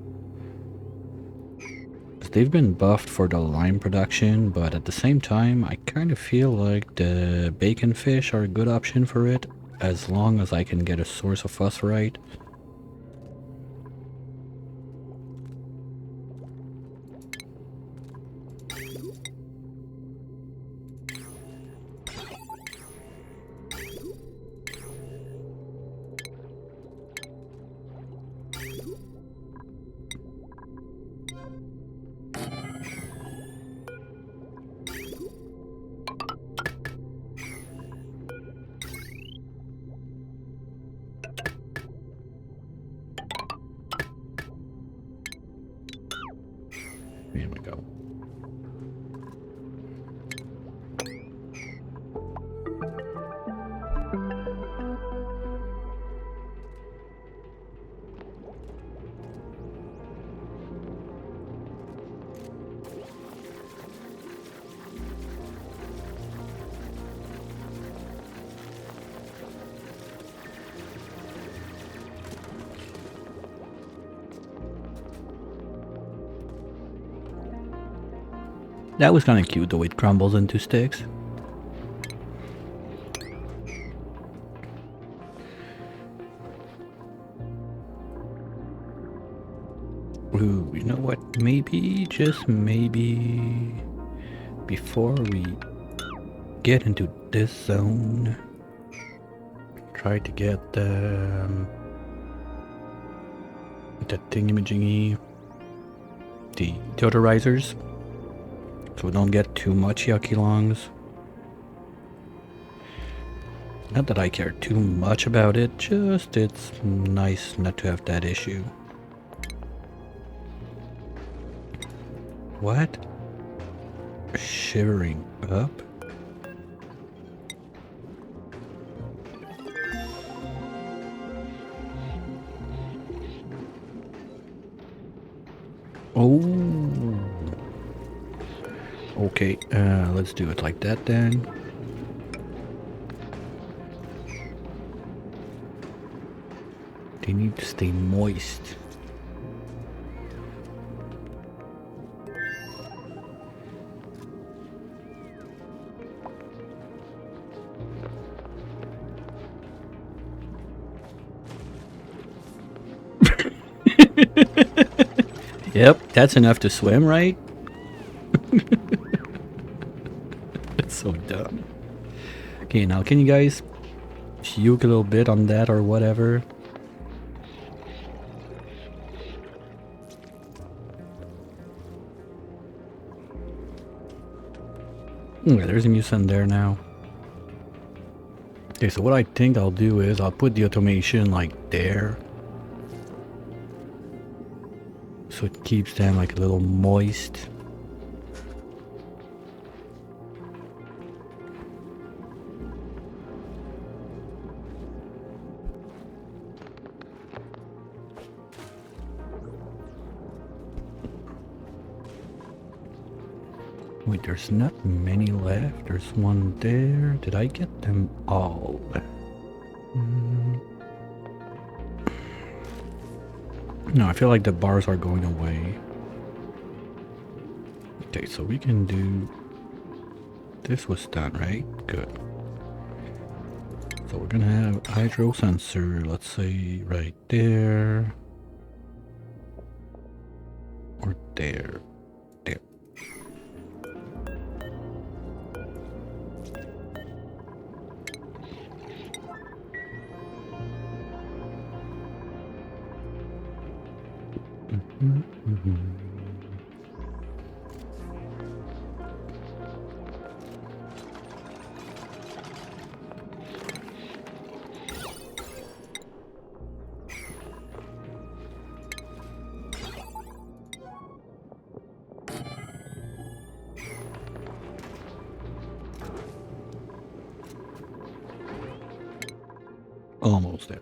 Speaker 1: They've been buffed for the lime production, but at the same time, I kind of feel like the bacon fish are a good option for it, as long as I can get a source of phosphorite. Here we go. That was kind of cute, the way it crumbles into sticks. Ooh, you know what? Maybe, just maybe, before we get into this zone. Try to get the thingamajiggy, the deodorizers, so we don't get too much yucky lungs. Not that I care too much about it, just it's nice not to have that issue. What? Shivering up? Oh. Okay, let's do it like that then. They need to stay moist. Yep, that's enough to swim, right? It's so dumb. Okay, now can you guys puke a little bit on that or whatever? Yeah, there's a mucin there now. Okay, so what I think I'll do is I'll put the automation like there. So it keeps them like a little moist. Wait, there's not many left. There's one there. Did I get them all? No, I feel like the bars are going away. Okay, so we can do... This was done, right? Good. So we're gonna have hydro sensor, let's say right there. Or there. There. Almost there.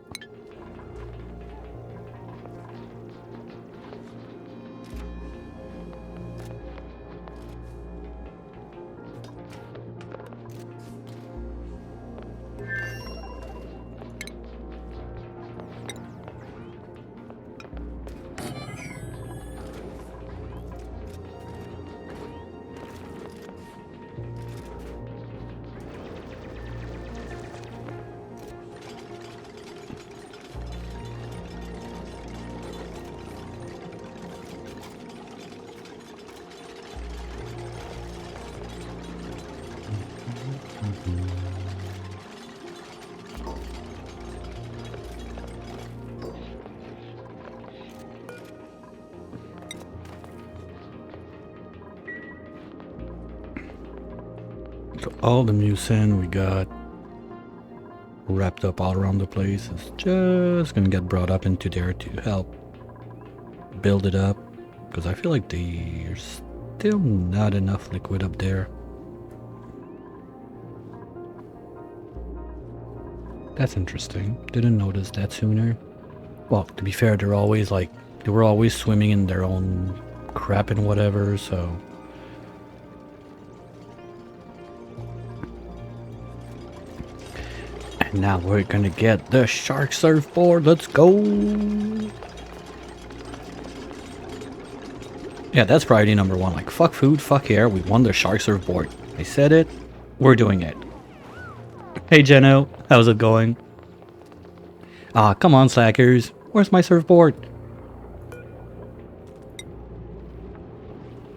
Speaker 1: So all the mucin we got wrapped up all around the place is just gonna get brought up into there to help build it up, because I feel like there's still not enough liquid up there. That's interesting. Didn't notice that sooner. Well, to be fair, they were always swimming in their own crap and whatever, so... And now we're gonna get the shark surfboard. Let's go! Yeah, that's priority number one. Like, fuck food, fuck air. We won the shark surfboard. I said it. We're doing it. Hey, Jeno. How's it going? Ah, come on, slackers. Where's my surfboard?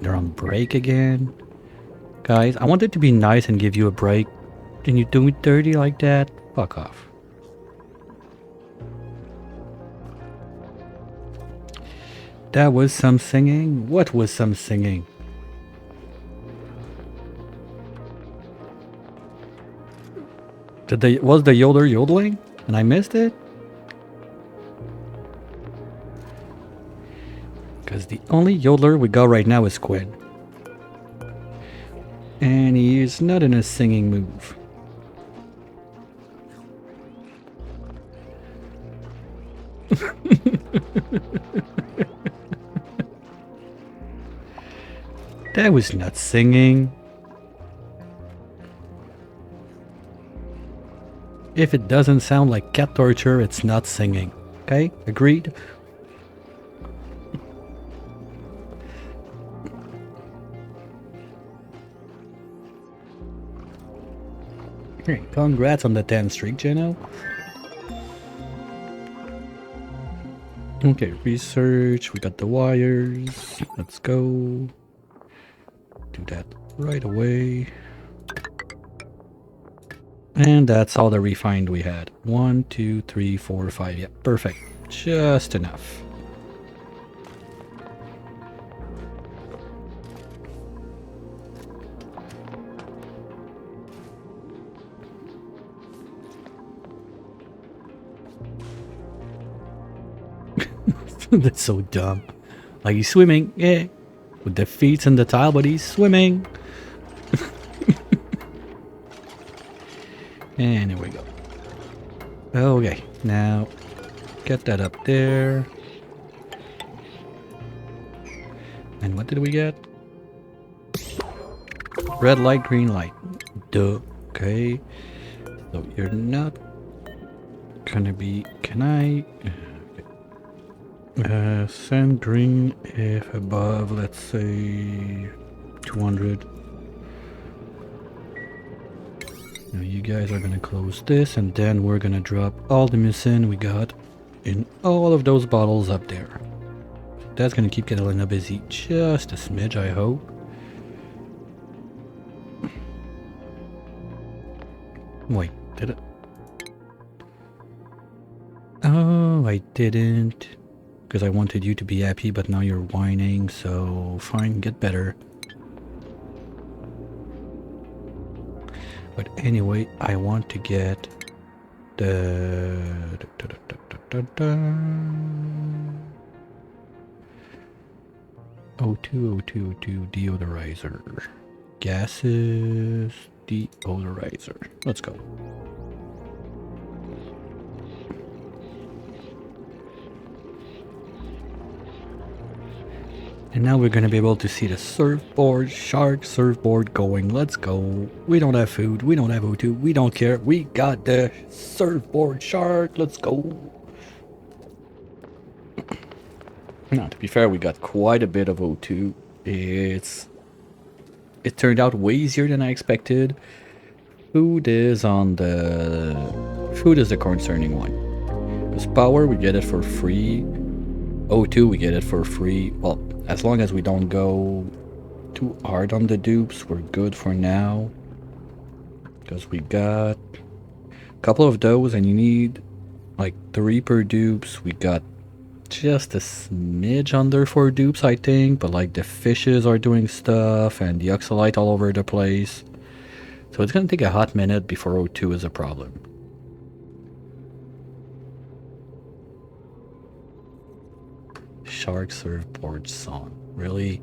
Speaker 1: They're on break again. Guys, I wanted to be nice and give you a break. Can you do me dirty like that? Fuck off. That was some singing? What was some singing? Was the yodeler yodeling? And I missed it? Because the only yodeler we got right now is Squid. And he is not in a singing move. That was not singing. If it doesn't sound like cat torture, it's not singing. Okay? Agreed? Hey, congrats on the 10 streak, Geno. Okay, research. We got the wires. Let's go. Do that right away. And that's all the refined we had. 1, 2, 3, 4, 5. Yeah, perfect. Just enough. That's so dumb. Like he's swimming, yeah. With the feet in the tile, but he's swimming. And here we go. Okay, now get that up there. And what did we get? Red light, green light. Duh. Okay. So you're not gonna be. Can I? Send green if above, let's say 200. Now you guys are gonna close this, and then we're gonna drop all the mucin we got in all of those bottles up there. That's gonna keep Catalina busy just a smidge, I hope. Wait, did it? Oh, I didn't. Because I wanted you to be happy, but now you're whining, so fine, get better. But anyway, I want to get the O2 deodorizer. Gases deodorizer. Let's go. And now we're gonna be able to see the surfboard, shark surfboard going. Let's go. We don't have food, we don't have O2, we don't care. We got the surfboard shark, let's go. Now, to be fair, we got quite a bit of O2. It turned out way easier than I expected. Food is the concerning one. Because power, we get it for free. O2, we get it for free. Well, as long as we don't go too hard on the dupes, we're good for now. Because we got a couple of those, and you need like 3 per dupes. We got just a smidge under 4 dupes, I think. But like the fishes are doing stuff, and the oxalite all over the place. So it's gonna take a hot minute before O2 is a problem. Shark surfboard song. Really?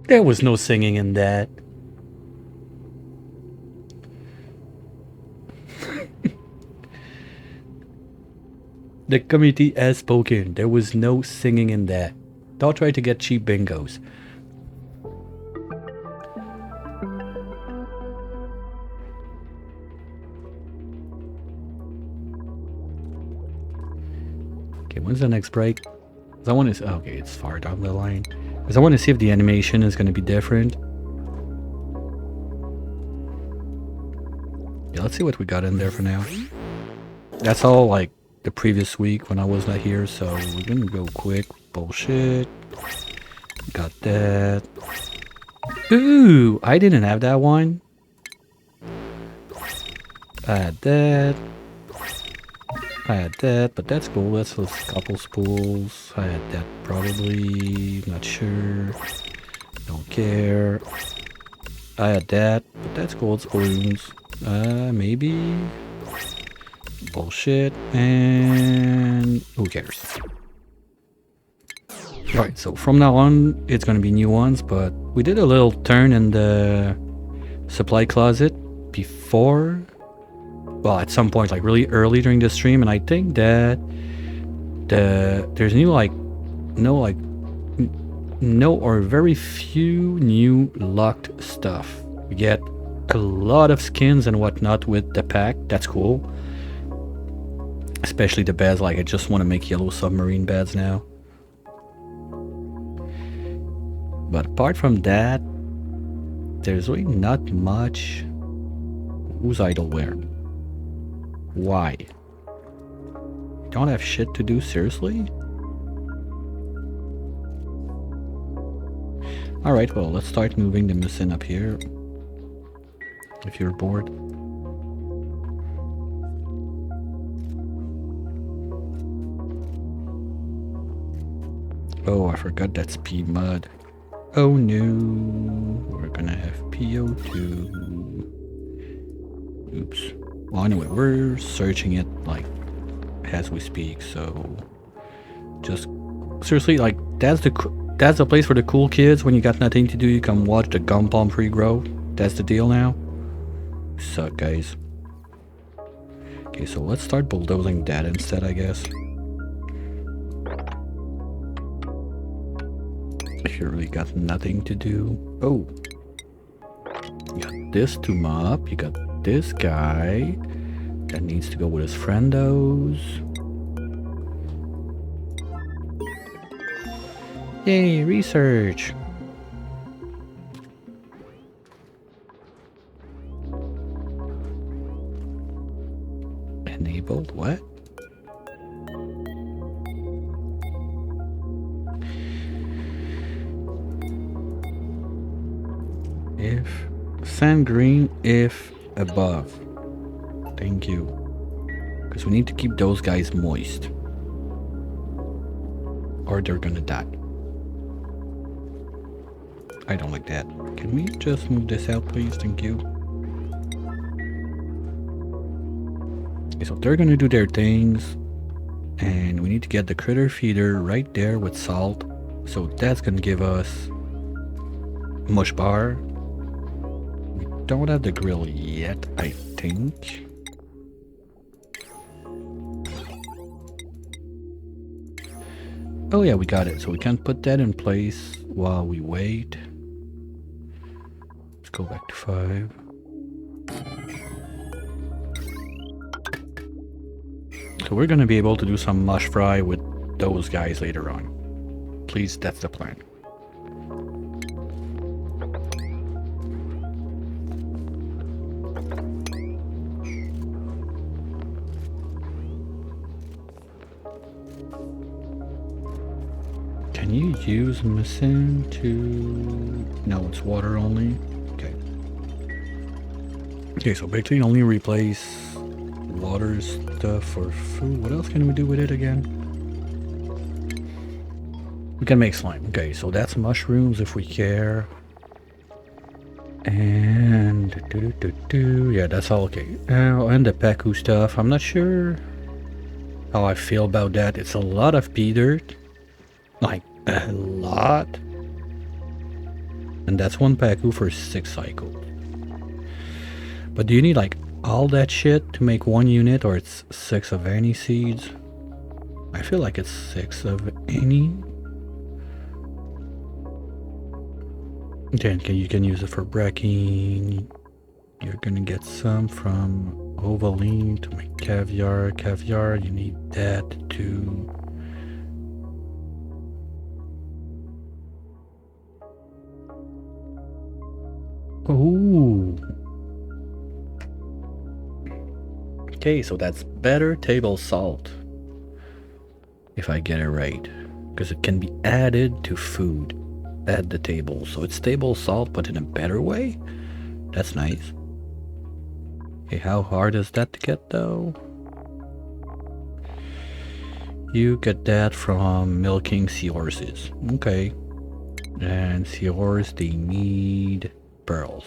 Speaker 1: There was no singing in that. The committee has spoken. There was no singing in that. Don't try to get cheap bingos. Okay, when's the next break? I want to. Okay, it's far down the line. Because I want to see if the animation is going to be different. Yeah, let's see what we got in there for now. That's all like the previous week when I was not here, so we're gonna go quick. Bullshit. Got that. Ooh, I didn't have that one. I had that. I had that, but that's cool. That's a couple spools. I had that probably. Not sure. Don't care. I had that, but that's cool. It's balloons. Maybe. Bullshit. And who cares? Alright, so from now on, it's gonna be new ones, but we did a little turn in the supply closet before. Well, at some point, like really early during the stream, and I think that there's no or very few new locked stuff. We get a lot of skins and whatnot with the pack. That's cool. Especially the beds. Like I just want to make yellow submarine beds now. But apart from that, there's really not much. Who's idleware? Why? Don't have shit to do, seriously? Alright, well, let's start moving the missing up here. If you're bored. Oh, I forgot that speed mud. Oh no, we're gonna have PO2. Oops. Well, anyway, we're searching it like as we speak, so just seriously, like that's the place for the cool kids. When you got nothing to do, you come watch the gum palm tree grow. That's the deal now. Suck, guys. Okay, so let's start bulldozing that instead, I guess. If you really got nothing to do. Oh, you got this to mop. You got this guy that needs to go with his friendos. Yay, research. Enabled what? If sand green if above. Thank you. Because we need to keep those guys moist. Or they're gonna die. I don't like that. Can we just move this out, please? Thank you. Okay, so they're gonna do their things. And we need to get the critter feeder right there with salt. So that's gonna give us mush bar. We don't have the grill yet, I think. Oh yeah, we got it. So we can put that in place while we wait. Let's go back to 5. So we're gonna be able to do some mush fry with those guys later on. Please, that's the plan. Can you use missing to... No, it's water only. Okay. Okay, so basically only replace water stuff for food. What else can we do with it again? We can make slime. Okay, so that's mushrooms if we care. And... yeah, that's all okay. And the Paku stuff. I'm not sure how I feel about that. It's a lot of pea dirt. Like, a lot. And that's 1 Paku for 6 cycles. But do you need like all that shit to make 1 unit, or it's 6 of any seeds? I feel like it's 6 of any. Then you can use it for bracking. You're gonna get some from Ovaline to make caviar. Caviar, you need that too. Ooh. Okay, so that's better table salt. If I get it right. Because it can be added to food at the table. So it's table salt, but in a better way. That's nice. Okay, how hard is that to get though? You get that from milking seahorses. Okay. And seahorses, they need pearls.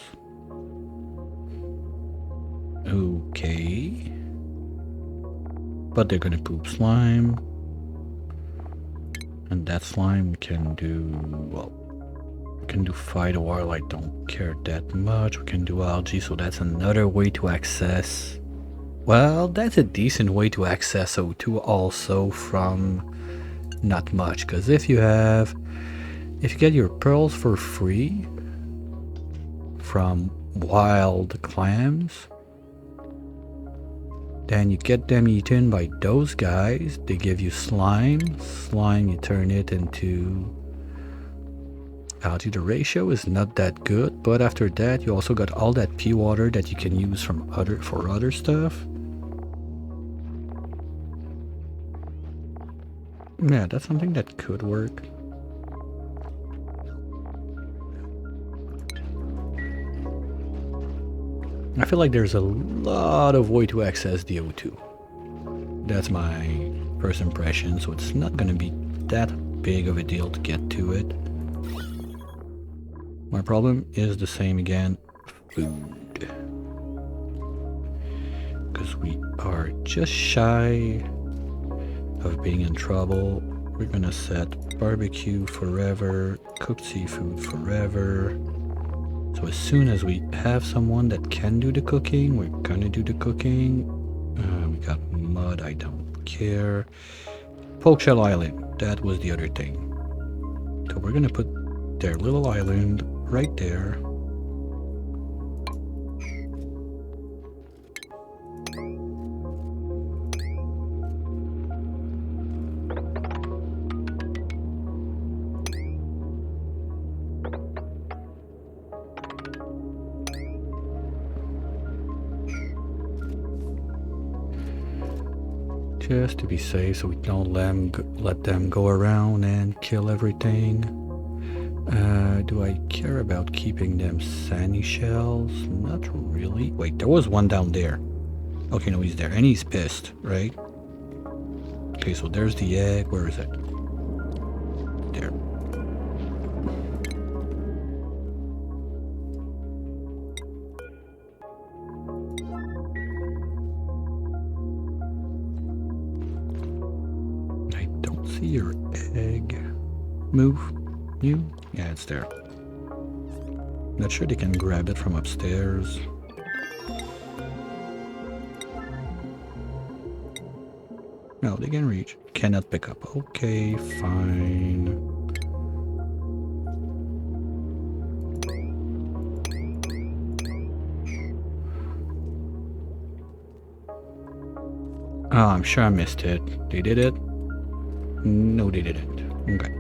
Speaker 1: Okay. But they're gonna poop slime. And that slime we can do, well, we can do phytoil, I don't care that much. We can do algae, so that's another way to access. Well, that's a decent way to access O2 also from not much. Because if you get your pearls for free from wild clams, then you get them eaten by those guys. They give you slime. Slime, you turn it into algae. The ratio is not that good, but after that, you also got all that pea water that you can use for other stuff. Yeah, that's something that could work. I feel like there's a lot of way to access the O2. That's my first impression, so it's not gonna be that big of a deal to get to it. My problem is the same again, food. Because we are just shy of being in trouble. We're gonna set barbecue forever, cooked seafood forever. So as soon as we have someone that can do the cooking, we're gonna do the cooking. We got mud, I don't care. Poke Shell Island, that was the other thing. So we're gonna put their little island right there. Just to be safe, so we don't let them go around and kill everything. Do I care about keeping them sandy shells? Not really. Wait, there was one down there. Okay, no, he's there. And he's pissed, right? Okay, so there's the egg. Where is it? There. I don't see your egg. Move. You? Yeah, it's there. Not sure they can grab it from upstairs. No, they can reach. Cannot pick up. Okay, fine. Oh, I'm sure I missed it. They did it? No, they didn't. Okay.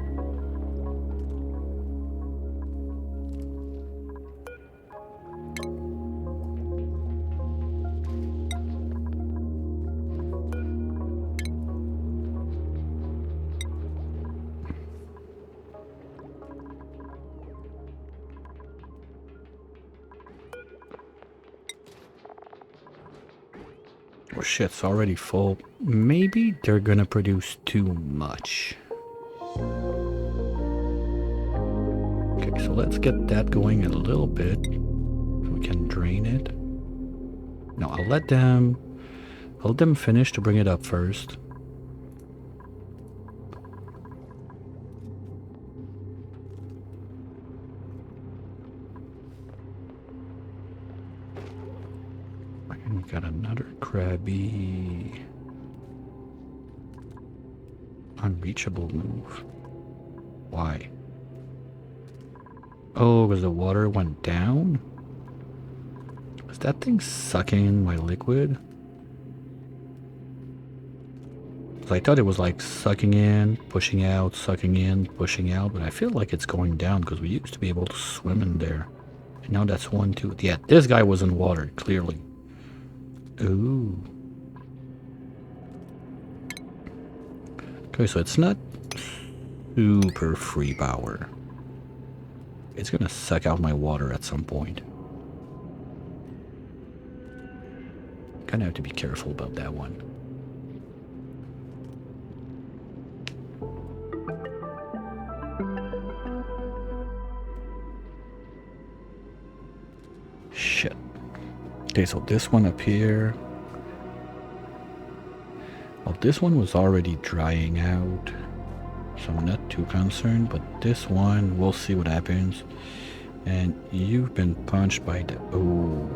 Speaker 1: Oh shit, it's already full. Maybe they're gonna produce too much. Okay, so let's get that going a little bit. So we can drain it. No, I'll let them finish to bring it up first. And we got another crabby. Unreachable move. Why? Oh, because the water went down? Is that thing sucking in my liquid? I thought it was like sucking in, pushing out, sucking in, pushing out, but I feel like it's going down because we used to be able to swim in there. Now that's 1, 2. Yeah, this guy was in water, clearly. Ooh. Okay, so it's not super free power. It's gonna suck out my water at some point. Kinda have to be careful about that one. Shit. Okay, so this one up here. Well, this one was already drying out, so I'm not too concerned, but this one, we'll see what happens. And you've been punched by the... Oh,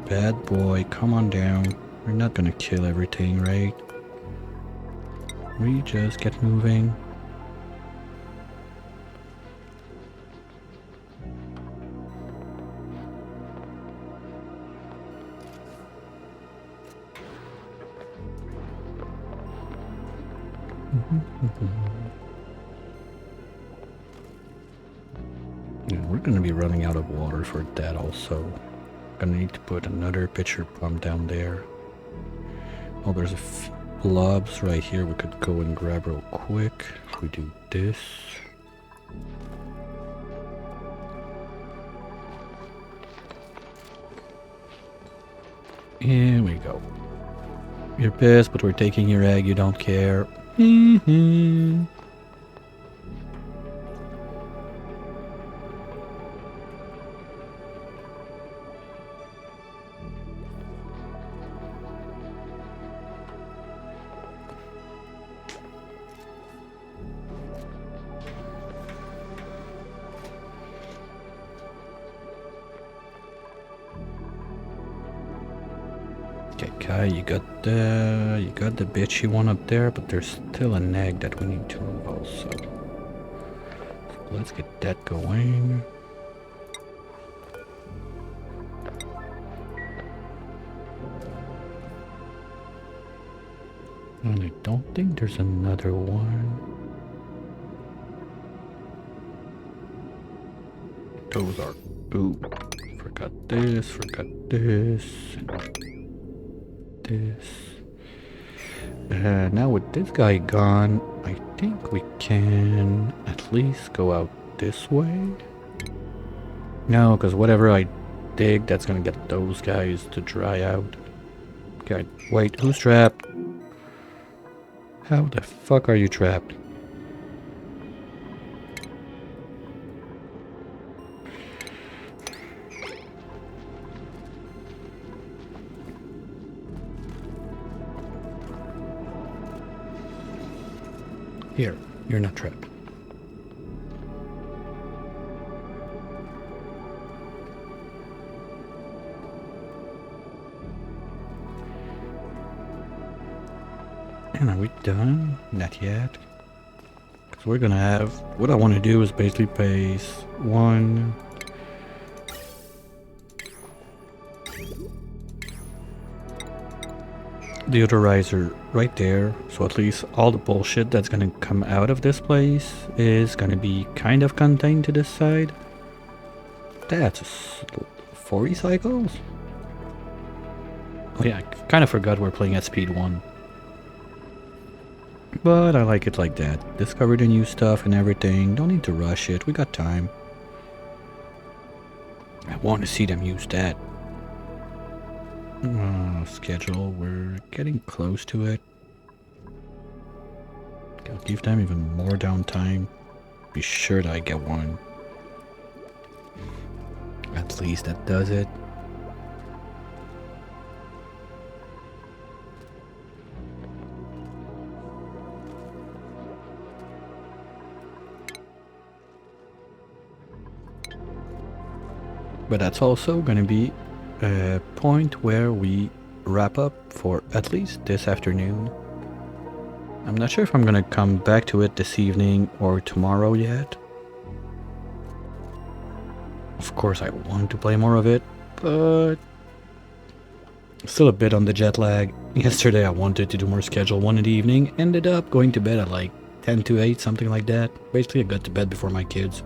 Speaker 1: bad boy, come on down. We're not gonna kill everything, right? We just get moving. Yeah, we're gonna be running out of water for that also. Gonna need to put another pitcher pump down there. Oh, there's a few blobs right here we could go and grab real quick. If we do this. Here we go. You're pissed, but we're taking your egg, you don't care. Okay, Kai, you got the bitchy one up there, but there's still an egg that we need to move also. So let's get that going. And I don't think there's another one. Those are... Ooh, forgot this, and this. Now with this guy gone, I think we can at least go out this way. No, because whatever I dig, that's gonna get those guys to dry out. Okay, wait, who's trapped? How the fuck are you trapped? Here, you're not trapped. And are we done? Not yet. Because we're gonna have... What I want to do is basically place one... deodorizer right there, so at least all the bullshit that's gonna come out of this place is gonna be kind of contained to this side. That's 40 cycles? Oh yeah, I kind of forgot we're playing at speed 1. But I like it like that. Discover the new stuff and everything. Don't need to rush it, we got time. I want to see them use that. Schedule, we're getting close to it. I'll give them even more downtime. Be sure that I get one. At least that does it. But that's also gonna be a point where we wrap up for at least this afternoon. I'm not sure if I'm gonna come back to it this evening or tomorrow yet. Of course I want to play more of it, but still a bit on the jet lag. Yesterday I wanted to do more Schedule 1 in the evening, ended up going to bed at like 10 to 8, something like that. Basically I got to bed before my kids.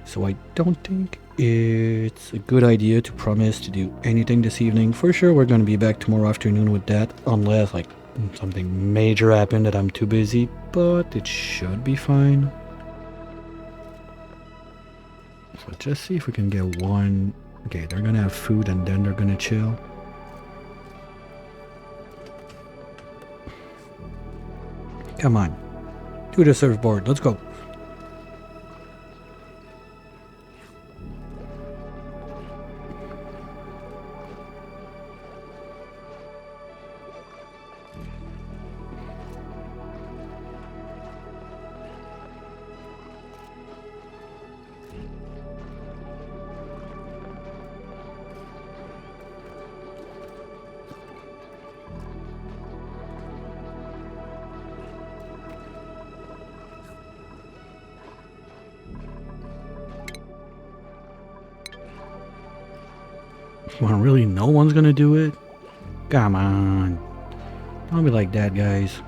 Speaker 1: So I don't think it's a good idea to promise to do anything this evening. For sure, we're going to be back tomorrow afternoon with that, unless like something major happened that I'm too busy, but it should be fine. So just see if we can get one. Okay, they're going to have food and then they're going to chill. Come on. To the surfboard. Let's go. Well, really, no one's gonna do it? Come on. Don't be like that, guys.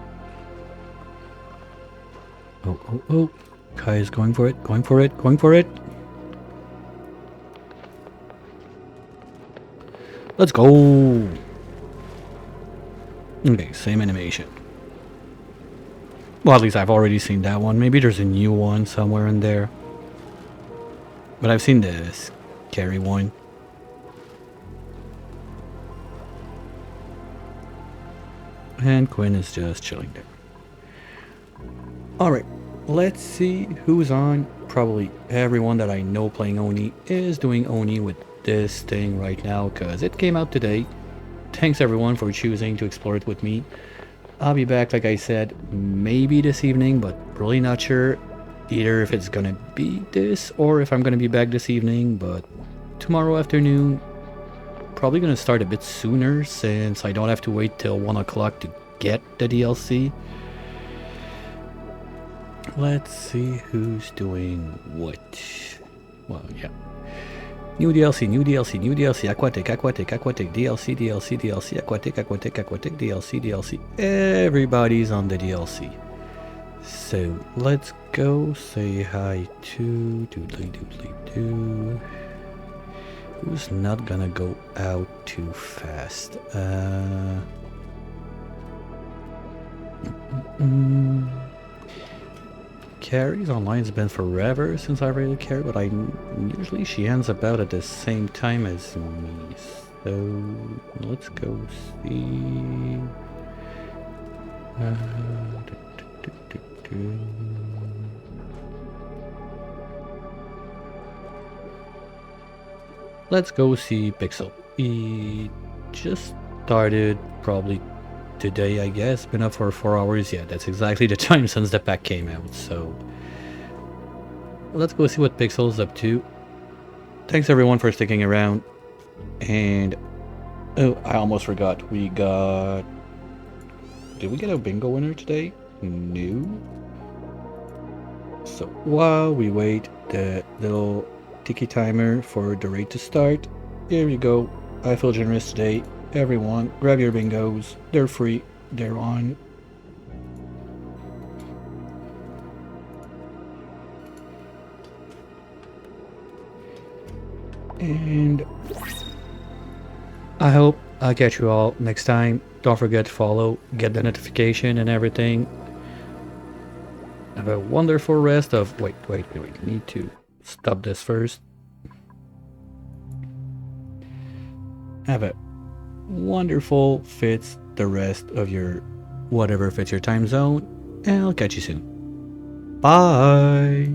Speaker 1: Oh, oh, oh. Kai is going for it, going for it, going for it. Let's go. Okay, same animation. Well, at least I've already seen that one. Maybe there's a new one somewhere in there. But I've seen this scary one. And Quinn is just chilling there. Alright, let's see who's on. Probably everyone that I know playing Oni is doing Oni with this thing right now, because it came out today. Thanks everyone for choosing to explore it with me. I'll be back, like I said, maybe this evening, but really not sure either if it's gonna be this or if I'm gonna be back this evening, but tomorrow afternoon, probably gonna start a bit sooner since I don't have to wait till 1 o'clock to get the DLC. Let's see who's doing what. Well, yeah. New DLC, new DLC, new DLC, Aquatic, Aquatic, Aquatic, DLC, DLC, DLC, Aquatic, Aquatic, Aquatic, DLC, DLC. Everybody's on the DLC. So let's go say hi to doodly doodly doo. Who's not gonna go out too fast? Carrie's online has been forever since I really cared, but usually she ends about at the same time as me. So let's go see. Let's go see Pixel. He just started probably today, I guess. Been up for 4 hours. Yeah, that's exactly the time since the pack came out. So let's go see what Pixel's up to. Thanks everyone for sticking around. And oh, I almost forgot. We got. Did we get a bingo winner today? No. So while we wait the little tiki timer for the raid to start, here you go. I feel generous today. Everyone, grab your bingos. They're free. They're on. And I hope I'll catch you all next time. Don't forget to follow, get the notification and everything. Have a wonderful rest of... Wait. Need to stop this first. Have a wonderful fits the rest of your whatever fits your time zone, and I'll catch you soon. Bye.